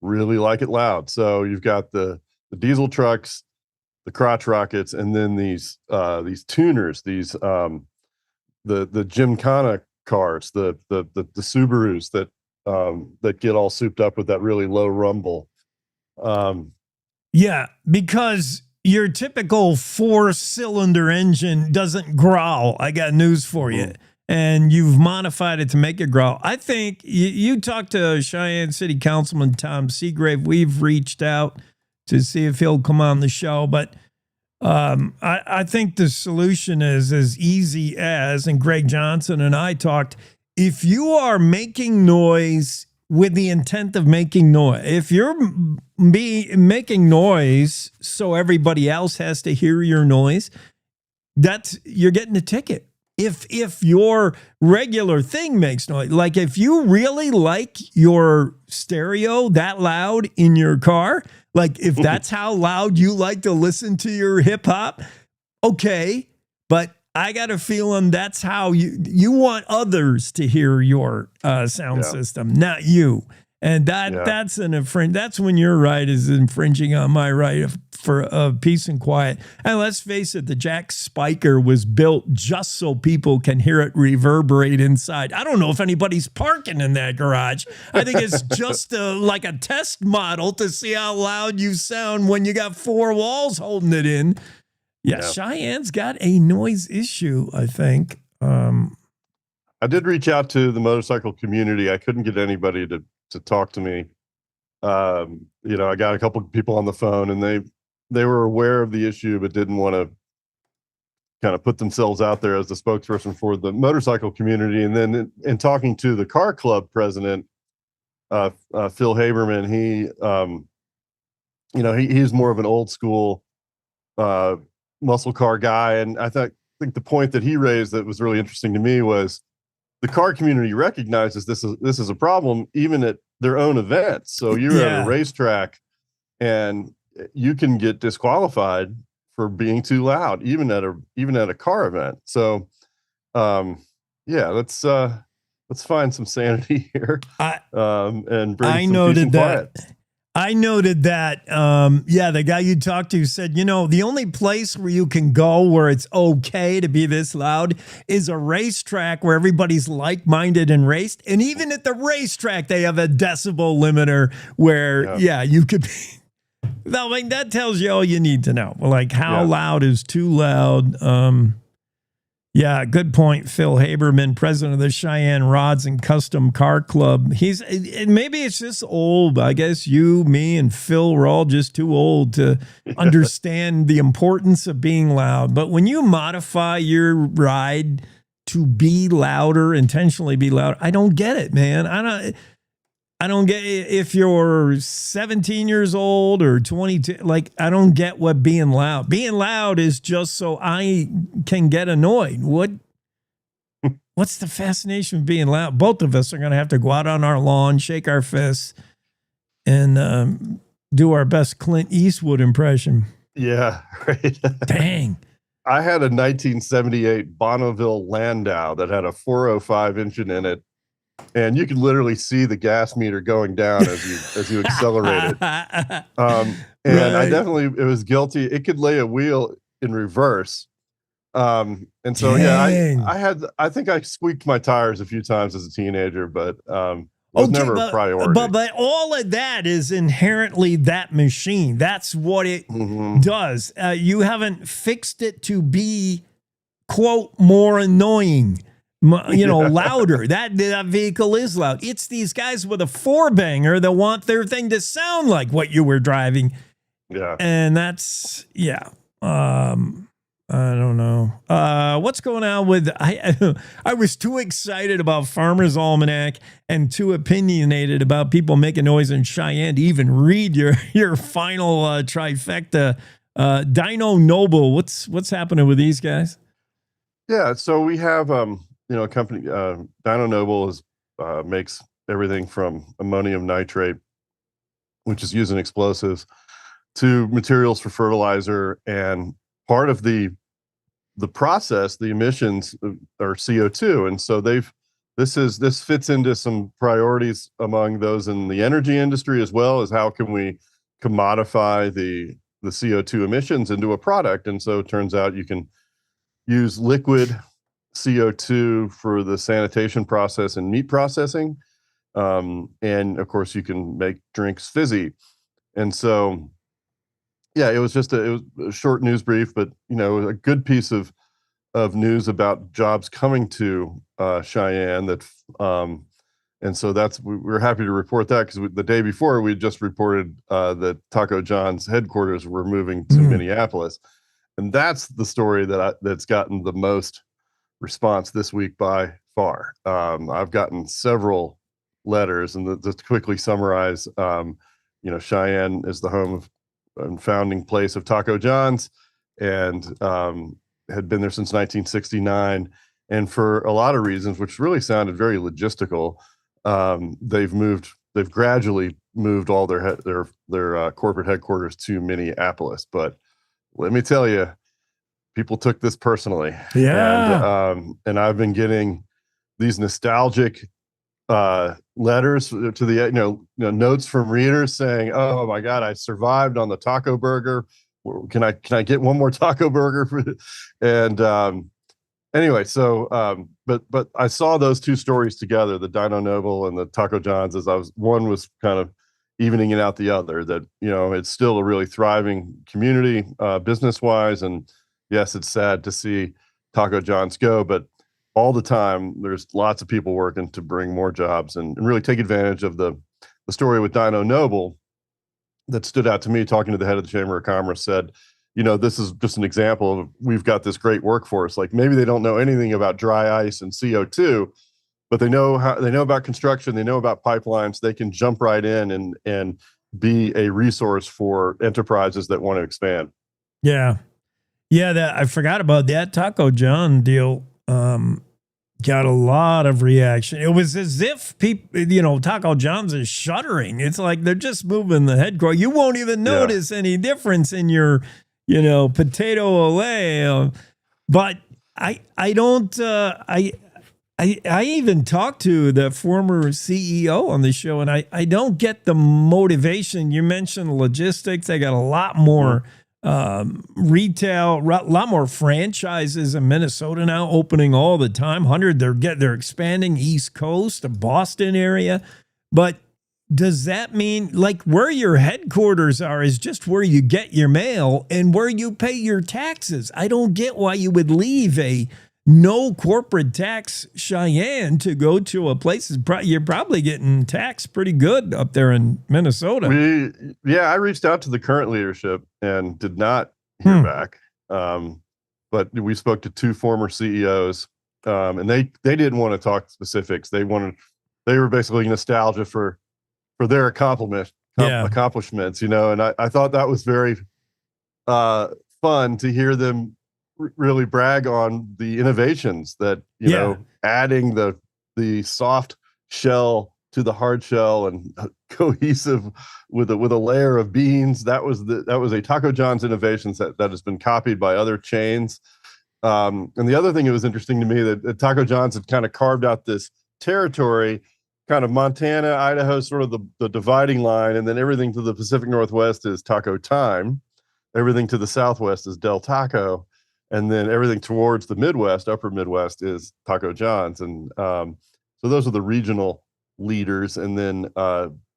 really like it loud. So you've got the diesel trucks, the crotch rockets, and then these tuners, the Gymkhana cars, the Subarus that get all souped up with that really low rumble. Yeah, because your typical 4-cylinder engine doesn't growl. I got news for you. And you've modified it to make it growl. I think you talked to Cheyenne City Councilman Tom Seagrave. We've reached out to see if he'll come on the show. But I think the solution is as easy as, and Greg Johnson and I talked, if you are making noise with the intent of making noise, if you're making noise so everybody else has to hear your noise, you're getting a ticket. If your regular thing makes noise, like if you really like your stereo that loud in your car, like if that's how loud you like to listen to your hip hop, okay, but I got a feeling that's how you want others to hear your sound system, not you. And that's an infringe. That's when your right is infringing on my right for peace and quiet. And let's face it, the Jack Spiker was built just so people can hear it reverberate inside. I don't know if anybody's parking in that garage. I think it's just like a test model to see how loud you sound when you got 4 walls holding it in. Yeah, Cheyenne's got a noise issue, I think. I did reach out to the motorcycle community. I couldn't get anybody to talk to me. I got a couple of people on the phone, and they were aware of the issue, but didn't want to kind of put themselves out there as the spokesperson for the motorcycle community. And then in talking to the car club president, Phil Haberman, he's more of an old school muscle car guy. And I think the point that he raised that was really interesting to me was the car community recognizes this is a problem even at their own events. So you're at a racetrack and you can get disqualified for being too loud, even at a car event. So let's find some sanity here and bring some peace and quiet. I noted that, the guy you talked to said, the only place where you can go where it's okay to be this loud is a racetrack where everybody's like-minded and raced. And even at the racetrack, they have a decibel limiter where, you could be. That tells you all you need to know. Like how loud is too loud. Yeah, good point, Phil Haberman, president of the Cheyenne Rods and Custom Car Club. Maybe it's just old. I guess you, me, and Phil were all just too old to understand the importance of being loud. But when you modify your ride to be louder, intentionally be louder, I don't get it, man. I don't get it. If you're 17 years old or 22, like, I don't get what being loud. Being loud is just so I can get annoyed. What's the fascination of being loud? Both of us are going to have to go out on our lawn, shake our fists, and do our best Clint Eastwood impression. Yeah, right. Dang. I had a 1978 Bonneville Landau that had a 405 engine in it. And you can literally see the gas meter going down as you accelerate it. I it was guilty. It could lay a wheel in reverse. And so, I think I squeaked my tires a few times as a teenager, but it was never a priority. But all of that is inherently that machine. That's what it does. You haven't fixed it to be, quote, more annoying. Louder. That vehicle is loud. It's these guys with a 4-banger that want their thing to sound like what you were driving. Yeah. And that's, I don't know. What's going on with, I was too excited about Farmer's Almanac and too opinionated about people making noise in Cheyenne to even read your final trifecta. Dino Noble, what's happening with these guys? Yeah. So we have, a company, Dino Noble makes everything from ammonium nitrate, which is used in explosives, to materials for fertilizer. And part of the process, the emissions are CO2. And so they've this fits into some priorities among those in the energy industry, as well as how can we commodify the CO2 emissions into a product. And so it turns out you can use liquid CO2 for the sanitation process and meat processing. And of course you can make drinks fizzy. And so, yeah, it was a short news brief, but a good piece of news about jobs coming to Cheyenne. And so we're happy to report that, because the day before we just reported that Taco John's headquarters were moving to Minneapolis, and that's the story that's gotten the most response this week by far. I've gotten several letters, and just to quickly summarize, Cheyenne is the home of and founding place of Taco John's, and had been there since 1969. And for a lot of reasons, which really sounded very logistical, they've gradually moved all their corporate headquarters to Minneapolis. But let me tell you, people took this personally. Yeah. And I've been getting these nostalgic letters to the notes from readers saying, "Oh my God, I survived on the taco burger. Can I get one more taco burger?" And anyway, so but I saw those two stories together, the Dino Noble and the Taco John's, as one was kind of evening it out the other, that it's still a really thriving community business wise. And yes, it's sad to see Taco John's go, but all the time there's lots of people working to bring more jobs and really take advantage of the story with Dino Noble that stood out to me. Talking to the head of the Chamber of Commerce, said, this is just an example of, we've got this great workforce. Like, maybe they don't know anything about dry ice and CO2, but they know about construction, they know about pipelines. They can jump right in and be a resource for enterprises that want to expand. Yeah. I forgot about that Taco John deal. Got a lot of reaction. It was as if people, Taco John's is shuddering. It's like they're just moving the headquarters. You won't even notice any difference in your, potato olay. But I don't. I even talked to the former CEO on the show, and I don't get the motivation. You mentioned logistics. They got a lot more retail, a lot more franchises in Minnesota now, opening all the time. 100. They're expanding East Coast, the Boston area. But does that mean, like, where your headquarters are is just where you get your mail and where you pay your taxes? I don't get why you would leave a no corporate tax Cheyenne to go to a place. You're probably getting taxed pretty good up there in Minnesota. I reached out to the current leadership and did not hear back. But we spoke to two former CEOs, and they didn't want to talk specifics. They were basically nostalgia for their accomplishments, and I thought that was very fun to hear them really brag on the innovations that adding the soft shell to the hard shell and cohesive with a layer of beans. That was a Taco John's innovations that has been copied by other chains. And the other thing that was interesting to me, that Taco John's had kind of carved out this territory, kind of Montana, Idaho, sort of the dividing line, and then everything to the Pacific Northwest is Taco Time, everything to the Southwest is Del Taco, and then everything towards the Midwest, upper Midwest, is Taco John's. And so those are the regional leaders. And then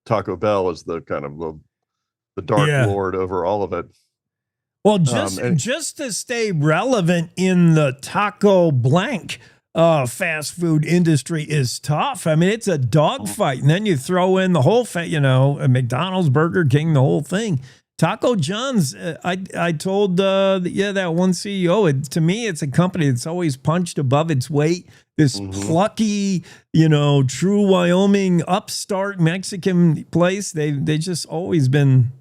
Taco Bell is the kind of the dark lord over all of it. Well, just to stay relevant in the taco blank fast food industry is tough. I mean, it's a dogfight. And then you throw in the whole, McDonald's, Burger King, the whole thing. Taco John's, I told that one CEO, to me, it's a company that's always punched above its weight. This plucky, true Wyoming upstart Mexican place. They just always been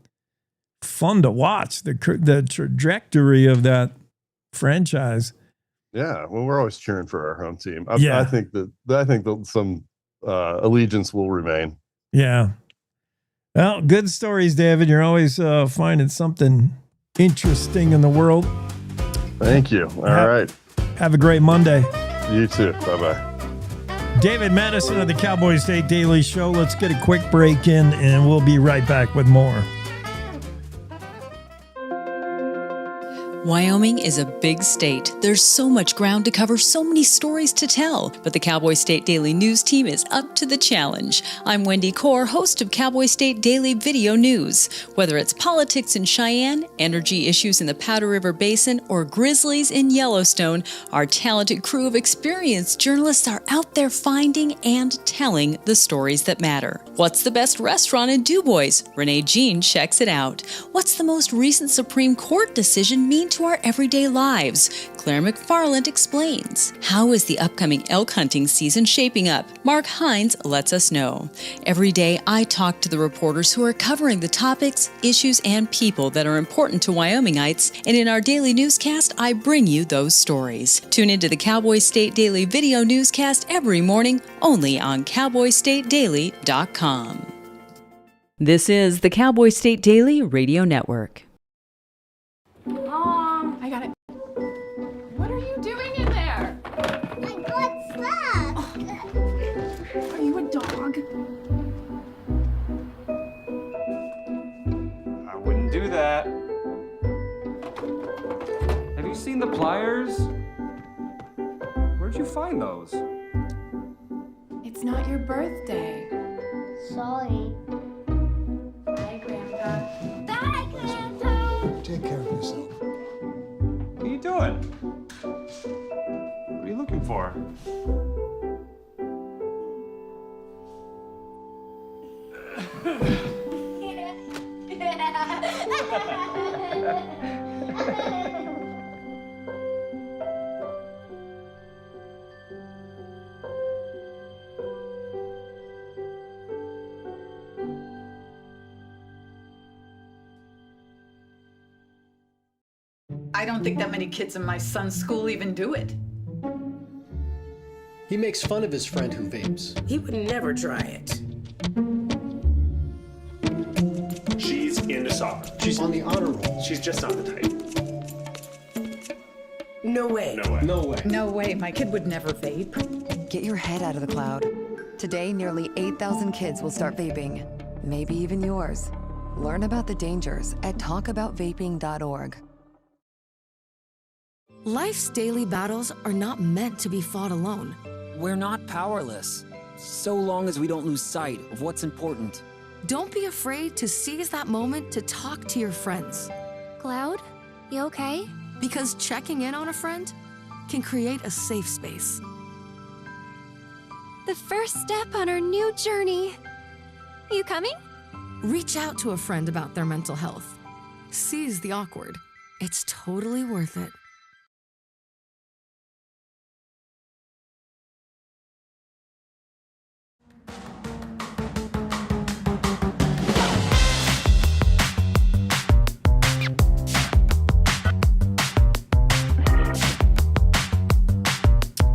fun to watch, the trajectory of that franchise. Yeah, well, we're always cheering for our home team. I think that some allegiance will remain. Yeah. Well, good stories, David. You're always finding something interesting in the world. Thank you. All right. Have a great Monday. You too. Bye-bye. David Madison of the Cowboy State Daily Show. Let's get a quick break in, and we'll be right back with more. Wyoming is a big state. There's so much ground to cover, so many stories to tell. But the Cowboy State Daily News team is up to the challenge. I'm Wendy Core, host of Cowboy State Daily Video News. Whether it's politics in Cheyenne, energy issues in the Powder River Basin, or grizzlies in Yellowstone, our talented crew of experienced journalists are out there finding and telling the stories that matter. What's the best restaurant in DuBois? Renee Jean checks it out. What's the most recent Supreme Court decision mean to our everyday lives? Claire McFarland explains. How is the upcoming elk hunting season shaping up? Mark Hines lets us know. Every day, I talk to the reporters who are covering the topics, issues, and people that are important to Wyomingites, and in our daily newscast, I bring you those stories. Tune into the Cowboy State Daily Video Newscast every morning, only on CowboyStateDaily.com. This is the Cowboy State Daily Radio Network. Mom, I got it. What are you doing in there? I got stuck. Oh. Are you a dog? I wouldn't do that. Have you seen the pliers? Where'd you find those? It's not your birthday. Sorry. Bye, Grandpa. Bye, Grandpa. Take care of yourself. What are you doing? What are you looking for? I don't think that many kids in my son's school even do it. He makes fun of his friend who vapes. He would never try it. She's into soccer. She's on the honor roll. She's just not the type. No way. No way. No way. No way, my kid would never vape. Get your head out of the cloud. Today, nearly 8,000 kids will start vaping. Maybe even yours. Learn about the dangers at talkaboutvaping.org. Life's daily battles are not meant to be fought alone. We're not powerless, so long as we don't lose sight of what's important. Don't be afraid to seize that moment to talk to your friends. Cloud, you okay? Because checking in on a friend can create a safe space. The first step on our new journey. You coming? Reach out to a friend about their mental health. Seize the awkward. It's totally worth it.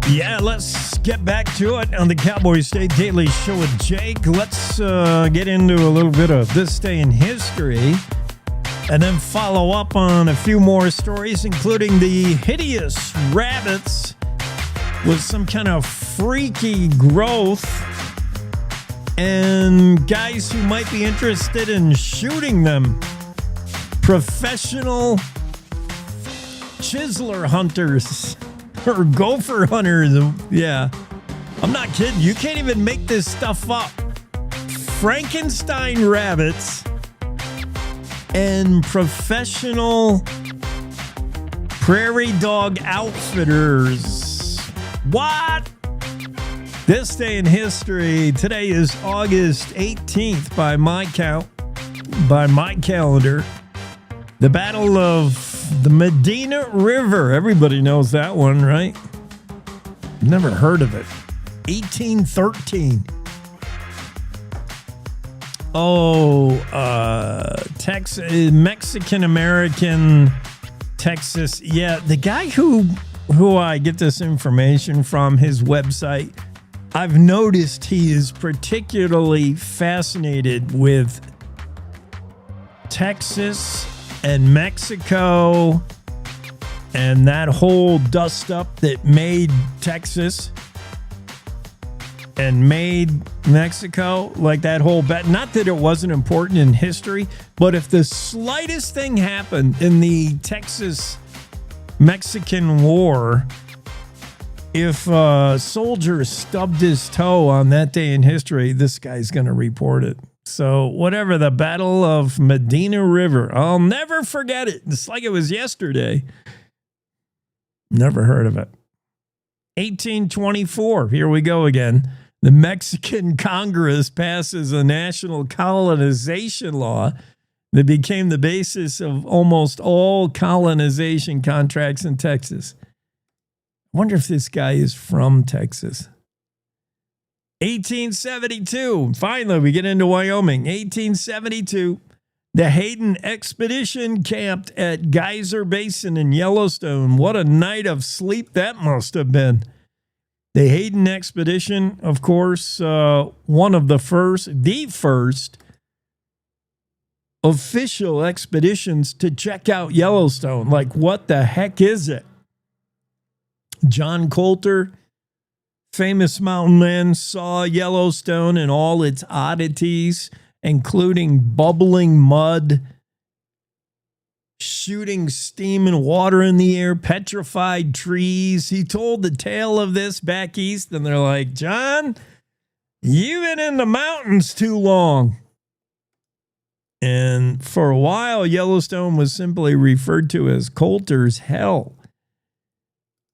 Yeah, let's get back to it on the Cowboy State Daily Show with Jake. Let's get into a little bit of this day in history and then follow up on a few more stories, including the hideous rabbits with some kind of freaky growth and guys who might be interested in shooting them. Professional chiseler hunters. Or gopher hunters. Yeah. I'm not kidding. You can't even make this stuff up. Frankenstein rabbits and professional prairie dog outfitters. What? This day in history. Today is August 18th by my count, by my calendar. The Battle of the Medina River. Everybody knows that one, right? Never heard of it. 1813. Texas, Mexican-American Texas. Yeah, the guy who I get this information from, his website, I've noticed he is particularly fascinated with Texas and Mexico and that whole dust up that made Texas. and made Mexico, like that whole bet. Not that it wasn't important in history, but if the slightest thing happened in the Texas-Mexican War, if a soldier stubbed his toe on that day in history, this guy's going to report it. So whatever, the Battle of Medina River, I'll never forget it. It's like it was yesterday. Never heard of it. 1824, here we go again. The Mexican Congress passes a national colonization law that became the basis of almost all colonization contracts in Texas. I wonder if this guy is from Texas. 1872, finally we get into Wyoming. 1872, the Hayden expedition camped at Geyser Basin in Yellowstone. What a night of sleep that must have been. The Hayden expedition, of course, one of the first official expeditions to check out Yellowstone. Like, what the heck is it? John Coulter, famous mountain man, saw Yellowstone and all its oddities, including bubbling mud, shooting steam and water in the air, petrified trees. He told the tale of this back east, and they're like, John, you've been in the mountains too long. And for a while, Yellowstone was simply referred to as Coulter's Hell.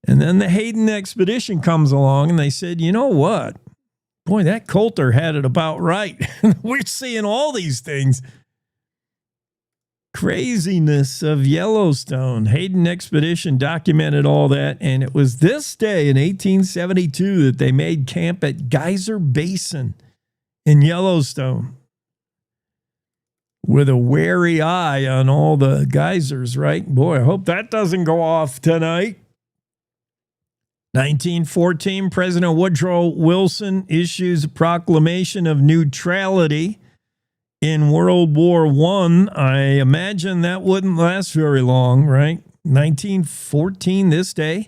And then the Hayden expedition comes along, and they said, you know what? Boy, that Coulter had it about right. We're seeing all these things. Craziness of Yellowstone. Hayden expedition documented all that, and it was this day in 1872 that they made camp at Geyser Basin in Yellowstone with a wary eye on all the geysers, right? Boy, I hope that doesn't go off tonight. 1914, President Woodrow Wilson issues a proclamation of neutrality in World War I. I imagine that wouldn't last very long, right? 1914, this day,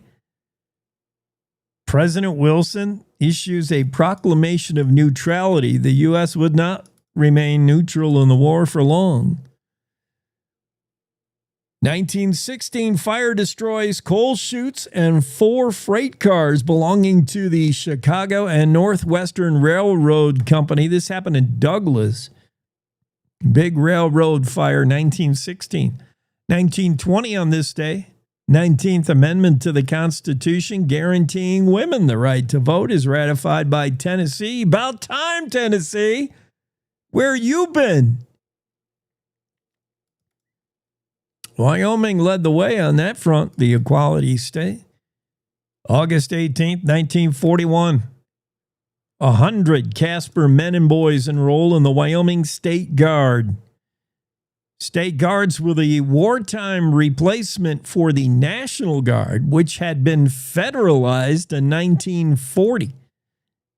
President Wilson issues a proclamation of neutrality. The U.S. would not remain neutral in the war for long. 1916, fire destroys coal chutes and 4 freight cars belonging to the Chicago and Northwestern Railroad Company. This happened in Douglas. Big railroad fire, 1916. 1920, on this day, 19th Amendment to the Constitution guaranteeing women the right to vote is ratified by Tennessee. About time, Tennessee. Where you been? Wyoming led the way on that front, the equality state. August 18th, 1941. 100 Casper men and boys enroll in the Wyoming State Guard. State Guards were the wartime replacement for the National Guard, which had been federalized in 1940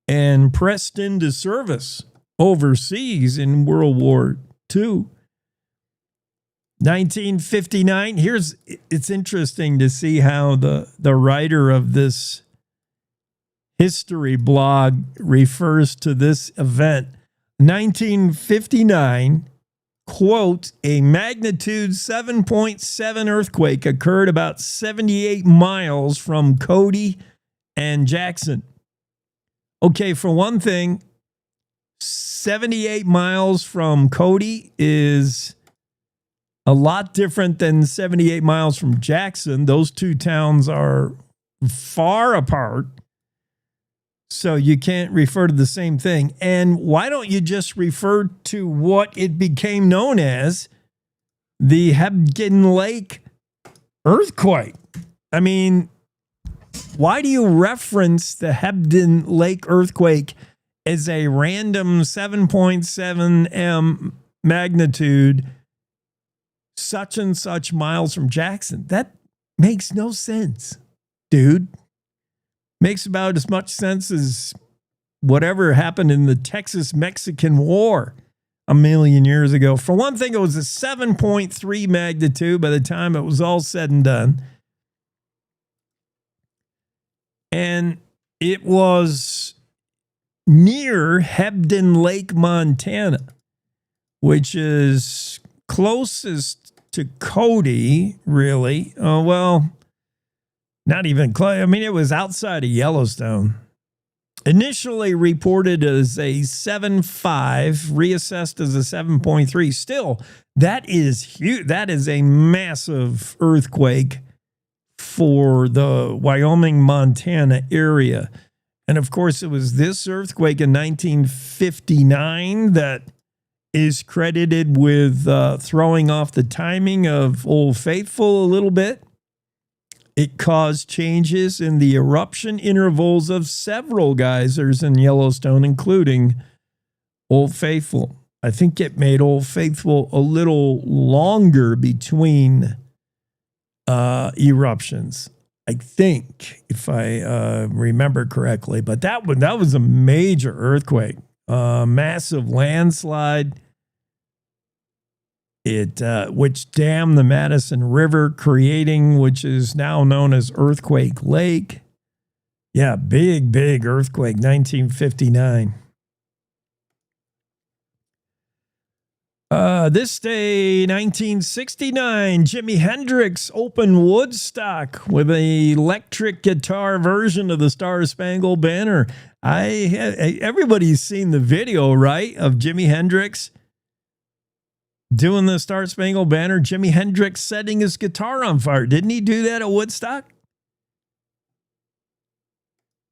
and pressed into service overseas in World War II. 1959, it's interesting to see how the writer of this history blog refers to this event. 1959, quote, a magnitude 7.7 earthquake occurred about 78 miles from Cody and Jackson. Okay, for one thing, 78 miles from Cody is a lot different than 78 miles from Jackson. Those two towns are far apart, so you can't refer to the same thing. And why don't you just refer to what it became known as, the Hebgen Lake earthquake? I mean, why do you reference the Hebgen Lake earthquake as a random 7.7 M magnitude, such and such miles from Jackson? That makes no sense, dude. Makes about as much sense as whatever happened in the Texas-Mexican War a million years ago. For one thing, it was a 7.3 magnitude by the time it was all said and done. And it was near Hebden Lake, Montana, which is closest to Cody, really. Oh, well, not even close. I mean, it was outside of Yellowstone. Initially reported as a 7.5, reassessed as a 7.3. Still, that is huge. That is a massive earthquake for the Wyoming, Montana area. And of course, it was this earthquake in 1959 that is credited with throwing off the timing of Old Faithful a little bit. It caused changes in the eruption intervals of several geysers in Yellowstone, including Old Faithful. I think it made Old Faithful a little longer between eruptions, I think, if I remember correctly. But that was a major earthquake, massive landslide. Which dammed the Madison River, creating which is now known as Earthquake Lake. Yeah, big earthquake, 1959. This day, 1969, Jimi Hendrix opened Woodstock with an electric guitar version of the Star Spangled Banner. Everybody's seen the video, right, of Jimi Hendrix doing the Star Spangled Banner. Jimi Hendrix setting his guitar on fire. Didn't he do that at Woodstock?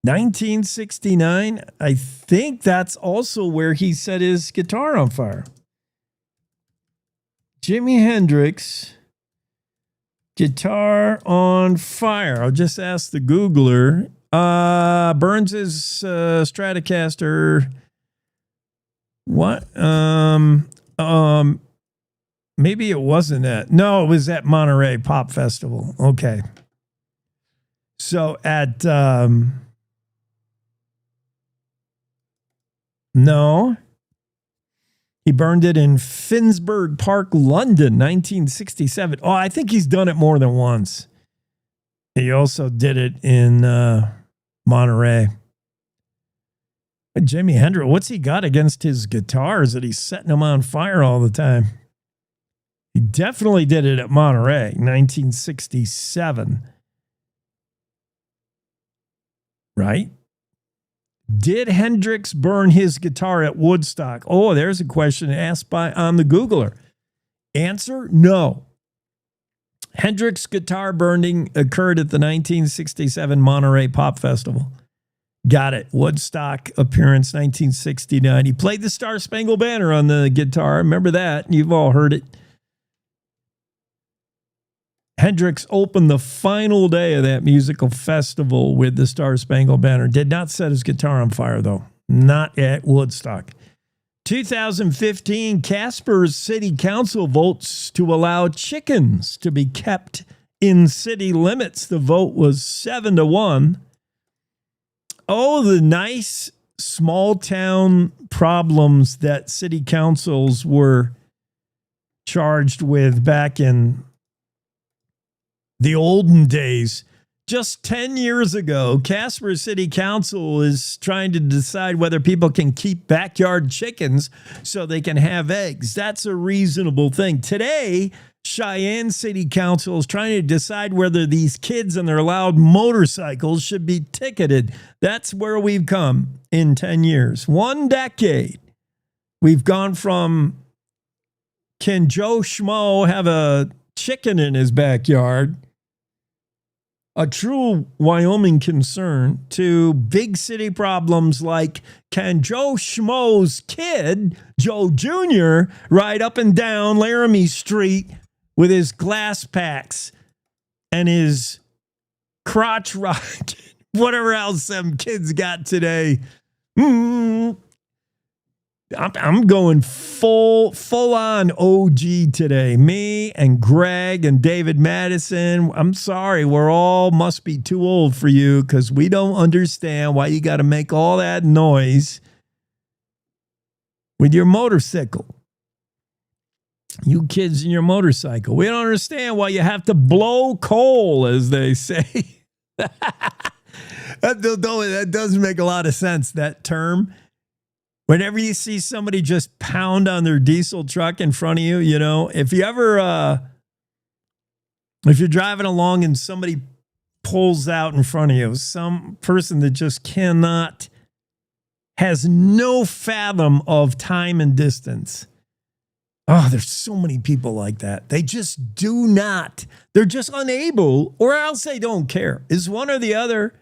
1969. I think that's also where he set his guitar on fire. Jimi Hendrix, guitar on fire. I'll just ask the Googler. Burns' Stratocaster. What? Maybe it wasn't that. No, it was at Monterey Pop Festival. Okay. So at no. He burned it in Finsbury Park, London, 1967. Oh, I think he's done it more than once. He also did it in Monterey. But Jimi Hendrix, what's he got against his guitars that he's setting them on fire all the time? He definitely did it at Monterey, 1967. Right? Did Hendrix burn his guitar at Woodstock? Oh, there's a question asked on the Googler. Answer, no. Hendrix guitar burning occurred at the 1967 Monterey Pop Festival. Got it. Woodstock appearance, 1969. He played the Star Spangled Banner on the guitar. Remember that. You've all heard it. Hendrix opened the final day of that musical festival with the Star Spangled Banner. Did not set his guitar on fire, though. Not at Woodstock. 2015, Casper's City Council votes to allow chickens to be kept in city limits. The vote was 7-1. Oh, the nice small town problems that city councils were charged with back in the olden days. Just 10 years ago, Casper City Council is trying to decide whether people can keep backyard chickens so they can have eggs. That's a reasonable thing. Today, Cheyenne City Council is trying to decide whether these kids and their loud motorcycles should be ticketed. That's where we've come in 10 years. 1 decade. We've gone from, can Joe Schmo have a chicken in his backyard, a true Wyoming concern, to big city problems like, can Joe Schmo's kid, Joe Jr., ride up and down Laramie Street with his glass packs and his crotch rocket, whatever else some kids got today? I'm going full on OG today. Me and Greg and David Madison. I'm sorry, we're all must be too old for you because we don't understand why you got to make all that noise with your motorcycle. You kids in your motorcycle. We don't understand why you have to blow coal, as they say. That does make a lot of sense, that term. Whenever you see somebody just pound on their diesel truck in front of you, you know, if you're driving along and somebody pulls out in front of you, some person that just has no fathom of time and distance. Oh, there's so many people like that. They just do not. They're just unable, or else they don't care. It's one or the other.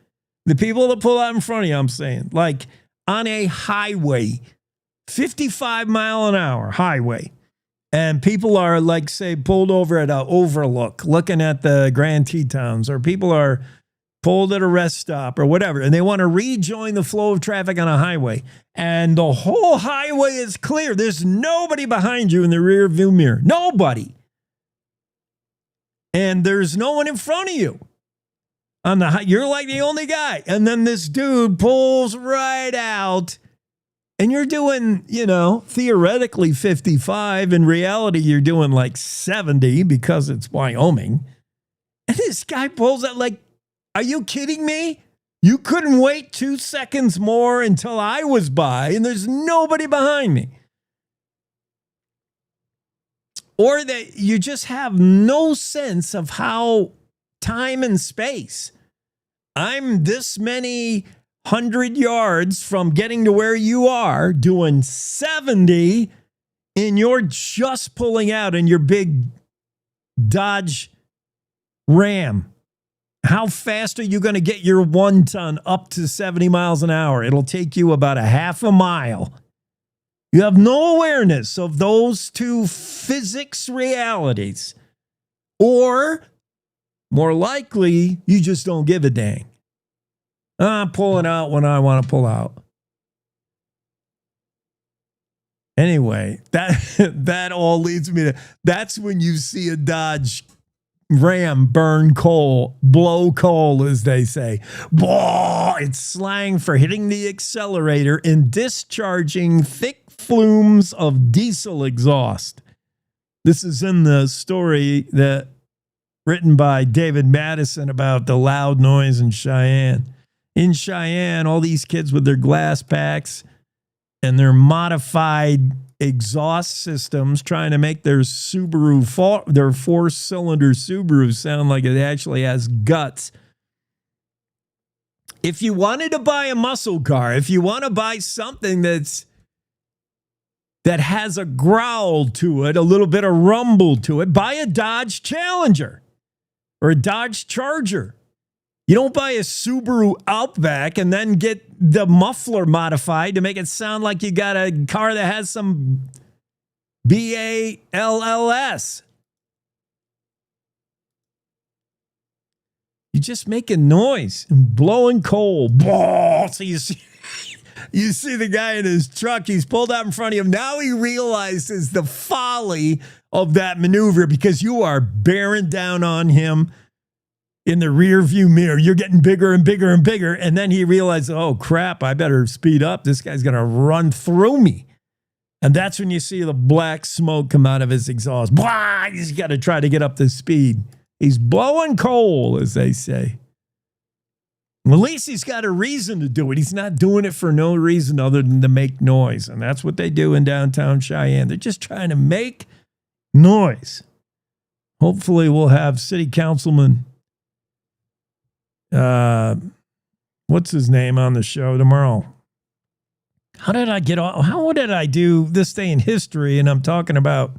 The people that pull out in front of you, I'm saying, like on a highway, 55 mile an hour highway, and people are like, say, pulled over at an overlook, looking at the Grand Tetons, or people are pulled at a rest stop or whatever, and they want to rejoin the flow of traffic on a highway, and the whole highway is clear. There's nobody behind you in the rear view mirror. Nobody. And there's no one in front of you. You're like the only guy. And then this dude pulls right out, and you're doing, you know, theoretically 55. In reality, you're doing like 70 because it's Wyoming. And this guy pulls out like, are you kidding me? You couldn't wait 2 seconds more until I was by, and there's nobody behind me. Or that you just have no sense of how time and space. I'm this many 100 yards from getting to where you are, doing 70, and you're just pulling out in your big Dodge Ram. How fast are you going to get your 1 ton up to 70 miles an hour? It'll take you about a half a mile. You have no awareness of those two physics realities. Or, more likely, you just don't give a dang. I'm pulling out when I want to pull out. Anyway, that all leads me to, that's when you see a Dodge Ram burn coal, blow coal, as they say. Blah! It's slang for hitting the accelerator and discharging thick flumes of diesel exhaust. This is in the story that written by David Madison about the loud noise in Cheyenne. In Cheyenne, all these kids with their glass packs and their modified exhaust systems trying to make their their 4-cylinder Subaru sound like it actually has guts. If you wanted to buy a muscle car, if you want to buy something that has a growl to it, a little bit of rumble to it, buy a Dodge Challenger or a Dodge Charger. You don't buy a Subaru Outback and then get the muffler modified to make it sound like you got a car that has some BALLS. You just make a noise and blowing coal. So you see the guy in his truck. He's pulled out in front of him. Now he realizes the folly of that maneuver because you are bearing down on him in the rear view mirror. You're getting bigger and bigger and bigger. And then he realized, oh, crap, I better speed up. This guy's going to run through me. And that's when you see the black smoke come out of his exhaust. Blah! He's got to try to get up to speed. He's blowing coal, as they say. Well, at least he's got a reason to do it. He's not doing it for no reason other than to make noise. And that's what they do in downtown Cheyenne. They're just trying to make noise. Hopefully we'll have city councilman what's his name on the show tomorrow. How did I do this day in history? And I'm talking about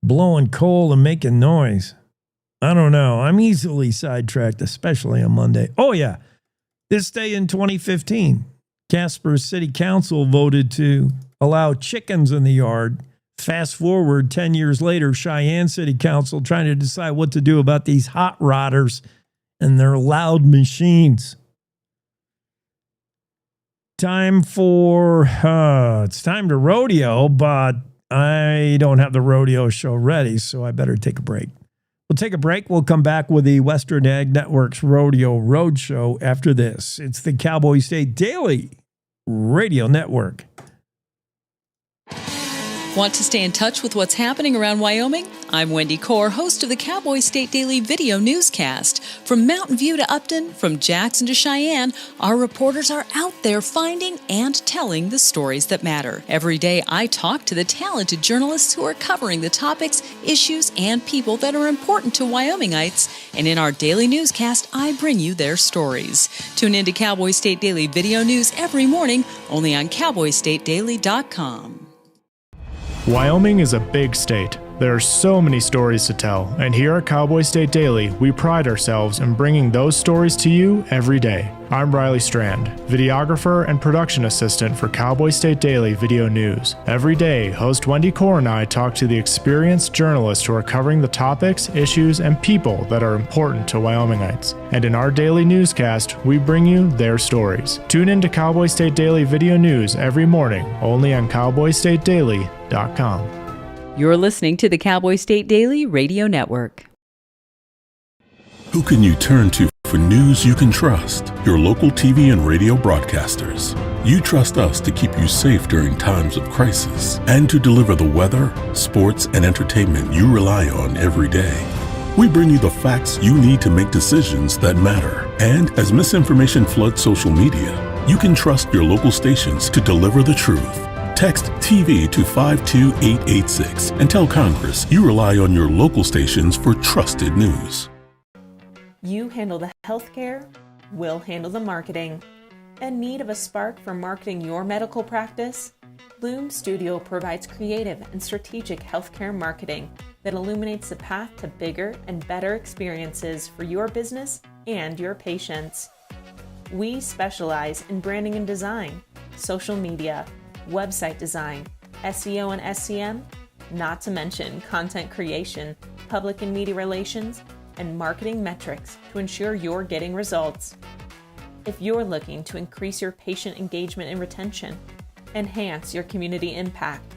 blowing coal and making noise. I don't know. I'm easily sidetracked, especially on Monday. Oh, yeah. This day in 2015, Casper City Council voted to allow chickens in the yard. Fast forward 10 years later, Cheyenne City Council trying to decide what to do about these hot rodders and their loud machines. It's time to rodeo, but I don't have the rodeo show ready, so I better take a break. We'll take a break. We'll come back with the Western Ag Network's Rodeo Roadshow after this. It's the Cowboy State Daily Radio Network. Want to stay in touch with what's happening around Wyoming? I'm Wendy Core, host of the Cowboy State Daily video newscast. From Mountain View to Upton, from Jackson to Cheyenne, our reporters are out there finding and telling the stories that matter. Every day, I talk to the talented journalists who are covering the topics, issues, and people that are important to Wyomingites. And in our daily newscast, I bring you their stories. Tune in to Cowboy State Daily video news every morning, only on cowboystatedaily.com. Wyoming is a big state. There are so many stories to tell, and here at Cowboy State Daily, we pride ourselves in bringing those stories to you every day. I'm Riley Strand, videographer and production assistant for Cowboy State Daily Video News. Every day, host Wendy Core and I talk to the experienced journalists who are covering the topics, issues, and people that are important to Wyomingites. And in our daily newscast, we bring you their stories. Tune in to Cowboy State Daily Video News every morning, only on cowboystatedaily.com. You're listening to the Cowboy State Daily Radio Network. Who can you turn to for news you can trust? Your local TV and radio broadcasters. You trust us to keep you safe during times of crisis and to deliver the weather, sports, and entertainment you rely on every day. We bring you the facts you need to make decisions that matter. And as misinformation floods social media, you can trust your local stations to deliver the truth. Text TV to 52886 and tell Congress you rely on your local stations for trusted news. You handle the healthcare, we'll handle the marketing. In need of a spark for marketing your medical practice? Loom Studio provides creative and strategic healthcare marketing that illuminates the path to bigger and better experiences for your business and your patients. We specialize in branding and design, social media, website design, SEO and SCM, not to mention content creation, public and media relations, and marketing metrics to ensure you're getting results. If you're looking to increase your patient engagement and retention, enhance your community impact,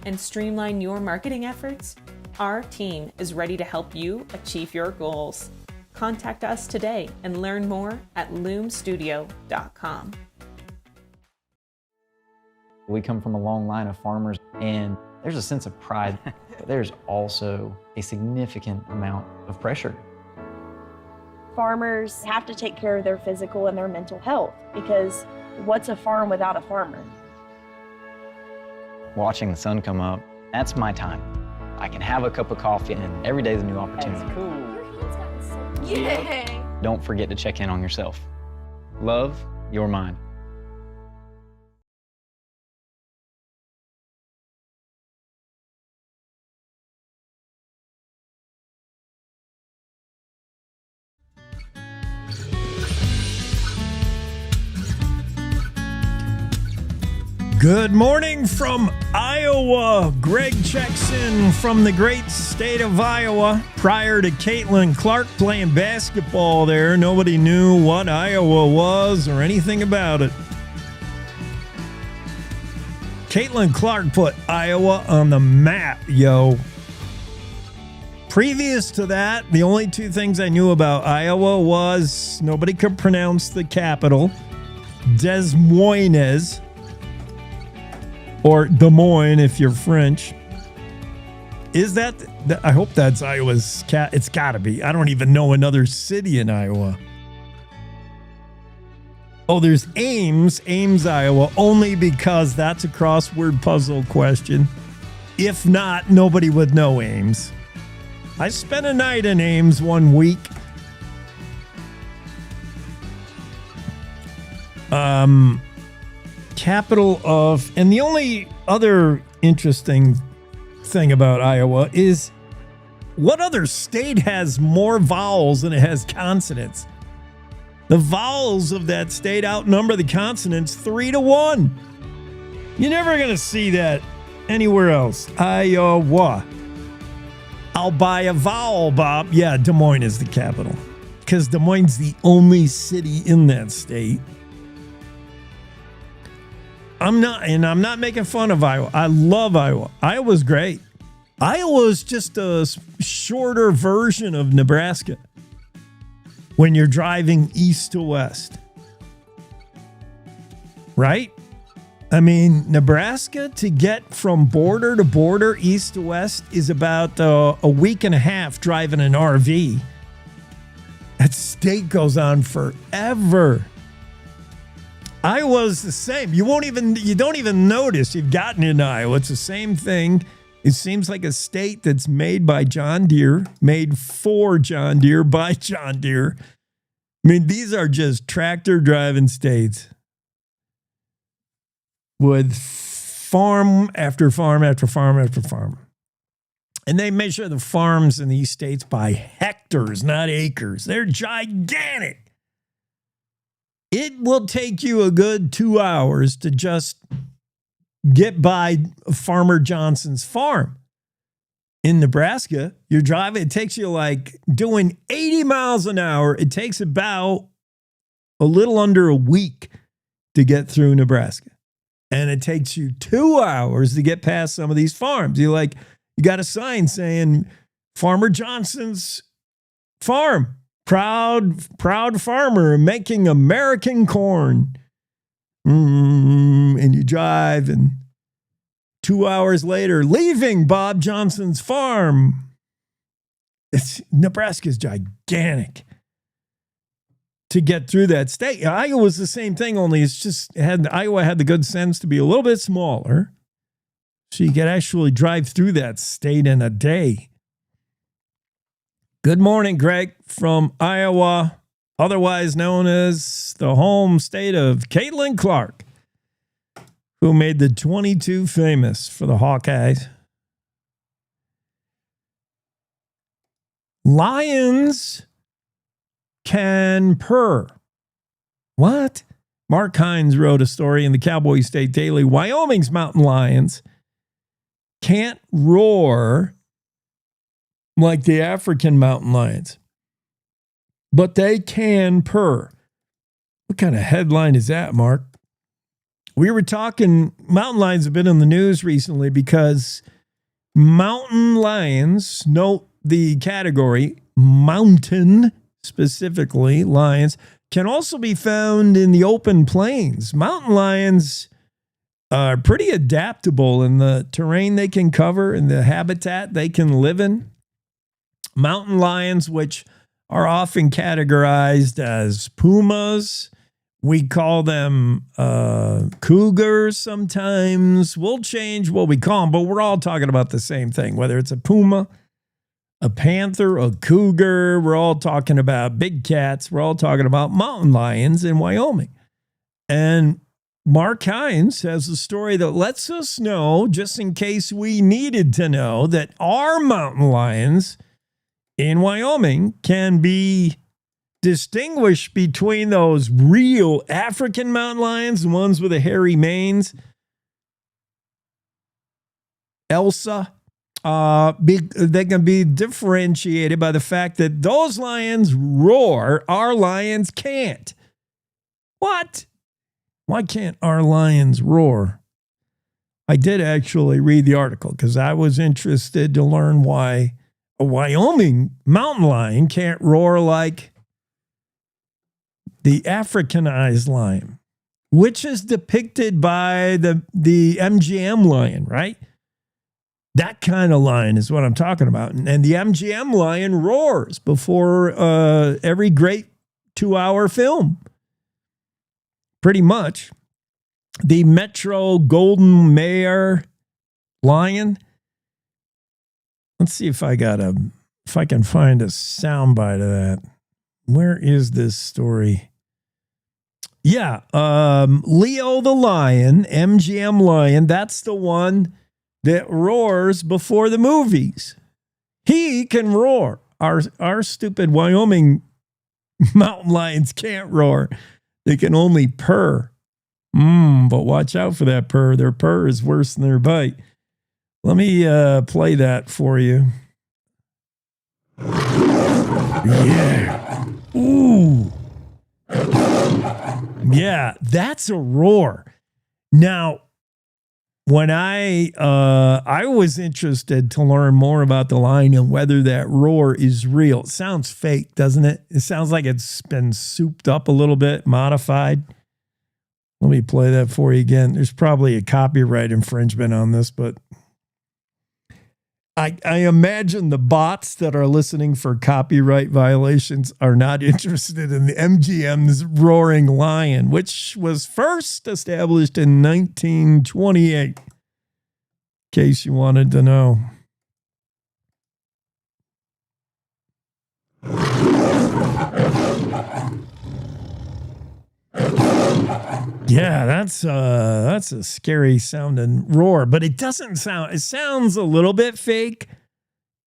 and streamline your marketing efforts, our team is ready to help you achieve your goals. Contact us today and learn more at loomstudio.com. We come from a long line of farmers, and there's a sense of pride, but there's also a significant amount of pressure. Farmers have to take care of their physical and their mental health, because what's a farm without a farmer? Watching the sun come up, that's my time. I can have a cup of coffee, and every day is a new opportunity. That's cool. Your hand's gotten so Yay! Don't forget to check in on yourself. Love your mind. Good morning from Iowa. Greg checks in from the great state of Iowa. Prior to Caitlin Clark playing basketball there, nobody knew what Iowa was or anything about it. Caitlin Clark put Iowa on the map, yo. Previous to that, the only two things I knew about Iowa was nobody could pronounce the capital, Des Moines, or Des Moines if you're French. Is that, I hope that's Iowa's it's gotta be. I don't even know another city in Iowa. Oh, there's Ames, Iowa, only because that's a crossword puzzle question. If not, nobody would know Ames. I spent a night in Ames one week. Capital of, and the only other interesting thing about Iowa is what other state has more vowels than it has consonants? The vowels of that state outnumber the consonants 3-1. You're never going to see that anywhere else. Iowa. I'll buy a vowel, Bob. Yeah, Des Moines is the capital, because Des Moines is the only city in that state. I'm not making fun of Iowa. I love Iowa. Iowa's great. Iowa's just a shorter version of Nebraska when you're driving east to west. Right? I mean, Nebraska to get from border to border, east to west, is about a week and a half driving an RV. That state goes on forever. Iowa's the same. You don't even notice you've gotten in Iowa. It's the same thing. It seems like a state that's made by John Deere, made for John Deere, by John Deere. I mean, these are just tractor driving states with farm after farm after farm after farm. And they measure the farms in these states by hectares, not acres. They're gigantic. It will take you a good 2 hours to just get by Farmer Johnson's farm. In Nebraska, you're driving, it takes you like doing 80 miles an hour. It takes about a little under a week to get through Nebraska. And it takes you 2 hours to get past some of these farms. You got a sign saying Farmer Johnson's farm. Proud farmer making American corn. And you drive, and 2 hours later, leaving Bob Johnson's farm. Nebraska's gigantic to get through that state. Iowa was the same thing, only Iowa had the good sense to be a little bit smaller, so you could actually drive through that state in a day. Good morning, Greg, from Iowa, otherwise known as the home state of Caitlin Clark, who made the 22 famous for the Hawkeyes. Lions can purr. What? Mark Hines wrote a story in the Cowboy State Daily. Wyoming's mountain lions can't roar like the African mountain lions, but they can purr. What kind of headline is that, Mark? We were talking, mountain lions have been in the news recently because mountain lions, note the category, mountain specifically, lions, can also be found in the open plains. Mountain lions are pretty adaptable in the terrain they can cover and the habitat they can live in. Mountain lions, which are often categorized as pumas, we call them cougars sometimes. We'll change what we call them, but we're all talking about the same thing, whether it's a puma, a panther, a cougar. We're all talking about big cats. We're all talking about mountain lions in Wyoming. And Mark Hines has a story that lets us know, just in case we needed to know, that our mountain lions in Wyoming can be distinguished between those real African mountain lions, the ones with the hairy manes, Elsa. They can be differentiated by the fact that those lions roar, our lions can't. What? Why can't our lions roar? I did actually read the article because I was interested to learn why a Wyoming mountain lion can't roar like the Africanized lion, which is depicted by the MGM lion, right? That kind of lion is what I'm talking about. And the MGM lion roars before every great 2-hour film. Pretty much. The Metro Golden Mare lion. Let's see if I can find a soundbite of that. Where is this story? Yeah, Leo the lion, MGM lion, that's the one that roars before the movies. He can roar. Our stupid Wyoming mountain lions can't roar. They can only purr. But watch out for that purr. Their purr is worse than their bite. Let me play that for you. Yeah. Ooh. Yeah, that's a roar. Now, when I was interested to learn more about the lion and whether that roar is real. It sounds fake, doesn't it? It sounds like it's been souped up a little bit, modified. Let me play that for you again. There's probably a copyright infringement on this, but I imagine the bots that are listening for copyright violations are not interested in the MGM's Roaring Lion, which was first established in 1928. In case you wanted to know. Yeah, that's a scary sounding roar, but it doesn't sound, it sounds a little bit fake.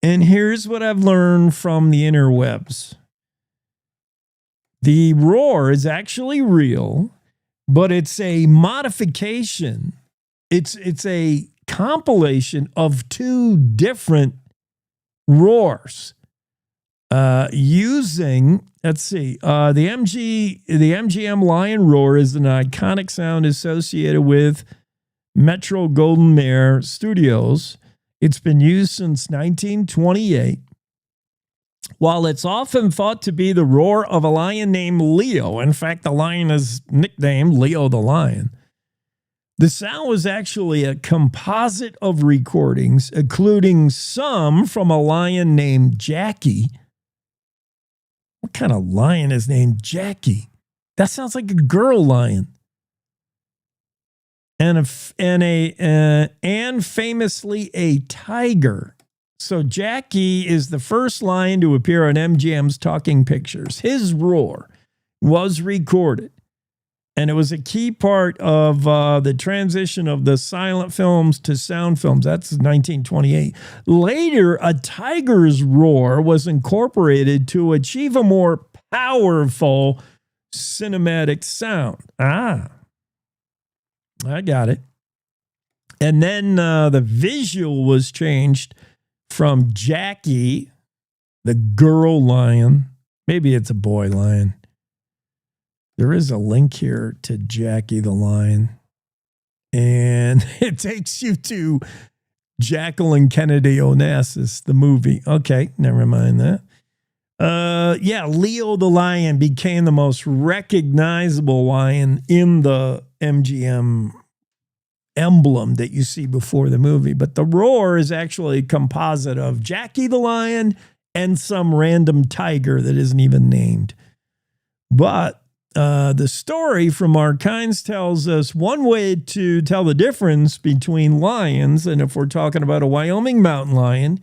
And here's what I've learned from the interwebs. The roar is actually real, but it's a modification. It's a compilation of two different roars. Using, let's see, the MGM Lion Roar is an iconic sound associated with Metro-Goldwyn-Mayer Studios. It's been used since 1928. While it's often thought to be the roar of a lion named Leo, in fact, the lion is nicknamed Leo the Lion, the sound was actually a composite of recordings, including some from a lion named Jackie. What kind of lion is named Jackie? That sounds like a girl lion. And famously a tiger. So Jackie is the first lion to appear on MGM's Talking Pictures. His roar was recorded. And it was a key part of the transition of the silent films to sound films. That's 1928. Later, a tiger's roar was incorporated to achieve a more powerful cinematic sound. Ah, I got it. And then the visual was changed from Jackie, the girl lion. Maybe it's a boy lion. There is a link here to Jackie the Lion, and it takes you to Jacqueline Kennedy Onassis, the movie. Okay, never mind that. Yeah, Leo the Lion became the most recognizable lion in the MGM emblem that you see before the movie. But the roar is actually a composite of Jackie the Lion and some random tiger that isn't even named. But the story from Mark Hines tells us one way to tell the difference between lions, and if we're talking about a Wyoming mountain lion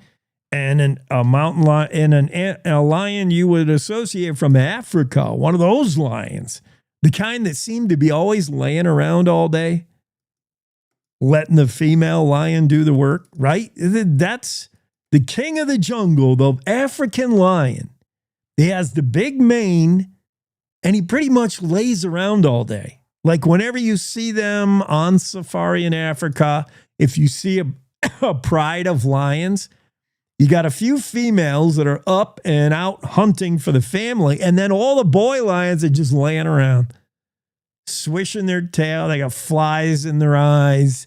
and a mountain lion and a lion you would associate from Africa, one of those lions, the kind that seem to be always laying around all day, letting the female lion do the work, right? That's the king of the jungle, the African lion. He has the big mane, and he pretty much lays around all day. Like whenever you see them on safari in Africa, if you see a pride of lions, you got a few females that are up and out hunting for the family, and then all the boy lions are just laying around, swishing their tail. They got flies in their eyes.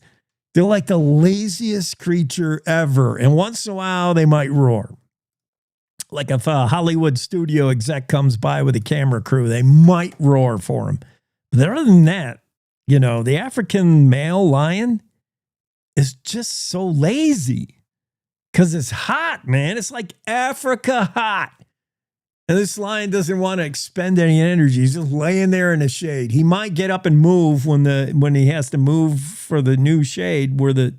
They're like the laziest creature ever. And once in a while, they might roar. Like if a Hollywood studio exec comes by with a camera crew, they might roar for him. But other than that, you know, the African male lion is just so lazy because it's hot, man. It's like Africa hot. And this lion doesn't want to expend any energy. He's just laying there in the shade. He might get up and move when he has to move for the new shade. But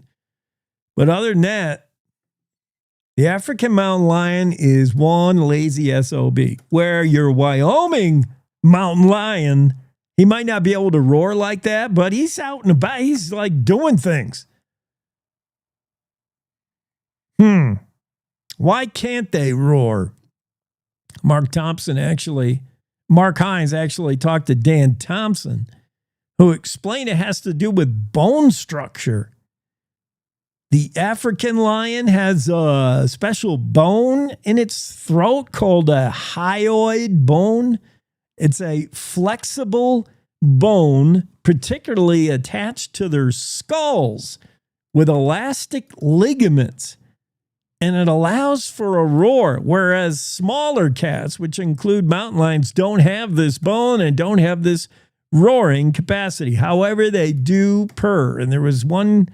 other than that, the African mountain lion is one lazy SOB. Where your Wyoming mountain lion, he might not be able to roar like that, but he's out and about. He's like doing things. Why can't they roar? Mark Hines actually talked to Dan Thompson, who explained it has to do with bone structure. The African lion has a special bone in its throat called a hyoid bone. It's a flexible bone, particularly attached to their skulls with elastic ligaments. And it allows for a roar, whereas smaller cats, which include mountain lions, don't have this bone and don't have this roaring capacity. However, they do purr. And there was one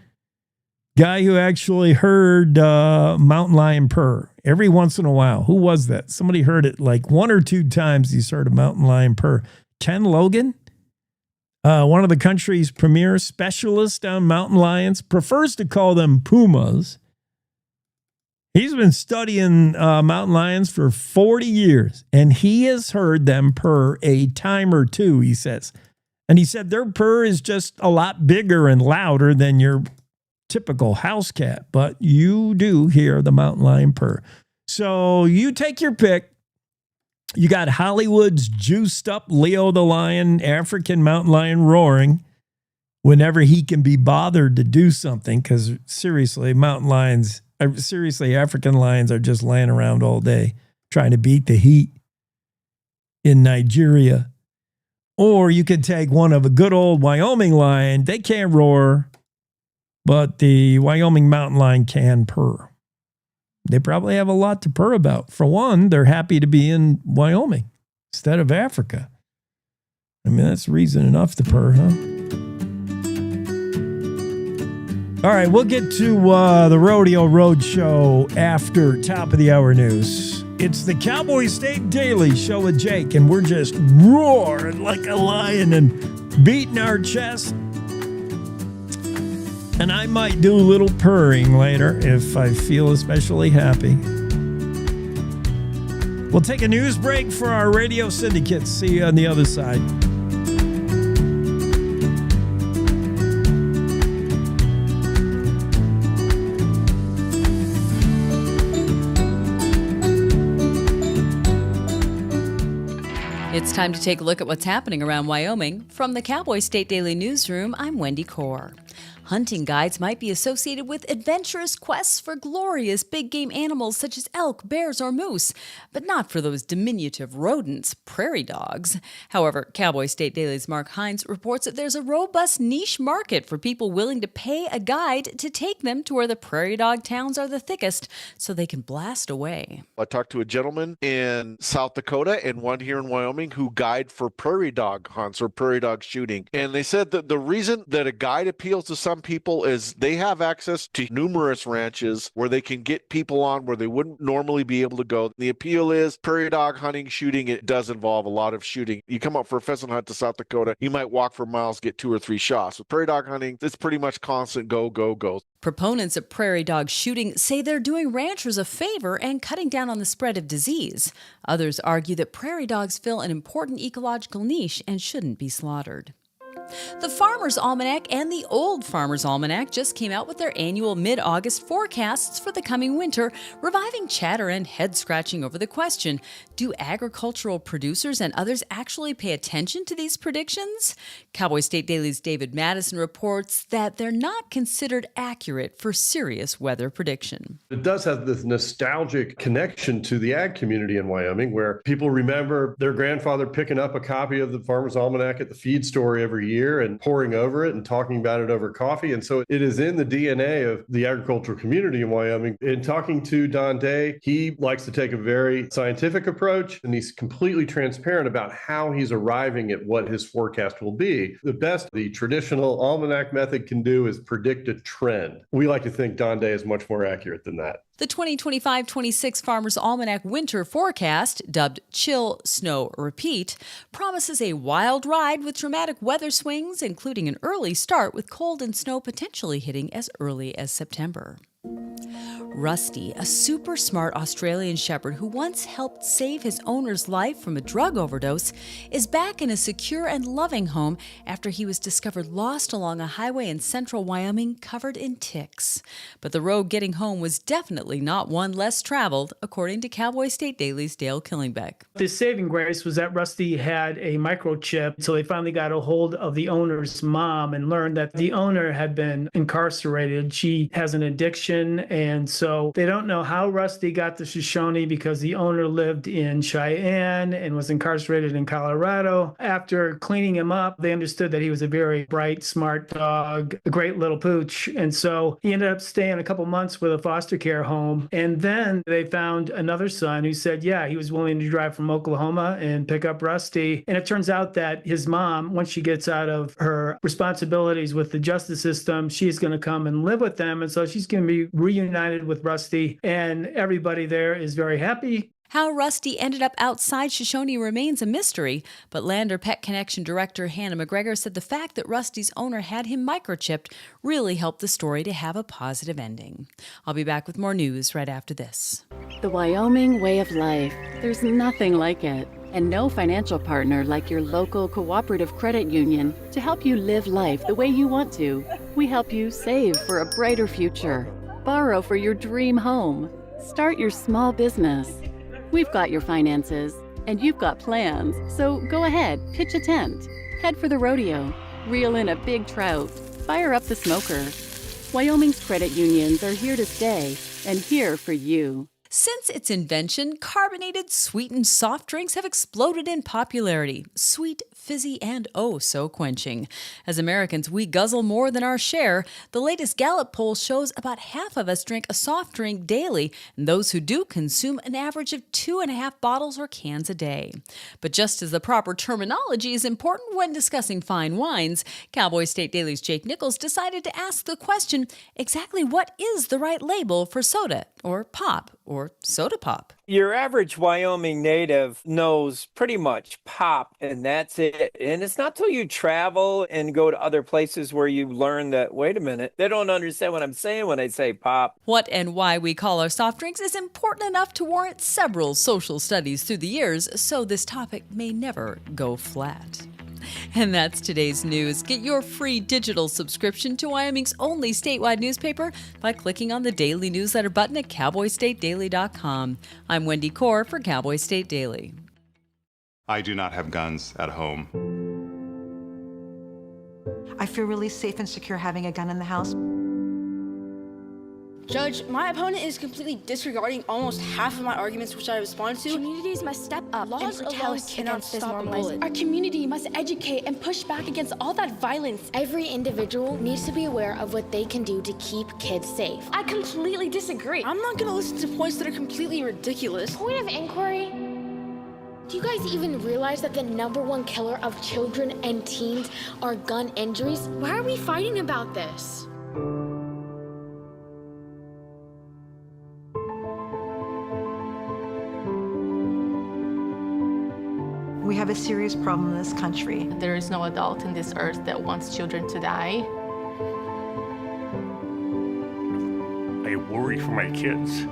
guy who actually heard mountain lion purr every once in a while. Who was that? Somebody heard it like 1 or 2 times. He's heard a mountain lion purr. Ken Logan, one of the country's premier specialists on mountain lions, prefers to call them pumas. He's been studying mountain lions for 40 years, and he has heard them purr a time or two, he says. And he said their purr is just a lot bigger and louder than your typical house cat, but you do hear the mountain lion purr. So you take your pick. You got Hollywood's juiced up Leo the lion, African mountain lion roaring whenever he can be bothered to do something, because seriously, African lions are just laying around all day trying to beat the heat in Nigeria. Or you could take one of a good old Wyoming lion. They can't roar, but the Wyoming mountain lion can purr. They probably have a lot to purr about. For one, they're happy to be in Wyoming instead of Africa. I mean, that's reason enough to purr, huh? All right, we'll get to the Rodeo Roadshow after top of the hour news. It's the Cowboy State Daily Show with Jake, and we're just roaring like a lion and beating our chest. And I might do a little purring later if I feel especially happy. We'll take a news break for our radio syndicate. See you on the other side. It's time to take a look at what's happening around Wyoming. From the Cowboy State Daily Newsroom, I'm Wendy Core. Hunting guides might be associated with adventurous quests for glorious big game animals such as elk, bears, or moose, but not for those diminutive rodents, prairie dogs. However, Cowboy State Daily's Mark Hines reports that there's a robust niche market for people willing to pay a guide to take them to where the prairie dog towns are the thickest so they can blast away. I talked to a gentleman in South Dakota and one here in Wyoming who guide for prairie dog hunts or prairie dog shooting. And they said that the reason that a guide appeals to some people is they have access to numerous ranches where they can get people on where they wouldn't normally be able to go. The appeal is prairie dog hunting, shooting. It does involve a lot of shooting. You come up for a pheasant hunt to South Dakota, you might walk for miles, get 2 or 3 shots. With prairie dog hunting, it's pretty much constant go, go, go. Proponents of prairie dog shooting say they're doing ranchers a favor and cutting down on the spread of disease. Others argue that prairie dogs fill an important ecological niche and shouldn't be slaughtered. The Farmer's Almanac and the Old Farmer's Almanac just came out with their annual mid-August forecasts for the coming winter, reviving chatter and head-scratching over the question, do agricultural producers and others actually pay attention to these predictions? Cowboy State Daily's David Madison reports that they're not considered accurate for serious weather prediction. It does have this nostalgic connection to the ag community in Wyoming, where people remember their grandfather picking up a copy of the Farmer's Almanac at the feed store every year and poring over it and talking about it over coffee. And so it is in the DNA of the agricultural community in Wyoming. In talking to Don Day, he likes to take a very scientific approach, and he's completely transparent about how he's arriving at what his forecast will be. The best the traditional almanac method can do is predict a trend. We like to think Don Day is much more accurate than that. The 2025-26 Farmer's Almanac winter forecast, dubbed Chill, Snow, Repeat, promises a wild ride with dramatic weather swings, including an early start with cold and snow potentially hitting as early as September. Rusty, a super smart Australian shepherd who once helped save his owner's life from a drug overdose, is back in a secure and loving home after he was discovered lost along a highway in central Wyoming covered in ticks. But the road getting home was definitely not one less traveled, according to Cowboy State Daily's Dale Killingbeck. The saving grace was that Rusty had a microchip, so they finally got a hold of the owner's mom and learned that the owner had been incarcerated. She has an addiction suppression. And so they don't know how Rusty got to Shoshone because the owner lived in Cheyenne and was incarcerated in Colorado. After cleaning him up, they understood that he was a very bright, smart dog, a great little pooch. And so he ended up staying a couple months with a foster care home. And then they found another son who said, yeah, he was willing to drive from Oklahoma and pick up Rusty. And it turns out that his mom, once she gets out of her responsibilities with the justice system, she's going to come and live with them. And so she's going to be reunited with Rusty. And everybody there is very happy. How Rusty ended up outside Shoshone remains a mystery, but Lander Pet Connection director Hannah McGregor said the fact that Rusty's owner had him microchipped really helped the story to have a positive ending. I'll be back with more news right after this. The Wyoming way of life. There's nothing like it. And no financial partner like your local cooperative credit union to help you live life the way you want to. We help you save for a brighter future, borrow for your dream home, start your small business. We've got your finances, and you've got plans, so go ahead, pitch a tent, head for the rodeo, reel in a big trout, fire up the smoker. Wyoming's credit unions are here to stay, and here for you. Since its invention, carbonated, sweetened soft drinks have exploded in popularity. Sweet, fizzy, and oh so quenching. As Americans, we guzzle more than our share. The latest Gallup poll shows about half of us drink a soft drink daily, and those who do consume an average of 2.5 bottles or cans a day. But just as the proper terminology is important when discussing fine wines, Cowboy State Daily's Jake Nichols decided to ask the question, exactly what is the right label for soda, or pop, or soda pop? Your average Wyoming native knows pretty much pop, and that's it. And it's not till you travel and go to other places where you learn that, wait a minute, they don't understand what I'm saying when I say pop. What and why we call our soft drinks is important enough to warrant several social studies through the years, so this topic may never go flat. And that's today's news. Get your free digital subscription to Wyoming's only statewide newspaper by clicking on the daily newsletter button at cowboystatedaily.com. I'm Wendy Core for Cowboy State Daily. I do not have guns at home. I feel really safe and secure having a gun in the house. Judge, my opponent is completely disregarding almost half of my arguments which I respond to. Communities must step up Laws and protest against this normalizing. Our community must educate and push back against all that violence. Every individual needs to be aware of what they can do to keep kids safe. I completely disagree. I'm not gonna listen to points that are completely ridiculous. Point of inquiry. Do you guys even realize that the #1 killer of children and teens are gun injuries? Why are we fighting about this? We have a serious problem in this country. There is no adult in this earth that wants children to die. I worry for my kids.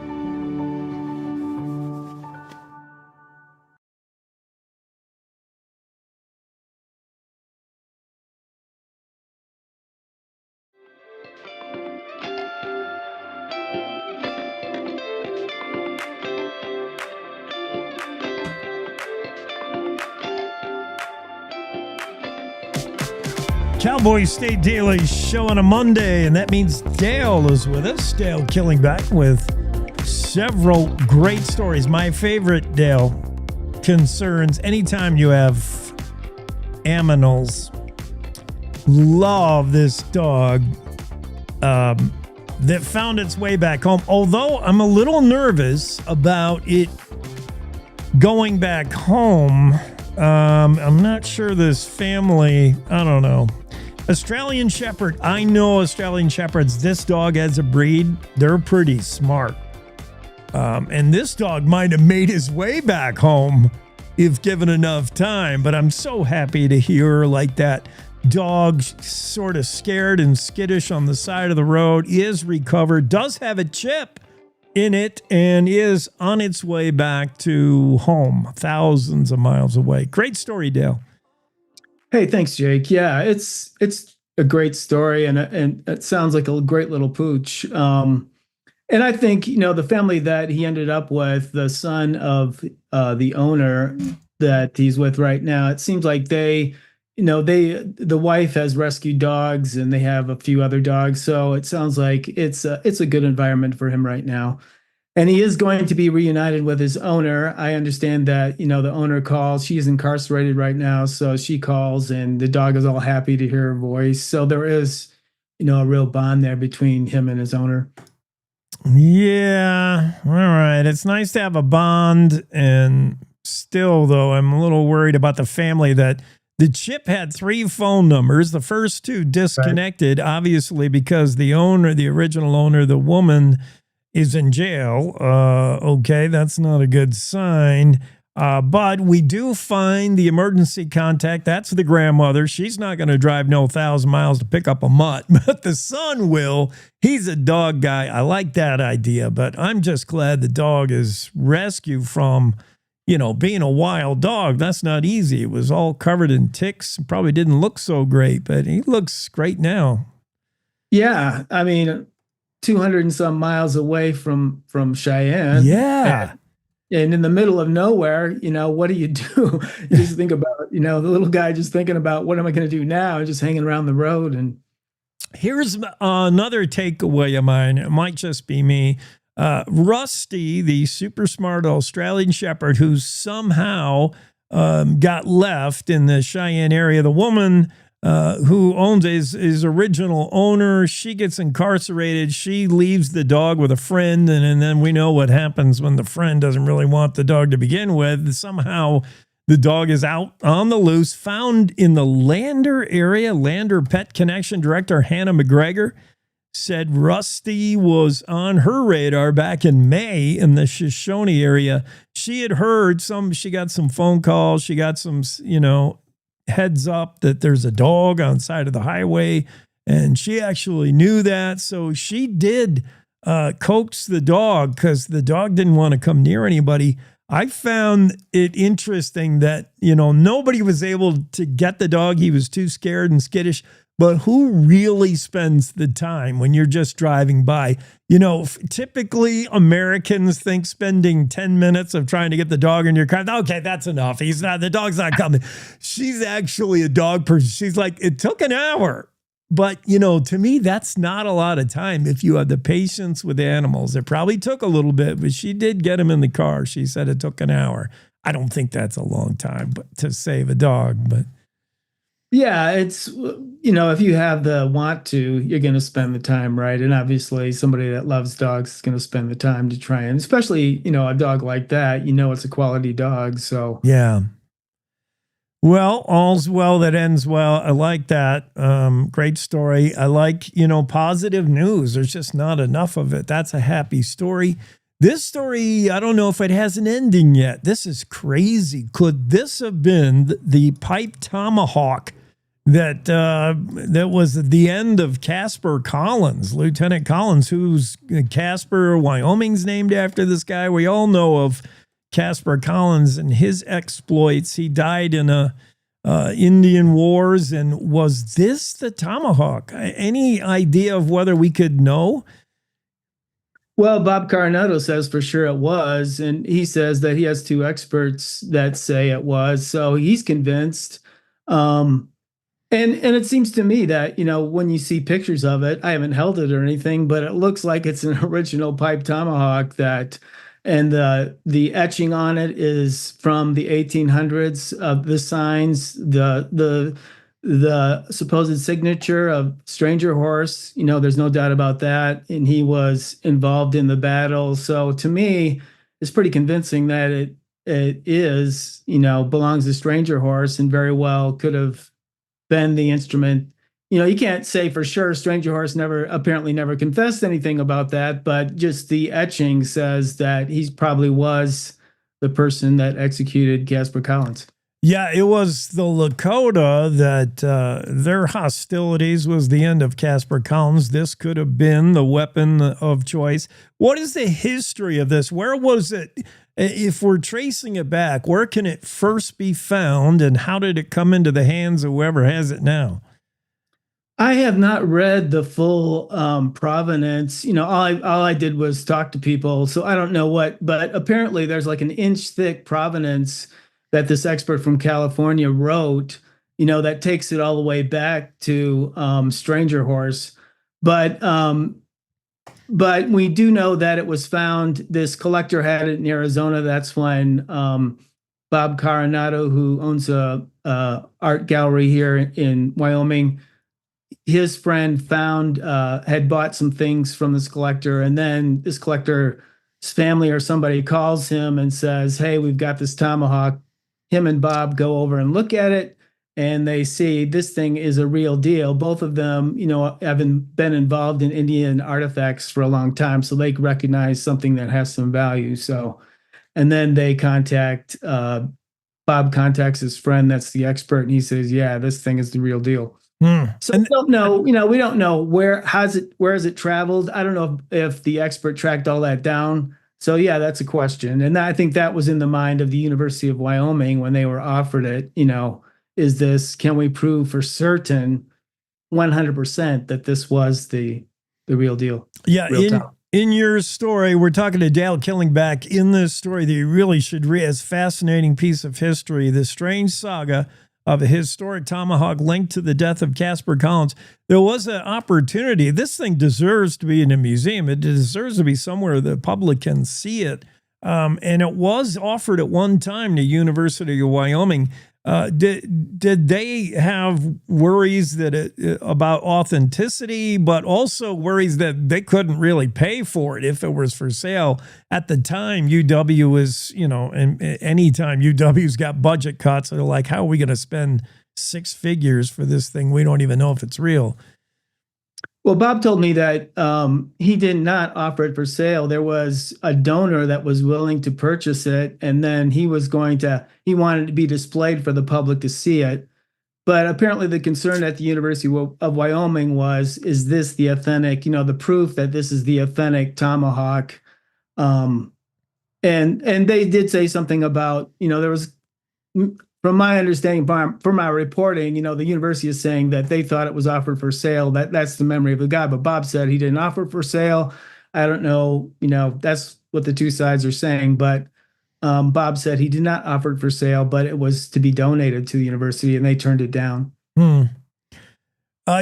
Cowboy State Daily show on a Monday, and that means Dale is with us. Dale Killingback with several great stories. My favorite, Dale, concerns anytime you have aminals. Love this dog that found its way back home. Although I'm a little nervous about it going back home. I'm not sure this family, I don't know. Australian Shepherd. I know Australian Shepherds. This dog as a breed, they're pretty smart. And this dog might have made his way back home if given enough time. But I'm so happy to hear like that dog sort of scared and skittish on the side of the road is recovered, does have a chip in it, and is on its way back to home, thousands of miles away. Great story, Dale. Hey, thanks, Jake. Yeah, it's a great story, and it sounds like a great little pooch. And I think, the family that he ended up with, the son of the owner that he's with right now, it seems like they the wife has rescued dogs and they have a few other dogs. So it sounds like it's a good environment for him right now. And he is going to be reunited with his owner. I understand that, the owner calls. She is incarcerated right now. So she calls and the dog is all happy to hear her voice. So there is, a real bond there between him and his owner. Yeah. All right. It's nice to have a bond. And still, though, I'm a little worried about the family that the chip had 3 phone numbers. The first 2 disconnected, right, obviously, because the original owner, the woman, is in jail. Okay, that's not a good sign. But we do find the emergency contact. That's the grandmother. She's not going to drive 1,000 miles to pick up a mutt, but the son will. He's a dog guy. I like that idea, but I'm just glad the dog is rescued from, being a wild dog. That's not easy. It was all covered in ticks. Probably didn't look so great, but he looks great now. Yeah, I mean, 200 and some miles away from Cheyenne. Yeah. And in the middle of nowhere, what do? You just think about, the little guy just thinking about what am I going to do now? Just hanging around the road. And here's another takeaway of mine. It might just be me. Rusty, the super smart Australian Shepherd, who somehow got left in the Cheyenne area. The woman who owns his original owner, she gets incarcerated. She leaves the dog with a friend, and then we know what happens when the friend doesn't really want the dog to begin with. Somehow the dog is out on the loose, found in the Lander area. Lander Pet Connection director Hannah McGregor said Rusty was on her radar back in May in the Shoshone area. She had heard she got some phone calls. She got some, heads up that there's a dog on the side of the highway, and she actually knew that. So she did coax the dog because the dog didn't want to come near anybody. I found it interesting that, nobody was able to get the dog. He was too scared and skittish. But who really spends the time when you're just driving by? Typically Americans think spending 10 minutes of trying to get the dog in your car, okay, that's enough. The dog's not coming. She's actually a dog person. She's like, it took an hour. But, to me, that's not a lot of time if you have the patience with animals. It probably took a little bit, but she did get him in the car. She said it took an hour. I don't think that's a long time to save a dog, but... Yeah, it's, if you have the want to, you're going to spend the time, right? And obviously somebody that loves dogs is going to spend the time to try and, especially, a dog like that, it's a quality dog. So, yeah. Well, all's well that ends well. I like that. Great story. I like, positive news. There's just not enough of it. That's a happy story. This story, I don't know if it has an ending yet. This is crazy. Could this have been the pipe tomahawk that was the end of Casper Collins, Lieutenant Collins, who's Casper, Wyoming's named after this guy. We all know of Casper Collins and his exploits. He died in Indian Wars. And was this the tomahawk? Any idea of whether we could know? Well, Bob Coronado says for sure it was, and he says that he has 2 experts that say it was. So he's convinced. And it seems to me that, when you see pictures of it, I haven't held it or anything, but it looks like it's an original pipe tomahawk and the etching on it is from the 1800s of the signs, the supposed signature of Stranger Horse. There's no doubt about that. And he was involved in the battle. So to me, it's pretty convincing that it is, belongs to Stranger Horse and very well could have been the instrument. You can't say for sure. Stranger Horse apparently never confessed anything about that, but just the etching says that he probably was the person that executed Casper Collins. Yeah, it was the Lakota that their hostilities was the end of Casper Collins. This could have been the weapon of choice. What is the history of this? Where was it? If we're tracing it back, where can it first be found, and how did it come into the hands of whoever has it now? I have not read the full provenance. All I did was talk to people, so I don't know but apparently there's like an inch thick provenance that this expert from California wrote, that takes it all the way back to Stranger Horse. But we do know that it was found, this collector had it in Arizona. That's when Bob Coronado, who owns a art gallery here in Wyoming, his friend found, had bought some things from this collector, and then this collector's family or somebody calls him and says, hey, we've got this tomahawk. Him and Bob go over and look at it, and they see this thing is a real deal. Both of them, have been involved in Indian artifacts for a long time, so they recognize something that has some value. So, and then they Bob contacts his friend that's the expert, and he says, yeah, this thing is the real deal. So we don't know, we don't know where has it traveled. I don't know if the expert tracked all that down. So yeah, that's a question. And I think that was in the mind of the University of Wyoming when they were offered it, can we prove for certain 100% that this was the real deal? Yeah. In your story, we're talking to Dale Killingback. In this story that you really should read, as fascinating piece of history, the strange saga of a historic tomahawk linked to the death of Casper Collins. There was an opportunity. This thing deserves to be in a museum. It deserves to be somewhere the public can see it. And it was offered at one time to University of Wyoming. Did they have worries that about authenticity, but also worries that they couldn't really pay for it if it was for sale? At the time, UW was, and anytime UW's got budget cuts, they're like, how are we going to spend six figures for this thing? We don't even know if it's real. Well, Bob told me that he did not offer it for sale. There was a donor that was willing to purchase it, and then he wanted it to be displayed for the public to see it. But apparently the concern at the University of Wyoming is this the authentic, the proof that this is the authentic tomahawk? And they did say something about, there was, from my understanding, from my reporting, the university is saying that they thought it was offered for sale. That's the memory of the guy. But Bob said he didn't offer it for sale. I don't know, that's what the two sides are saying. But Bob said he did not offer it for sale, but it was to be donated to the university, and they turned it down.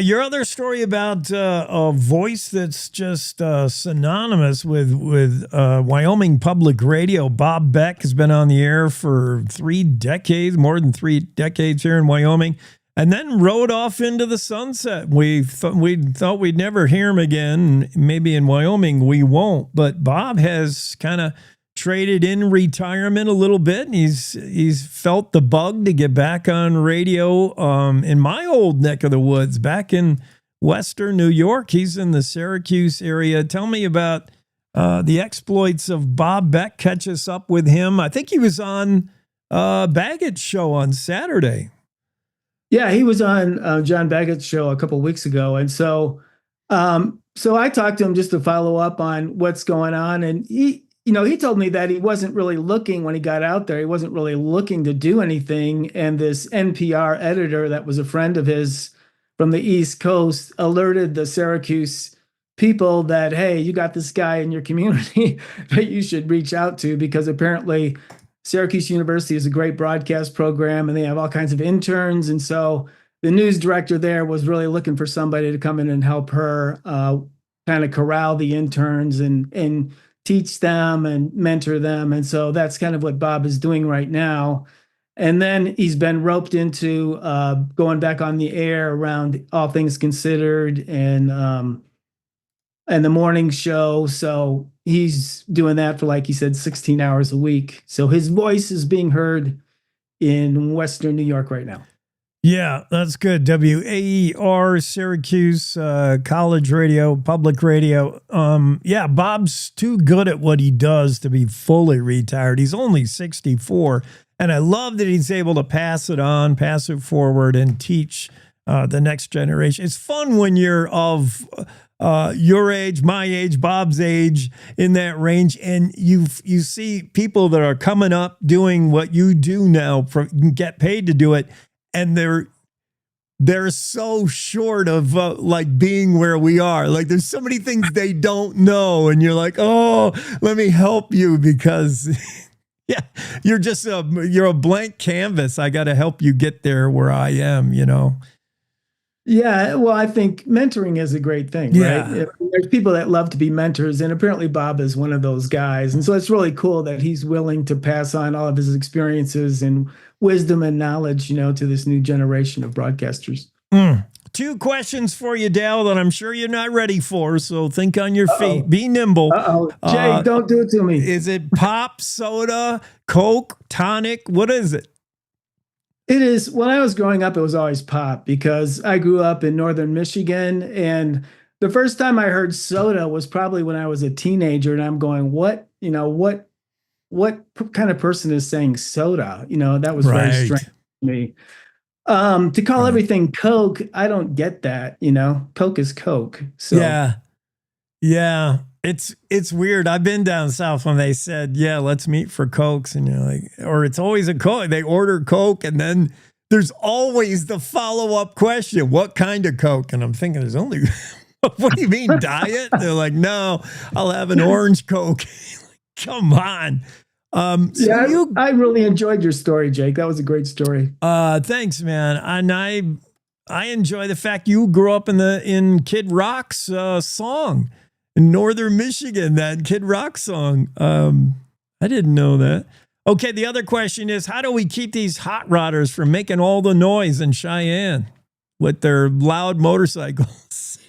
Your other story about a voice that's just synonymous with Wyoming Public Radio. Bob Beck has been on the air for more than 3 decades here in Wyoming, and then rode off into the sunset. We thought we'd never hear him again. Maybe in Wyoming we won't, but Bob has kind of traded in retirement a little bit, and he's felt the bug to get back on radio in my old neck of the woods, back in Western New York. He's in the Syracuse area. Tell me about the exploits of Bob Beck. Catch us up with him. I think he was on Baggett's show on Saturday. Yeah, he was on John Baggett's show a couple of weeks ago, and so I talked to him just to follow up on what's going on, and he told me that he wasn't really looking when he got out there. He wasn't really looking to do anything. And this NPR editor that was a friend of his from the East Coast alerted the Syracuse people that, hey, you got this guy in your community that you should reach out to, because apparently Syracuse University is a great broadcast program and they have all kinds of interns. And so the news director there was really looking for somebody to come in and help her kind of corral the interns and teach them and mentor them. And so that's kind of what Bob is doing right now. And then he's been roped into going back on the air around All Things Considered and the morning show. So he's doing that for, like he said, 16 hours a week. So his voice is being heard in Western New York right now. Yeah, that's good. WAER, Syracuse, college radio, public radio. Yeah, Bob's too good at what he does to be fully retired. He's only 64, and I love that he's able to pass it forward, and teach the next generation. It's fun when you're of your age, my age, Bob's age, in that range, and you see people that are coming up doing what you do now, get paid to do it. And they're so short of like being where we are. Like, there's so many things they don't know, and you're like, oh, let me help you, because Yeah, you're a blank canvas. I got to help you get there where I am, Yeah, well, I think mentoring is a great thing, right? There's people that love to be mentors, and apparently Bob is one of those guys. And so it's really cool that he's willing to pass on all of his experiences and wisdom and knowledge, to this new generation of broadcasters. 2 questions for you, Dale, that I'm sure you're not ready for, so think on your feet. Be nimble. Jay, don't do it to me. Is it pop, soda, Coke, tonic? What is it? It is. When I was growing up, it was always pop because I grew up in northern Michigan. And the first time I heard soda was probably when I was a teenager. And I'm going, what kind of person is saying soda? That was very strange to me. To call everything Coke, I don't get that. Coke is Coke. So Yeah. It's weird. I've been down south when they said, let's meet for Cokes. And you're like, or it's always a Coke. They order Coke and then there's always the follow-up question, what kind of Coke? And I'm thinking there's only, what do you mean, diet? They're like, no, I'll have an orange Coke. Come on. I really enjoyed your story, Jake. That was a great story. Thanks, man. And I enjoy the fact you grew up in Kid Rock's song. In northern Michigan, that Kid Rock song. I didn't know that. Okay, the other question is, how do we keep these hot rodders from making all the noise in Cheyenne with their loud motorcycles?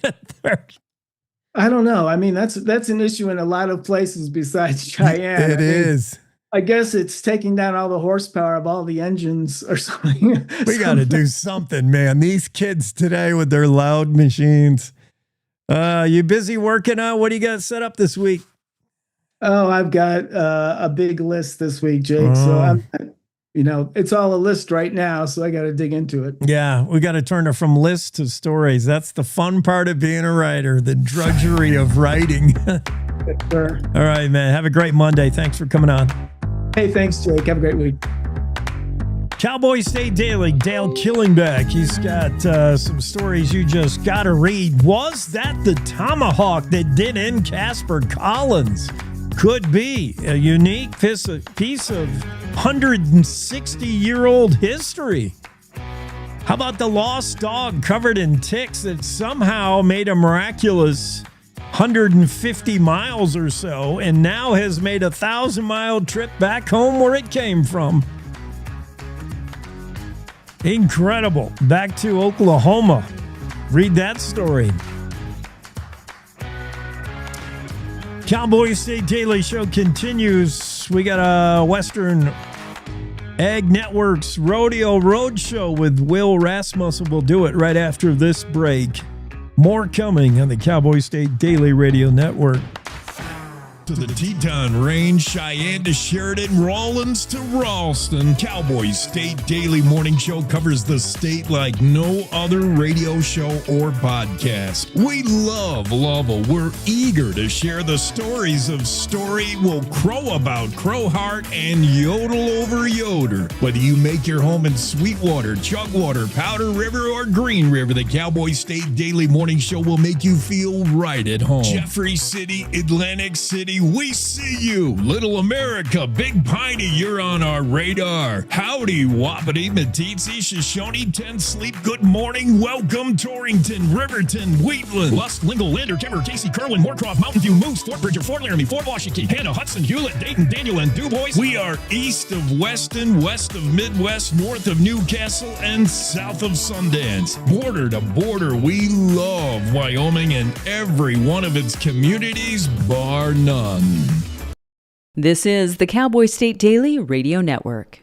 I don't know. I mean, that's an issue in a lot of places besides Cheyenne. It is. I guess it's taking down all the horsepower of all the engines or something. We got to do something, man. These kids today with their loud machines. You busy working on? What do you got set up this week? Oh, I've got a big list this week, Jake. So it's all a list right now. So I got to dig into it. Yeah, we got to turn it from lists to stories. That's the fun part of being a writer, the drudgery of writing. Sure. All right, man. Have a great Monday. Thanks for coming on. Hey, thanks, Jake. Have a great week. Cowboy State Daily, Dale Killingbeck. He's got some stories you just got to read. Was that the tomahawk that did end Casper Collins? Could be a unique piece of 160-year-old history. How about the lost dog covered in ticks that somehow made a miraculous 150 miles or so and now has made a 1,000-mile trip back home where it came from? Incredible. Back to Oklahoma. Read that story. Cowboy State Daily Show continues. We got a Western Ag Network's Rodeo Roadshow with Will Rasmussen. We'll do it right after this break. More coming on the Cowboy State Daily Radio Network. To the Teton Range, Cheyenne to Sheridan, Rawlins to Ralston. Cowboy State Daily Morning Show covers the state like no other radio show or podcast. We love Lovell. We're eager to share the stories of Story, Will Crow About Crowheart, and Yodel Over Yoder. Whether you make your home in Sweetwater, Chugwater, Powder River, or Green River, the Cowboy State Daily Morning Show will make you feel right at home. Jeffrey City, Atlantic City, we see you. Little America, Big Piney, you're on our radar. Howdy, Wapiti, Meeteetse, Shoshone, Ten Sleep, good morning, welcome, Torrington, Riverton, Wheatland, Lusk, Lingle, Lander, Kemmer, Casey, Kerwin, Moorcroft, Mountain View, Moose, Fort Bridger, Fort Laramie, Fort Washington, Hannah, Hudson, Hewlett, Dayton, Daniel, and DuBois. We are east of Weston, west of Midwest, north of Newcastle, and south of Sundance. Border to border, we love Wyoming and every one of its communities, bar none. This is the Cowboy State Daily Radio Network.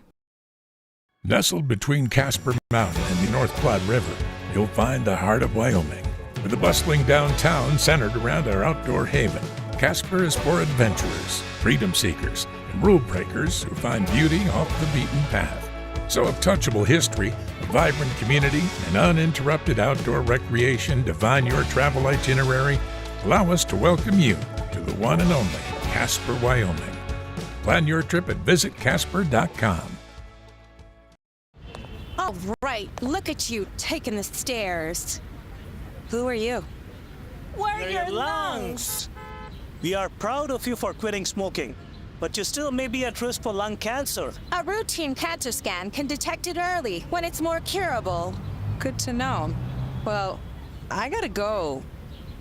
Nestled between Casper Mountain and the North Platte River, you'll find the heart of Wyoming. With a bustling downtown centered around our outdoor haven, Casper is for adventurers, freedom seekers, and rule breakers who find beauty off the beaten path. So if touchable history, a vibrant community, and uninterrupted outdoor recreation define your travel itinerary, allow us to welcome you to the one and only Casper, Wyoming. Plan your trip at visitcasper.com. All right, look at you taking the stairs. Who are you? We're your lungs. We are proud of you for quitting smoking. but you still may be at risk for lung cancer. A routine cancer scan can detect it early when it's more curable. Good to know. Well, I gotta go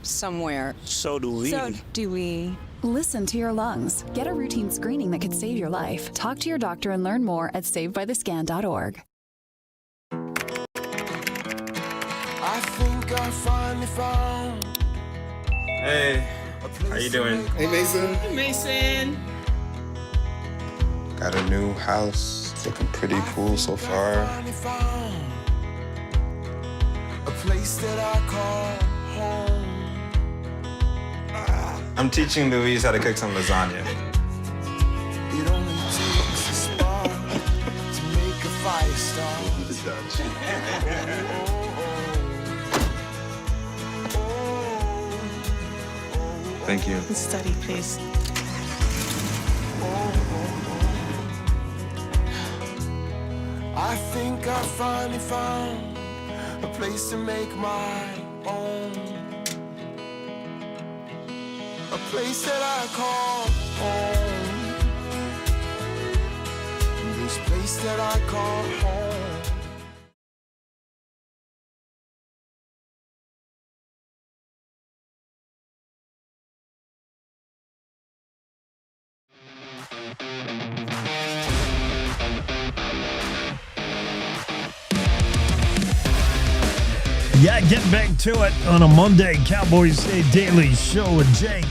somewhere. So do we. Listen to your lungs. Get a routine screening that could save your life. Talk to your doctor and learn more at savedbythescan.org. I think I finally found. Hey, how you doing? Hey, Mason. Hey, Mason. Got a new house. It's looking pretty cool so far. A place that I call home. I'm teaching Louise how to cook some lasagna. It only takes a spark to make a fire start. Thank you. Study, please. I think I finally found a place to make my own. A place that I call home. This place that I call home. Yeah, getting back to it on a Monday Cowboy State Daily Show with Jake.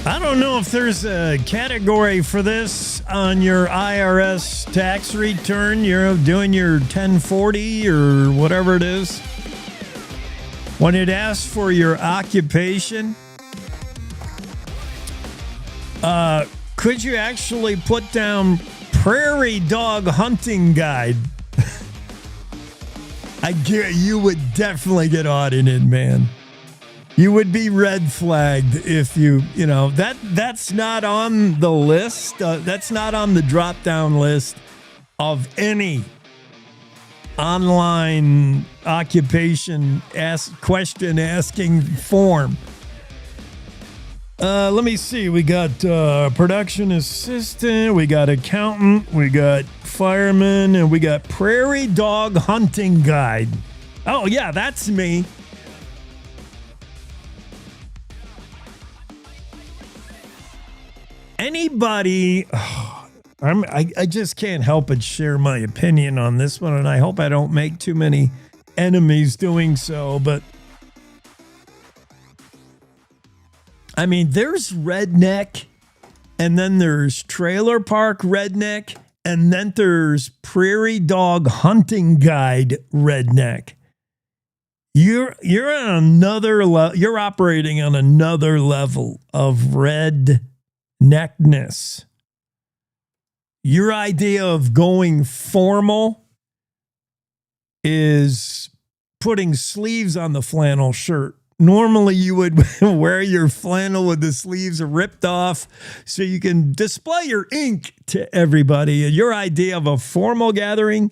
I don't know if there's a category for this on your IRS tax return. You're doing your 1040 or whatever it is. When it asks for your occupation, could you actually put down prairie dog hunting guide? I get you would definitely get audited, man. You would be red flagged if that's not on the list. That's not on the drop down list of any online occupation question asking form. Let me see. We got production assistant, we got accountant, we got fireman, and we got prairie dog hunting guide. Oh, yeah, that's me. Anybody, I just can't help but share my opinion on this one, and I hope I don't make too many enemies doing so, but I mean, there's redneck, and then there's trailer park redneck, and then there's prairie dog hunting guide redneck. You're on another level. You're operating on another level of redneckness. Your idea of going formal is putting sleeves on the flannel shirt. Normally, you would wear your flannel with the sleeves ripped off so you can display your ink to everybody. Your idea of a formal gathering,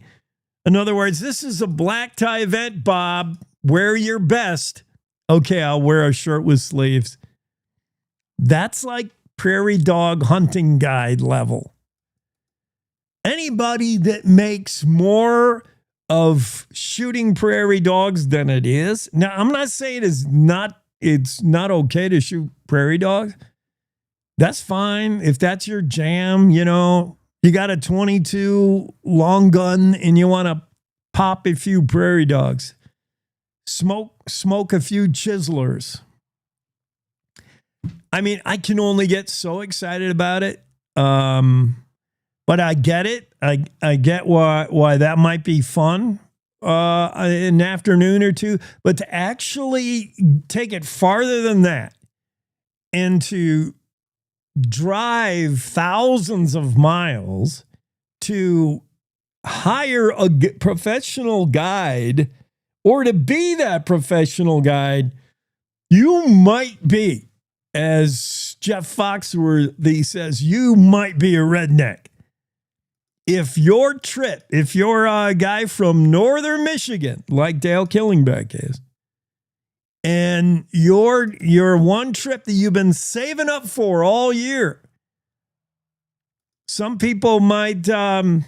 in other words, this is a black tie event, Bob. Wear your best. Okay, I'll wear a shirt with sleeves. That's like prairie dog hunting guide level. Anybody that makes more of shooting prairie dogs than it is. Now, I'm not saying it's not okay to shoot prairie dogs. That's fine. If that's your jam, you got a 22 long gun and you want to pop a few prairie dogs. Smoke a few chiselers. I mean, I can only get so excited about it. But I get it. I get why that might be fun an afternoon or two. But to actually take it farther than that and to drive thousands of miles to hire a professional guide or to be that professional guide, you might be, as Jeff Foxworthy says, you might be a redneck. If you're a guy from northern Michigan, like Dale Killingbeck is, and your one trip that you've been saving up for all year. Some people might, save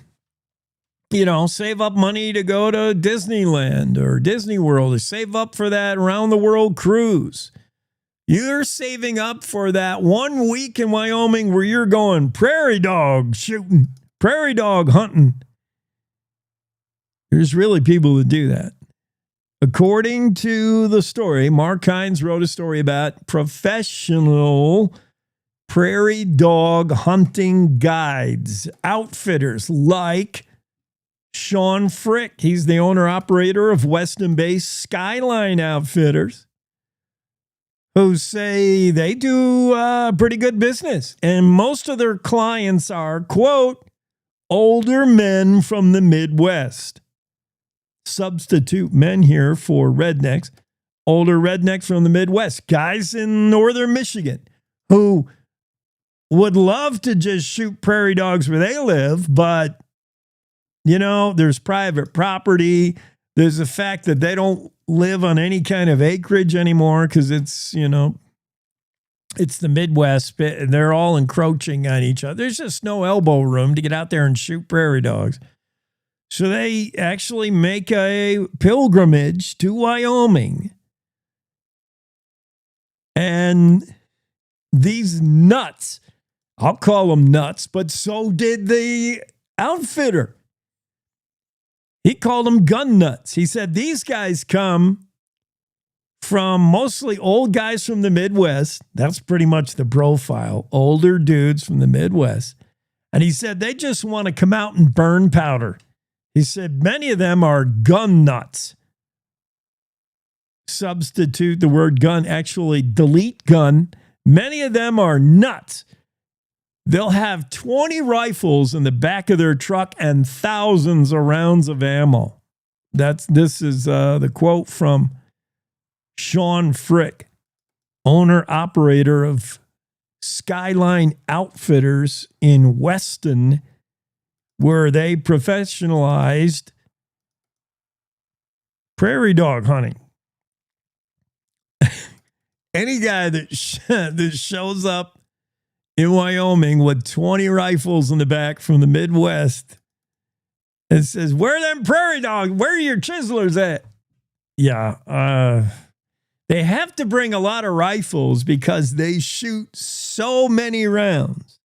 up money to go to Disneyland or Disney World, or save up for that around the world cruise. You're saving up for that 1 week in Wyoming where you're going prairie dog shooting, prairie dog hunting. There's really people that do that. According to the story, Mark Hines wrote a story about professional prairie dog hunting guides, outfitters like Sean Frick. He's the owner-operator of Weston-based Skyline Outfitters, who say they do pretty good business. And most of their clients are, quote, older men from the Midwest. Substitute men here for rednecks, older rednecks from the Midwest, guys in northern Michigan who would love to just shoot prairie dogs where they live, but, there's private property. There's the fact that they don't live on any kind of acreage anymore because it's the Midwest. They're all encroaching on each other. There's just no elbow room to get out there and shoot prairie dogs. So they actually make a pilgrimage to Wyoming. And these nuts, I'll call them nuts, but so did the outfitter. He called them gun nuts. He said these guys come from mostly old guys from the Midwest. That's pretty much the profile. Older dudes from the Midwest. And he said they just want to come out and burn powder. He said many of them are gun nuts. Substitute the word gun, actually delete gun. Many of them are nuts. They'll have 20 rifles in the back of their truck and thousands of rounds of ammo. This is the quote from Sean Frick, owner-operator of Skyline Outfitters in Weston, where they professionalized prairie dog hunting. Any guy that shows up in Wyoming with 20 rifles in the back from the Midwest and says, where are them prairie dogs? Where are your chiselers at? Yeah, they have to bring a lot of rifles because they shoot so many rounds.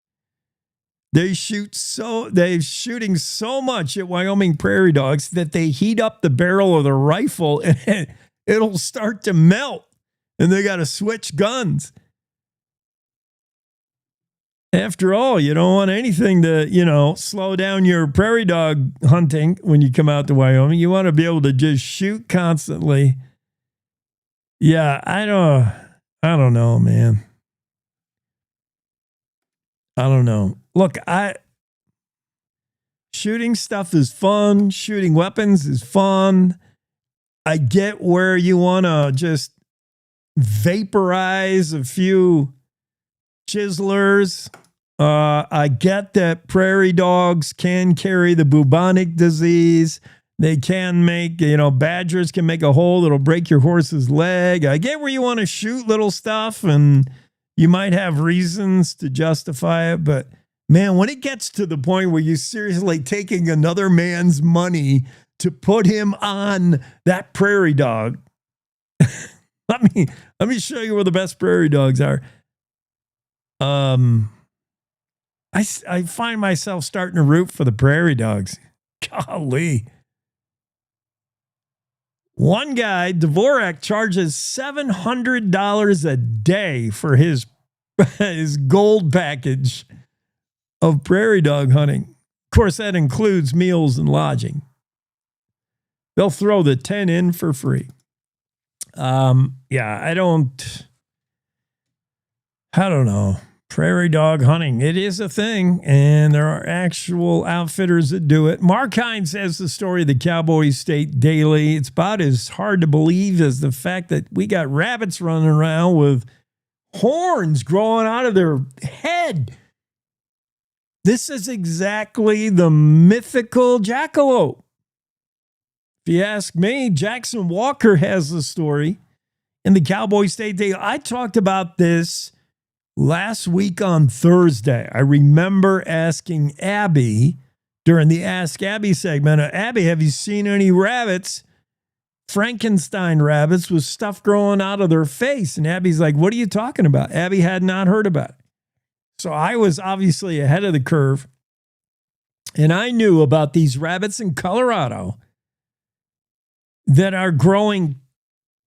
They're shooting so much at Wyoming prairie dogs that they heat up the barrel of the rifle and it'll start to melt. And they got to switch guns. After all, you don't want anything to, slow down your prairie dog hunting when you come out to Wyoming. You want to be able to just shoot constantly. Yeah, I don't know, man. I don't know. Look, shooting stuff is fun. Shooting weapons is fun. I get where you want to just vaporize a few chiselers. I get that prairie dogs can carry the bubonic disease. They can make, badgers can make a hole that'll break your horse's leg. I get where you want to shoot little stuff and you might have reasons to justify it, but man, when it gets to the point where you're seriously taking another man's money to put him on that prairie dog, let me show you where the best prairie dogs are. I find myself starting to root for the prairie dogs. Golly. One guy, Dvorak, charges $700 a day for his gold package of prairie dog hunting. Of course, that includes meals and lodging. They'll throw the 10 in for free. I don't know. Prairie dog hunting, it is a thing, and there are actual outfitters that do it. Mark Hines has the story of the Cowboy State Daily. It's about as hard to believe as the fact that we got rabbits running around with horns growing out of their head. This is exactly the mythical jackalope. If you ask me, Jackson Walker has the story in the Cowboy State Day. I talked about this last week on Thursday. I remember asking Abby during the Ask Abby segment, Abby, have you seen any rabbits, Frankenstein rabbits with stuff growing out of their face? And Abby's like, what are you talking about? Abby had not heard about it. So I was obviously ahead of the curve. And I knew about these rabbits in Colorado that are growing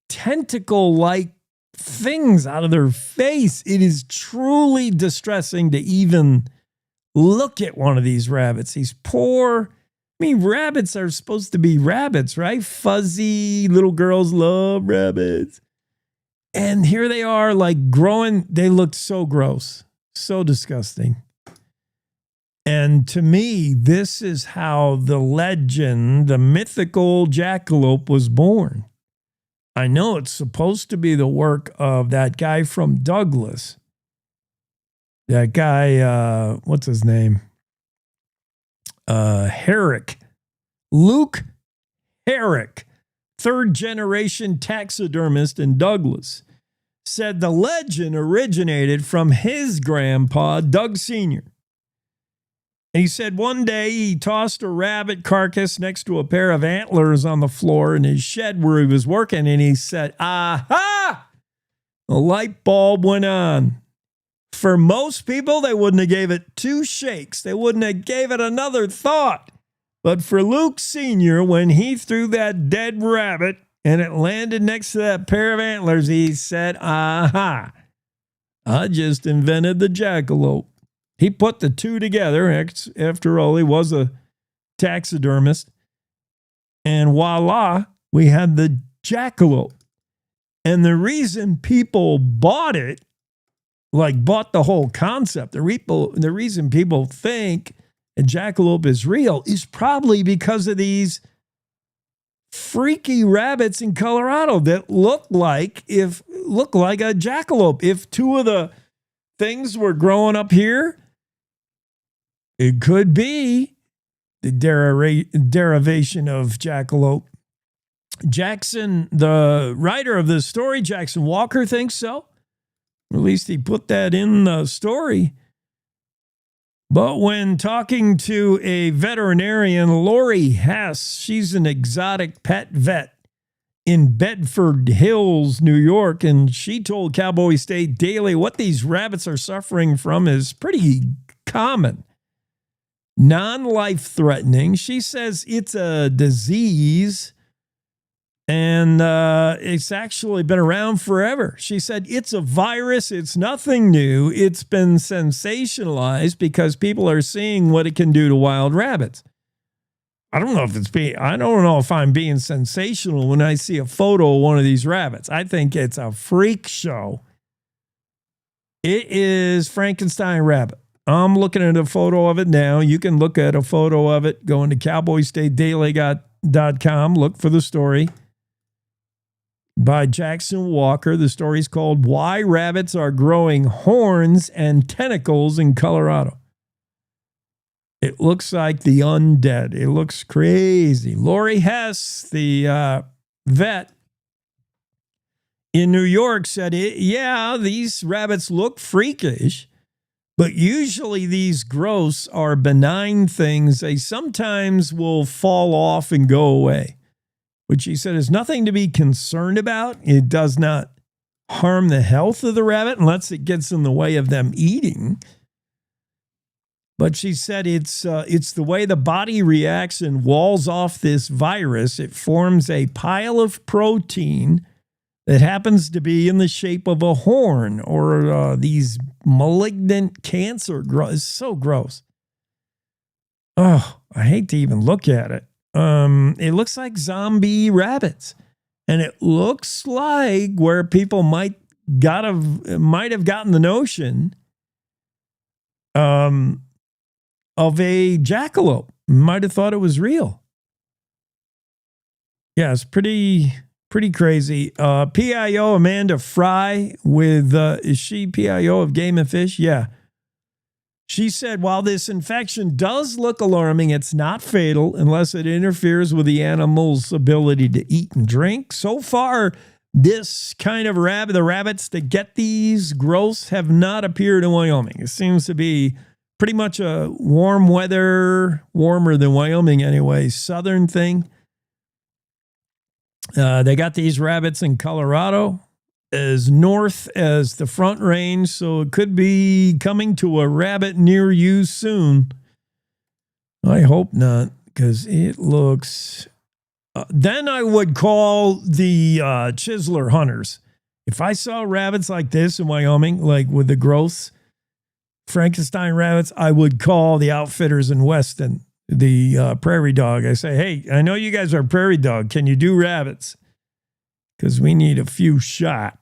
tentacle-like things out of their face. It is truly distressing to even look at one of these rabbits. These poor, rabbits are supposed to be rabbits, right? Fuzzy little girls love rabbits. And here they are, like growing. They look so gross, so disgusting. And to me, this is how the legend, the mythical jackalope was born. I know it's supposed to be the work of that guy from Douglas. That guy, what's his name? Herrick. Luke Herrick, third-generation taxidermist in Douglas, said the legend originated from his grandpa, Doug Sr. And he said one day he tossed a rabbit carcass next to a pair of antlers on the floor in his shed where he was working, and he said, aha! A light bulb went on. For most people, they wouldn't have gave it 2 shakes. They wouldn't have gave it another thought. But for Luke Sr., when he threw that dead rabbit and it landed next to that pair of antlers, he said, aha, I just invented the jackalope. He put the two together. After all, he was a taxidermist. And voila, we had the jackalope. And the reason people bought it, like bought the whole concept, the reason people think a jackalope is real is probably because of these freaky rabbits in Colorado that look like a jackalope. If 2 of the things were growing up here, it could be the derivation of jackalope. Jackson, the writer of the story, Jackson Walker, thinks so. Or at least he put that in the story. But when talking to a veterinarian, Lori Hess, she's an exotic pet vet in Bedford Hills, New York, and she told Cowboy State Daily what these rabbits are suffering from is pretty common. Non-life threatening. She says it's a disease and it's actually been around forever. She said it's a virus. It's nothing new. It's been sensationalized because people are seeing what it can do to wild rabbits. I don't know if I'm being sensational when I see a photo of one of these rabbits. I think it's a freak show. It is Frankenstein rabbit. I'm looking at a photo of it now. You can look at a photo of it. Go into cowboystatedaily.com. Look for the story by Jackson Walker. The story is called Why Rabbits Are Growing Horns and Tentacles in Colorado. It looks like the undead. It looks crazy. Lori Hess, the vet in New York, said, these rabbits look freakish. But usually these growths are benign things. They sometimes will fall off and go away, which he said is nothing to be concerned about. It does not harm the health of the rabbit unless it gets in the way of them eating. But she said it's the way the body reacts and walls off this virus. It forms a pile of protein that happens to be in the shape of a horn or these malignant cancer growth. It's so gross. Oh, I hate to even look at it. It looks like zombie rabbits. And it looks like where people might have gotten the notion of a jackalope. Might have thought it was real. Yeah, it's pretty crazy. PIO Amanda Fry with, is she PIO of Game and Fish? Yeah. She said, while this infection does look alarming, it's not fatal unless it interferes with the animal's ability to eat and drink. So far, This kind of rabbit, the rabbits that get these growths have not appeared in Wyoming. It seems to be pretty much a warm weather, warmer than Wyoming anyway, southern thing. They got these rabbits in Colorado, as north as the Front Range, so it could be coming to a rabbit near you soon. I hope not, because it looks... then I would call the chiseler hunters. If I saw rabbits like this in Wyoming, like with the growths, Frankenstein rabbits, I would call the outfitters in Weston, the Prairie Dog. I say, hey, I know you guys are Prairie Dog. Can you do rabbits? Because we need a few shot.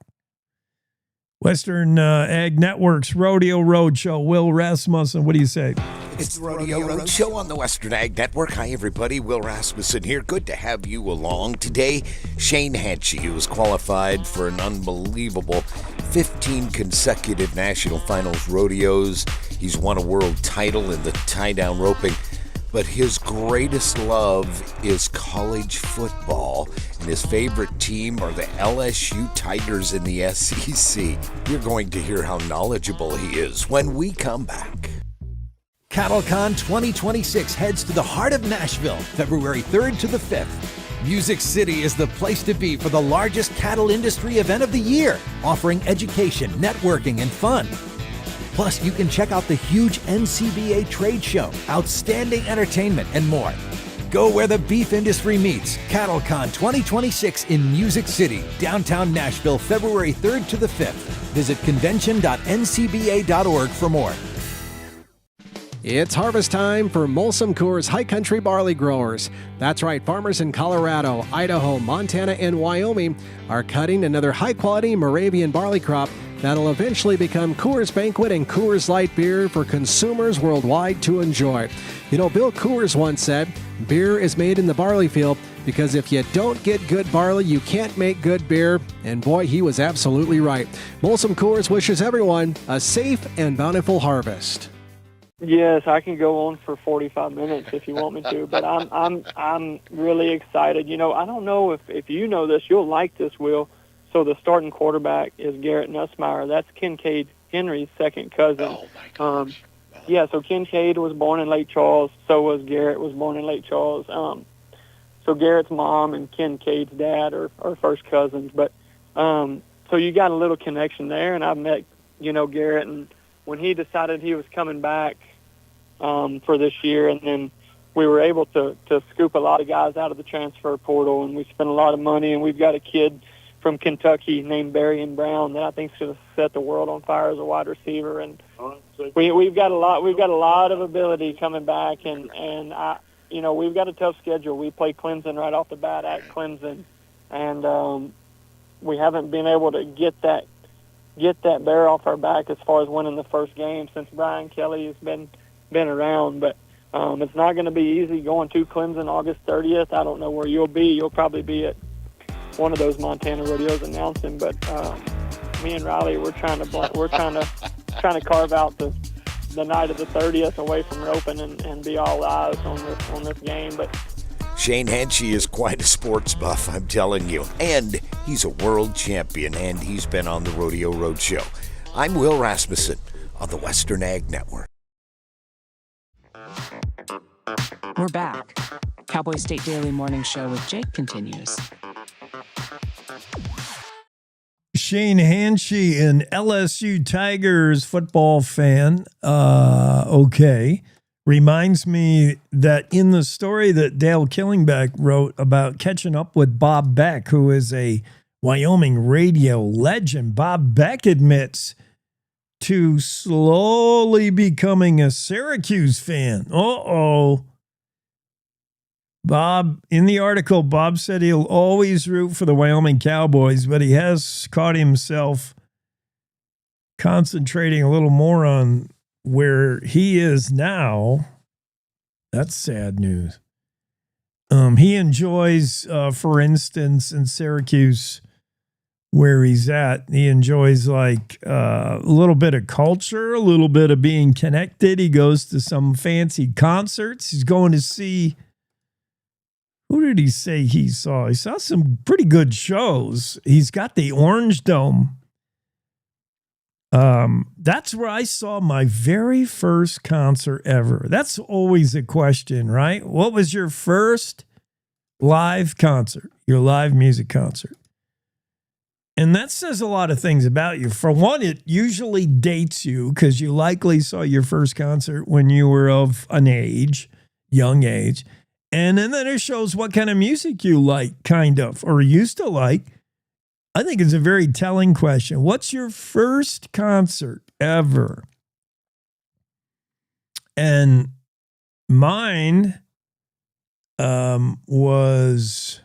Western Ag Network's Rodeo Roadshow. Will Rasmussen, what do you say? It's the Rodeo Roadshow on the Western Ag Network. Hi, everybody. Will Rasmussen here. Good to have you along. Today, Shane Hatchie, who was qualified for an unbelievable 15 consecutive national finals rodeos. He's won a world title in the tie-down roping. But his greatest love is college football, and his favorite team are the LSU Tigers in the SEC. You're going to hear how knowledgeable he is when we come back. CattleCon 2026 heads to the heart of Nashville, February 3rd to the 5th. Music City is the place to be for the largest cattle industry event of the year, offering education, networking, and fun. Plus, you can check out the huge NCBA trade show, outstanding entertainment, and more. Go where the beef industry meets. CattleCon 2026 in Music City, downtown Nashville, February 3rd to the 5th. Visit convention.ncba.org for more. It's harvest time for Molson Coors High Country barley growers. That's right, farmers in Colorado, Idaho, Montana, and Wyoming are cutting another high-quality Moravian barley crop that'll eventually become Coors Banquet and Coors Light beer for consumers worldwide to enjoy. You know, Bill Coors once said, beer is made in the barley field because if you don't get good barley, you can't make good beer. And boy, he was absolutely right. Molson Coors wishes everyone a safe and bountiful harvest. Yes, I can go on for 45 minutes if you want me to, but I'm really excited. You know, I don't know if you know this, you'll like this, Will. So the starting quarterback is Garrett Nussmeier. That's Kincaid Henry's second cousin. Oh, my gosh. Yeah, so Kincaid was born in Lake Charles. So was Garrett, was born in Lake Charles. So Garrett's mom and Kincaid's dad are first cousins. But so you got a little connection there, and I've met, you know, Garrett, and when he decided he was coming back for this year, and then we were able to scoop a lot of guys out of the transfer portal, and we spent a lot of money, and we've got a kid from Kentucky named Barrion Brown that I think is going to set the world on fire as a wide receiver, and we've got a lot of ability coming back, and you know, we've got a tough schedule. We play Clemson right off the bat at Clemson, and we haven't been able to get that bear off our back as far as winning the first game since Brian Kelly has been around, but it's not going to be easy going to Clemson August 30th. I don't know where you'll be. You'll probably be at one of those Montana rodeos announcing, but me and Riley, we're trying to carve out the night of the 30th away from roping and be all eyes on this game. But Shane Hatchie is quite a sports buff, I'm telling you, and he's a world champion, and he's been on the Rodeo Roadshow. I'm Will Rasmussen on the Western Ag Network. We're back. Cowboy State Daily Morning Show with Jake continues. Shane Hatchie, an LSU Tigers football fan, okay, reminds me that in the story that Dale Killingbeck wrote about catching up with Bob Beck, who is a Wyoming radio legend, Bob Beck admits to slowly becoming a Syracuse fan. Bob, in the article, Bob said he'll always root for the Wyoming Cowboys, but he has caught himself concentrating a little more on where he is now. That's sad news. He enjoys, for instance, in Syracuse, where he's at, he enjoys like a little bit of culture, a little bit of being connected. He goes to some fancy concerts. He's going to see, Who did he say he saw? He saw some pretty good shows. He's got the Orange Dome. That's where I saw my very first concert ever. That's always a question, right? What was your first live concert, your live music concert? And that says a lot of things about you. For one, it usually dates you because you likely saw your first concert when you were of an age, young age. And then it shows what kind of music you like, kind of, or used to like. I think it's a very telling question. What's your first concert ever? And mine was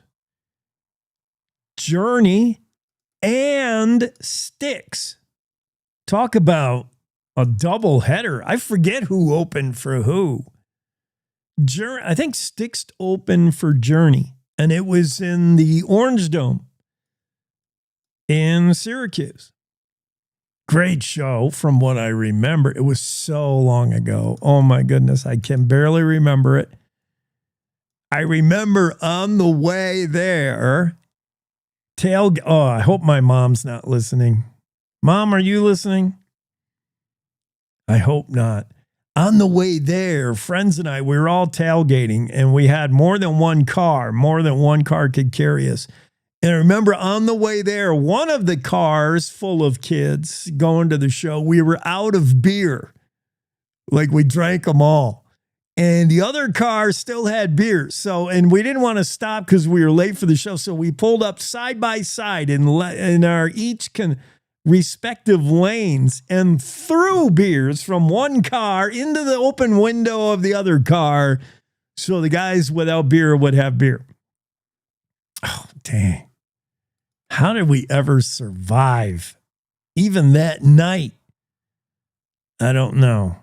Journey and Styx. Talk about a double header. I forget who opened for who. I think Styx opened for Journey, and it was in the Orange Dome in Syracuse. Great show from what I remember. It was so long ago. Oh my goodness, I can barely remember it. I remember on the way there, I hope my mom's not listening. Mom, are you listening? I hope not. On the way there, friends and I, we were all tailgating, and we had more than one car. More than one car could carry us. And I remember on the way there, one of the cars full of kids going to the show, we were out of beer. Like we drank them all. And the other car still had beer. And we didn't want to stop because we were late for the show. So we pulled up side by side in our respective lanes and threw beers from one car into the open window of the other car so the guys without beer would have beer. Oh, dang. How did we ever survive? Even that night? I don't know.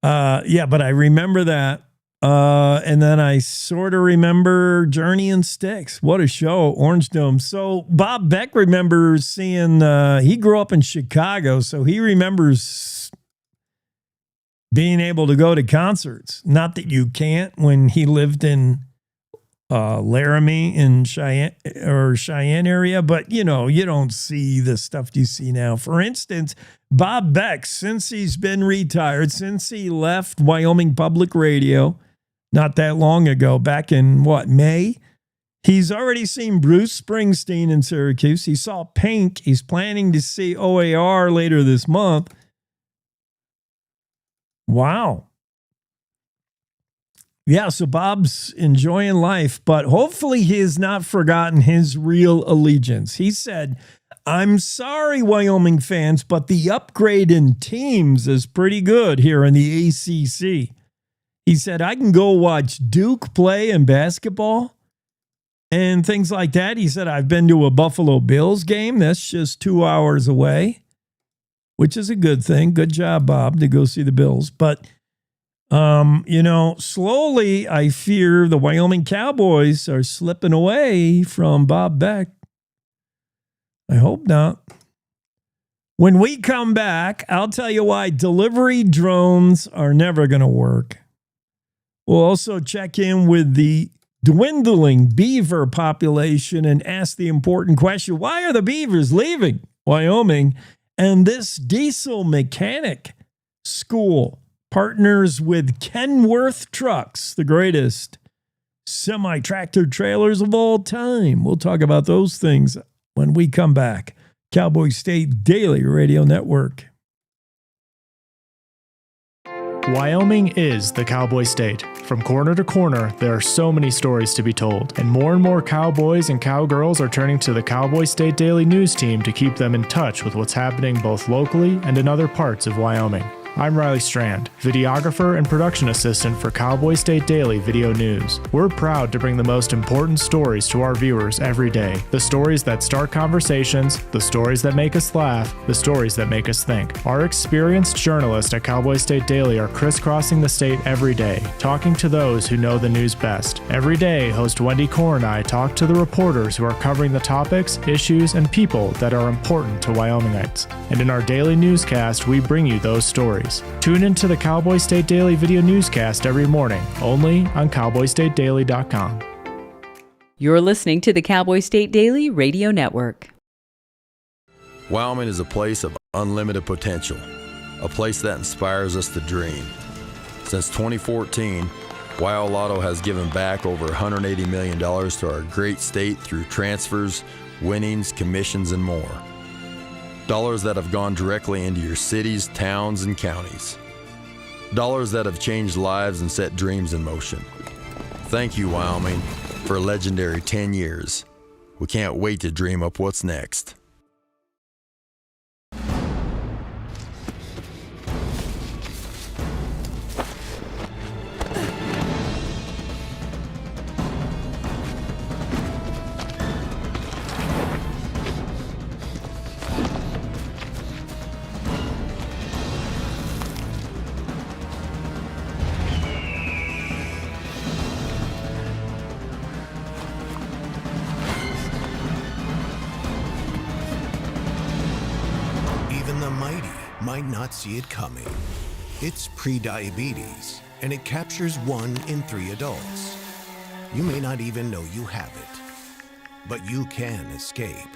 But I remember that. And then I sort of remember Journey and Styx. What a show, Orange Dome. So Bob Beck remembers seeing, he grew up in Chicago, so he remembers being able to go to concerts. Not that you can't when he lived in Laramie in Cheyenne area, but you don't see the stuff you see now. For instance, Bob Beck, since he's been retired, since he left Wyoming Public Radio, not that long ago, back in May? He's already seen Bruce Springsteen in Syracuse. He saw Pink. He's planning to see OAR later this month. Wow. Yeah, so Bob's enjoying life, but hopefully he has not forgotten his real allegiance. He said, "I'm sorry, Wyoming fans, but the upgrade in teams is pretty good here in the ACC." He said, "I can go watch Duke play in basketball and things like that." He said, "I've been to a Buffalo Bills game. That's just 2 hours away," which is a good thing. Good job, Bob, to go see the Bills. But, slowly I fear the Wyoming Cowboys are slipping away from Bob Beck. I hope not. When we come back, I'll tell you why delivery drones are never going to work. We'll also check in with the dwindling beaver population and ask the important question, why are the beavers leaving Wyoming? And this diesel mechanic school partners with Kenworth Trucks, the greatest semi-tractor trailers of all time. We'll talk about those things when we come back. Cowboy State Daily Radio Network. Wyoming is the Cowboy State. From corner to corner, there are so many stories to be told, and more cowboys and cowgirls are turning to the Cowboy State Daily News team to keep them in touch with what's happening both locally and in other parts of Wyoming. I'm Riley Strand, videographer and production assistant for Cowboy State Daily Video News. We're proud to bring the most important stories to our viewers every day. The stories that start conversations, the stories that make us laugh, the stories that make us think. Our experienced journalists at Cowboy State Daily are crisscrossing the state every day, talking to those who know the news best. Every day, host Wendy Core and I talk to the reporters who are covering the topics, issues, and people that are important to Wyomingites. And in our daily newscast, we bring you those stories. stories. Tune into the Cowboy State Daily video newscast every morning, only on cowboystatedaily.com. You're listening to the Cowboy State Daily Radio Network. Wyoming is a place of unlimited potential, a place that inspires us to dream. Since 2014, Wyoming Lotto has given back over $180 million to our great state through transfers, winnings, commissions, and more. Dollars that have gone directly into your cities, towns, and counties. Dollars that have changed lives and set dreams in motion. Thank you, Wyoming, for a legendary 10 years. We can't wait to dream up what's next. Might not see it coming. It's prediabetes, and it captures 1 in 3 adults. You may not even know you have it, but you can escape.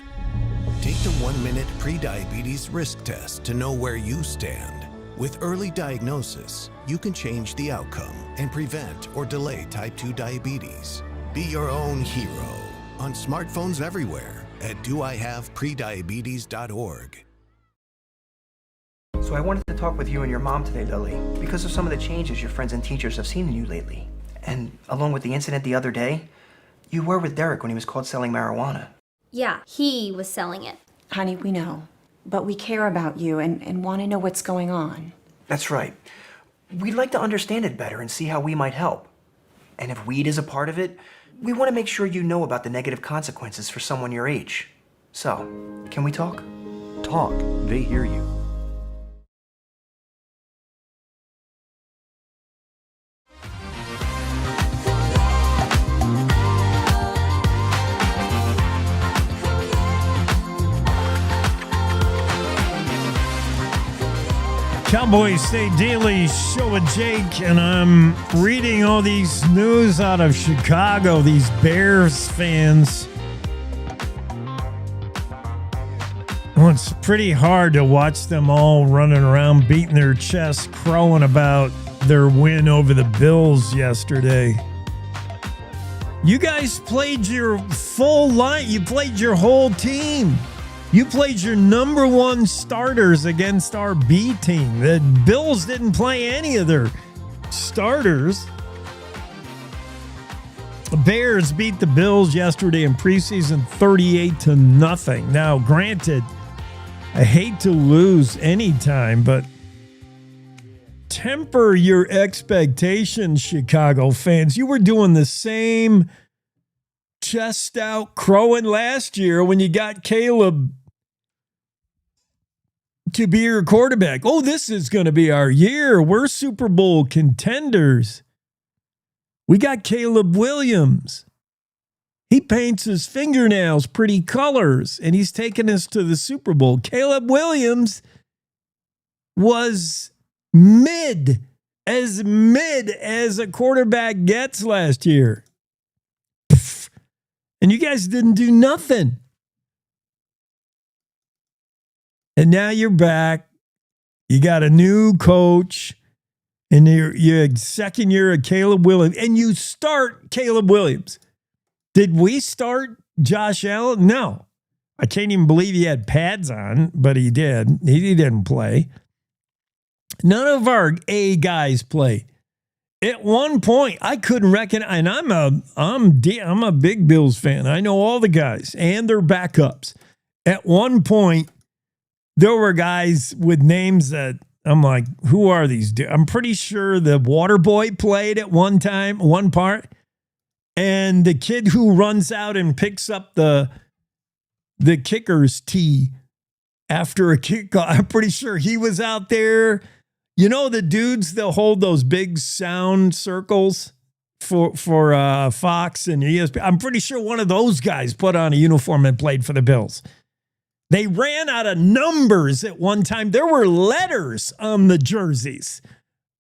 Take the 1-minute prediabetes risk test to know where you stand. With early diagnosis, you can change the outcome and prevent or delay type 2 diabetes. Be your own hero on smartphones everywhere at doihaveprediabetes.org. So I wanted to talk with you and your mom today, Lily, because of some of the changes your friends and teachers have seen in you lately. And along with the incident the other day, you were with Derek when he was caught selling marijuana. Yeah, he was selling it. Honey, we know. But we care about you and want to know what's going on. That's right. We'd like to understand it better and see how we might help. And if weed is a part of it, we want to make sure you know about the negative consequences for someone your age. So, can we talk? Talk. They hear you. Cowboy State Daily Show with Jake, and I'm reading all these news out of Chicago, these Bears fans. Well, it's pretty hard to watch them all running around beating their chests, crowing about their win over the Bills yesterday. You guys played your full line. You played your whole team. You played your number 1 starters against our B team. The Bills didn't play any of their starters. The Bears beat the Bills yesterday in preseason 38-0. Now, granted, I hate to lose any time, but temper your expectations, Chicago fans. You were doing the same chest out crowing last year when you got Caleb to be your quarterback. Oh, this is going to be our year. We're Super Bowl contenders. We got Caleb Williams. He paints his fingernails pretty colors, and he's taking us to the Super Bowl. Caleb Williams was mid as a quarterback gets last year. And you guys didn't do nothing. And now you're back. You got a new coach. And you're second year of Caleb Williams. And you start Caleb Williams. Did we start Josh Allen? No. I can't even believe he had pads on, but he did. He didn't play. None of our A guys played. At one point, I couldn't recognize, and I'm a big Bills fan. I know all the guys and their backups. At one point, there were guys with names that I'm like, who are these dudes? I'm pretty sure the water boy played at one time, one part. And the kid who runs out and picks up the kicker's tee after a kickoff, I'm pretty sure he was out there. You know the dudes that hold those big sound circles for Fox and ESPN? I'm pretty sure one of those guys put on a uniform and played for the Bills. They ran out of numbers at one time. There were letters on the jerseys.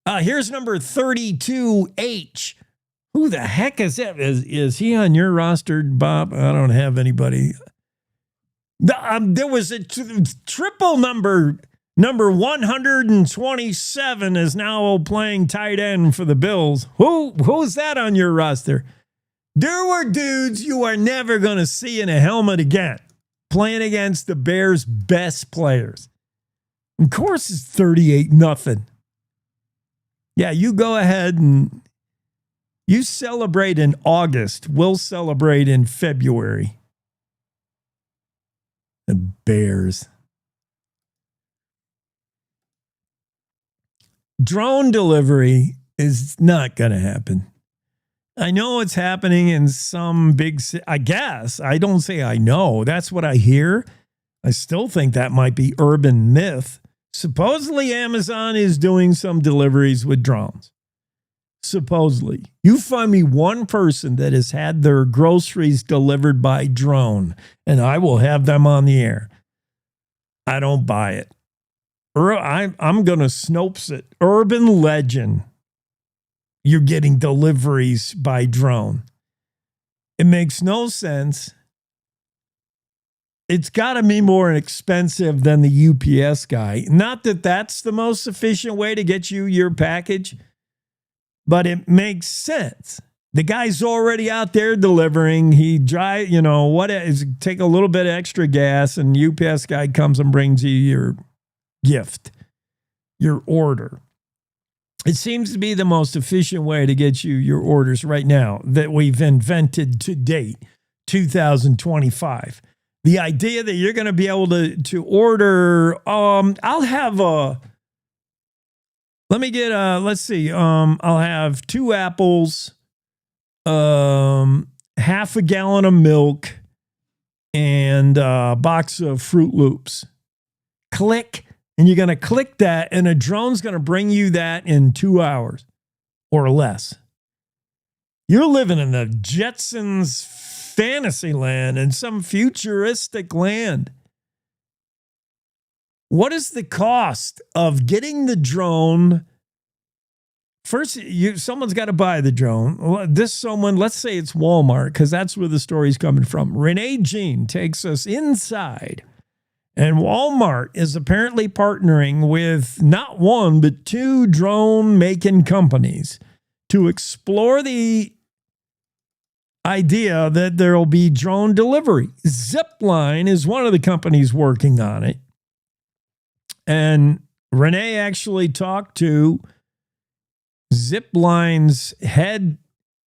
Here's number 32H. Who the heck is that? Is he on your roster, Bob? I don't have anybody. There was a triple number 127 is now playing tight end for the Bills. Who's that on your roster? There were dudes you are never going to see in a helmet again playing against the Bears' best players. Of course, it's 38-0. Yeah, you go ahead and you celebrate in August. We'll celebrate in February. The Bears. Drone delivery is not going to happen. I know it's happening in some big city. I guess. I don't say I know. That's what I hear. I still think that might be urban myth. Supposedly Amazon is doing some deliveries with drones. Supposedly. You find me one person that has had their groceries delivered by drone, and I will have them on the air. I don't buy it. I'm going to Snopes it. Urban legend. You're getting deliveries by drone. It makes no sense. It's got to be more expensive than the UPS guy. Not that that's the most efficient way to get you your package, but it makes sense. The guy's already out there delivering. He drive, take a little bit of extra gas, and UPS guy comes and brings you your gift, your order. It seems to be the most efficient way to get you your orders right now that we've invented to date, 2025. The idea that you're going to be able to order, I'll have let's see, I'll have 2 apples, half a gallon of milk, and a box of Fruit Loops. Click. And you're going to click that, and a drone's going to bring you that in 2 hours or less. You're living in the Jetsons fantasy land in some futuristic land. What is the cost of getting the drone? First, someone's got to buy the drone. Let's say it's Walmart, because that's where the story's coming from. Renee Jean takes us inside. And Walmart is apparently partnering with not one, but 2 drone-making companies to explore the idea that there will be drone delivery. Zipline is one of the companies working on it. And Renee actually talked to Zipline's head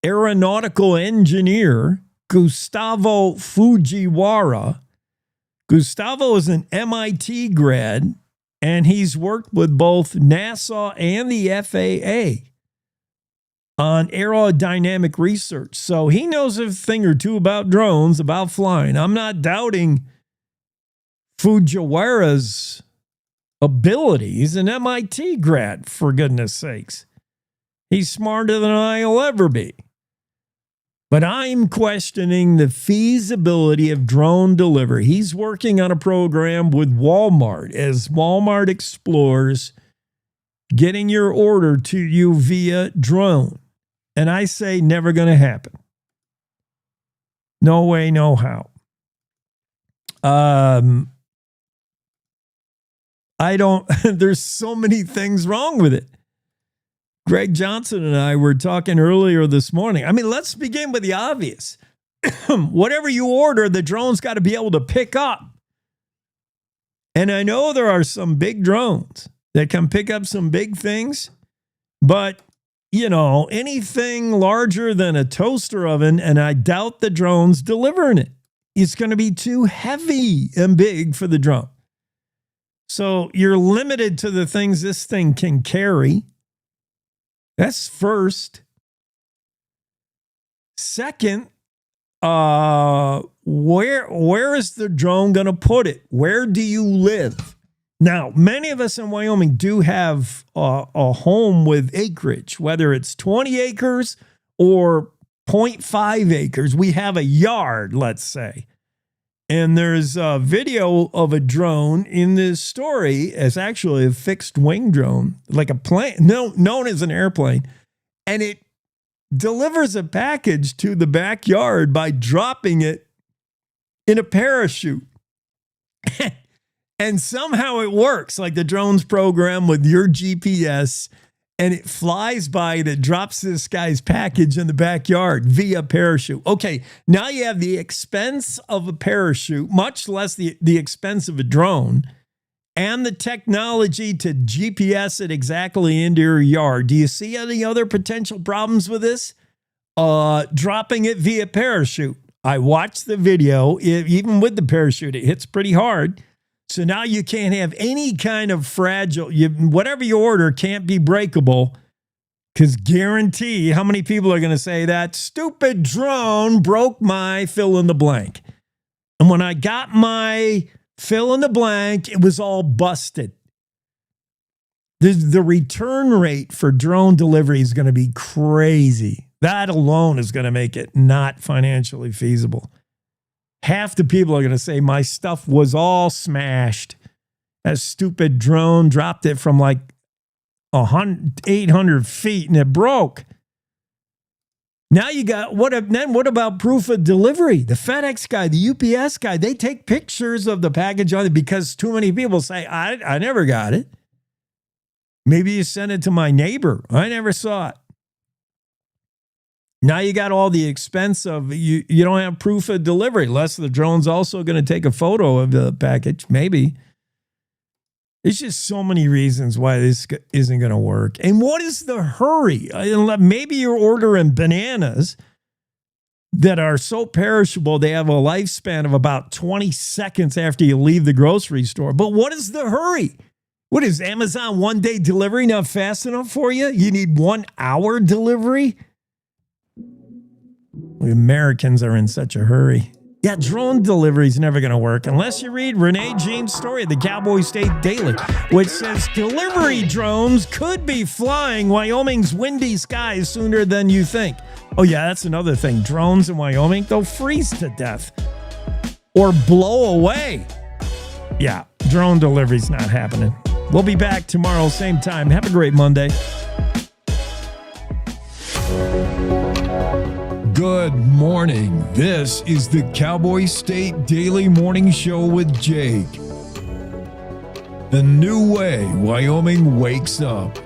aeronautical engineer, Gustavo Fujiwara. Gustavo is an MIT grad, and he's worked with both NASA and the FAA on aerodynamic research. So he knows a thing or two about drones, about flying. I'm not doubting Fujiwara's ability. He's an MIT grad, for goodness sakes. He's smarter than I'll ever be. But I'm questioning the feasibility of drone delivery. He's working on a program with Walmart as Walmart explores getting your order to you via drone. And I say never going to happen. No way, no how. There's so many things wrong with it. Greg Johnson and I were talking earlier this morning. I mean, let's begin with the obvious. Whatever you order, the drone's got to be able to pick up. And I know there are some big drones that can pick up some big things, but, anything larger than a toaster oven, and I doubt the drone's delivering it. It's going to be too heavy and big for the drone. So you're limited to the things this thing can carry. That's first. Second, where is the drone going to put it? Where do you live? Now, many of us in Wyoming do have a home with acreage, whether it's 20 acres or 0.5 acres. We have a yard, let's say. And there's a video of a drone in this story. It's actually a fixed wing drone, like a plane, known as an airplane. And it delivers a package to the backyard by dropping it in a parachute. And somehow it works, like the drone's programmed with your GPS, and it flies by and it drops this guy's package in the backyard via parachute. Okay, now you have the expense of a parachute, much less the expense of a drone, and the technology to GPS it exactly into your yard. Do you see any other potential problems with this? Dropping it via parachute. I watched the video. Even with the parachute, it hits pretty hard. So now you can't have any kind of fragile, whatever you order can't be breakable, because guarantee how many people are going to say that stupid drone broke my fill in the blank. And when I got my fill in the blank, it was all busted. The return rate for drone delivery is going to be crazy. That alone is going to make it not financially feasible. Half the people are going to say my stuff was all smashed. That stupid drone dropped it from like 800 feet and it broke. Now you got, what about proof of delivery? The FedEx guy, the UPS guy, they take pictures of the package on it because too many people say, I never got it. Maybe you sent it to my neighbor. I never saw it. Now you got all the expense of, you don't have proof of delivery, unless the drone's also going to take a photo of the package. Maybe. There's just so many reasons why this isn't going to work. And what is the hurry? Maybe you're ordering bananas that are so perishable they have a lifespan of about 20 seconds after you leave the grocery store. But what is the hurry? What is Amazon one-day delivery not fast enough for you? You need 1 hour delivery? Americans are in such a hurry. Yeah, drone delivery is never going to work unless you read Renee James' story at the Cowboy State Daily, which says delivery drones could be flying Wyoming's windy skies sooner than you think. Oh, yeah, that's another thing. Drones in Wyoming, they'll freeze to death or blow away. Yeah, drone delivery's not happening. We'll be back tomorrow, same time. Have a great Monday. Good morning. This is the Cowboy State Daily Morning Show with Jake. The new way Wyoming wakes up.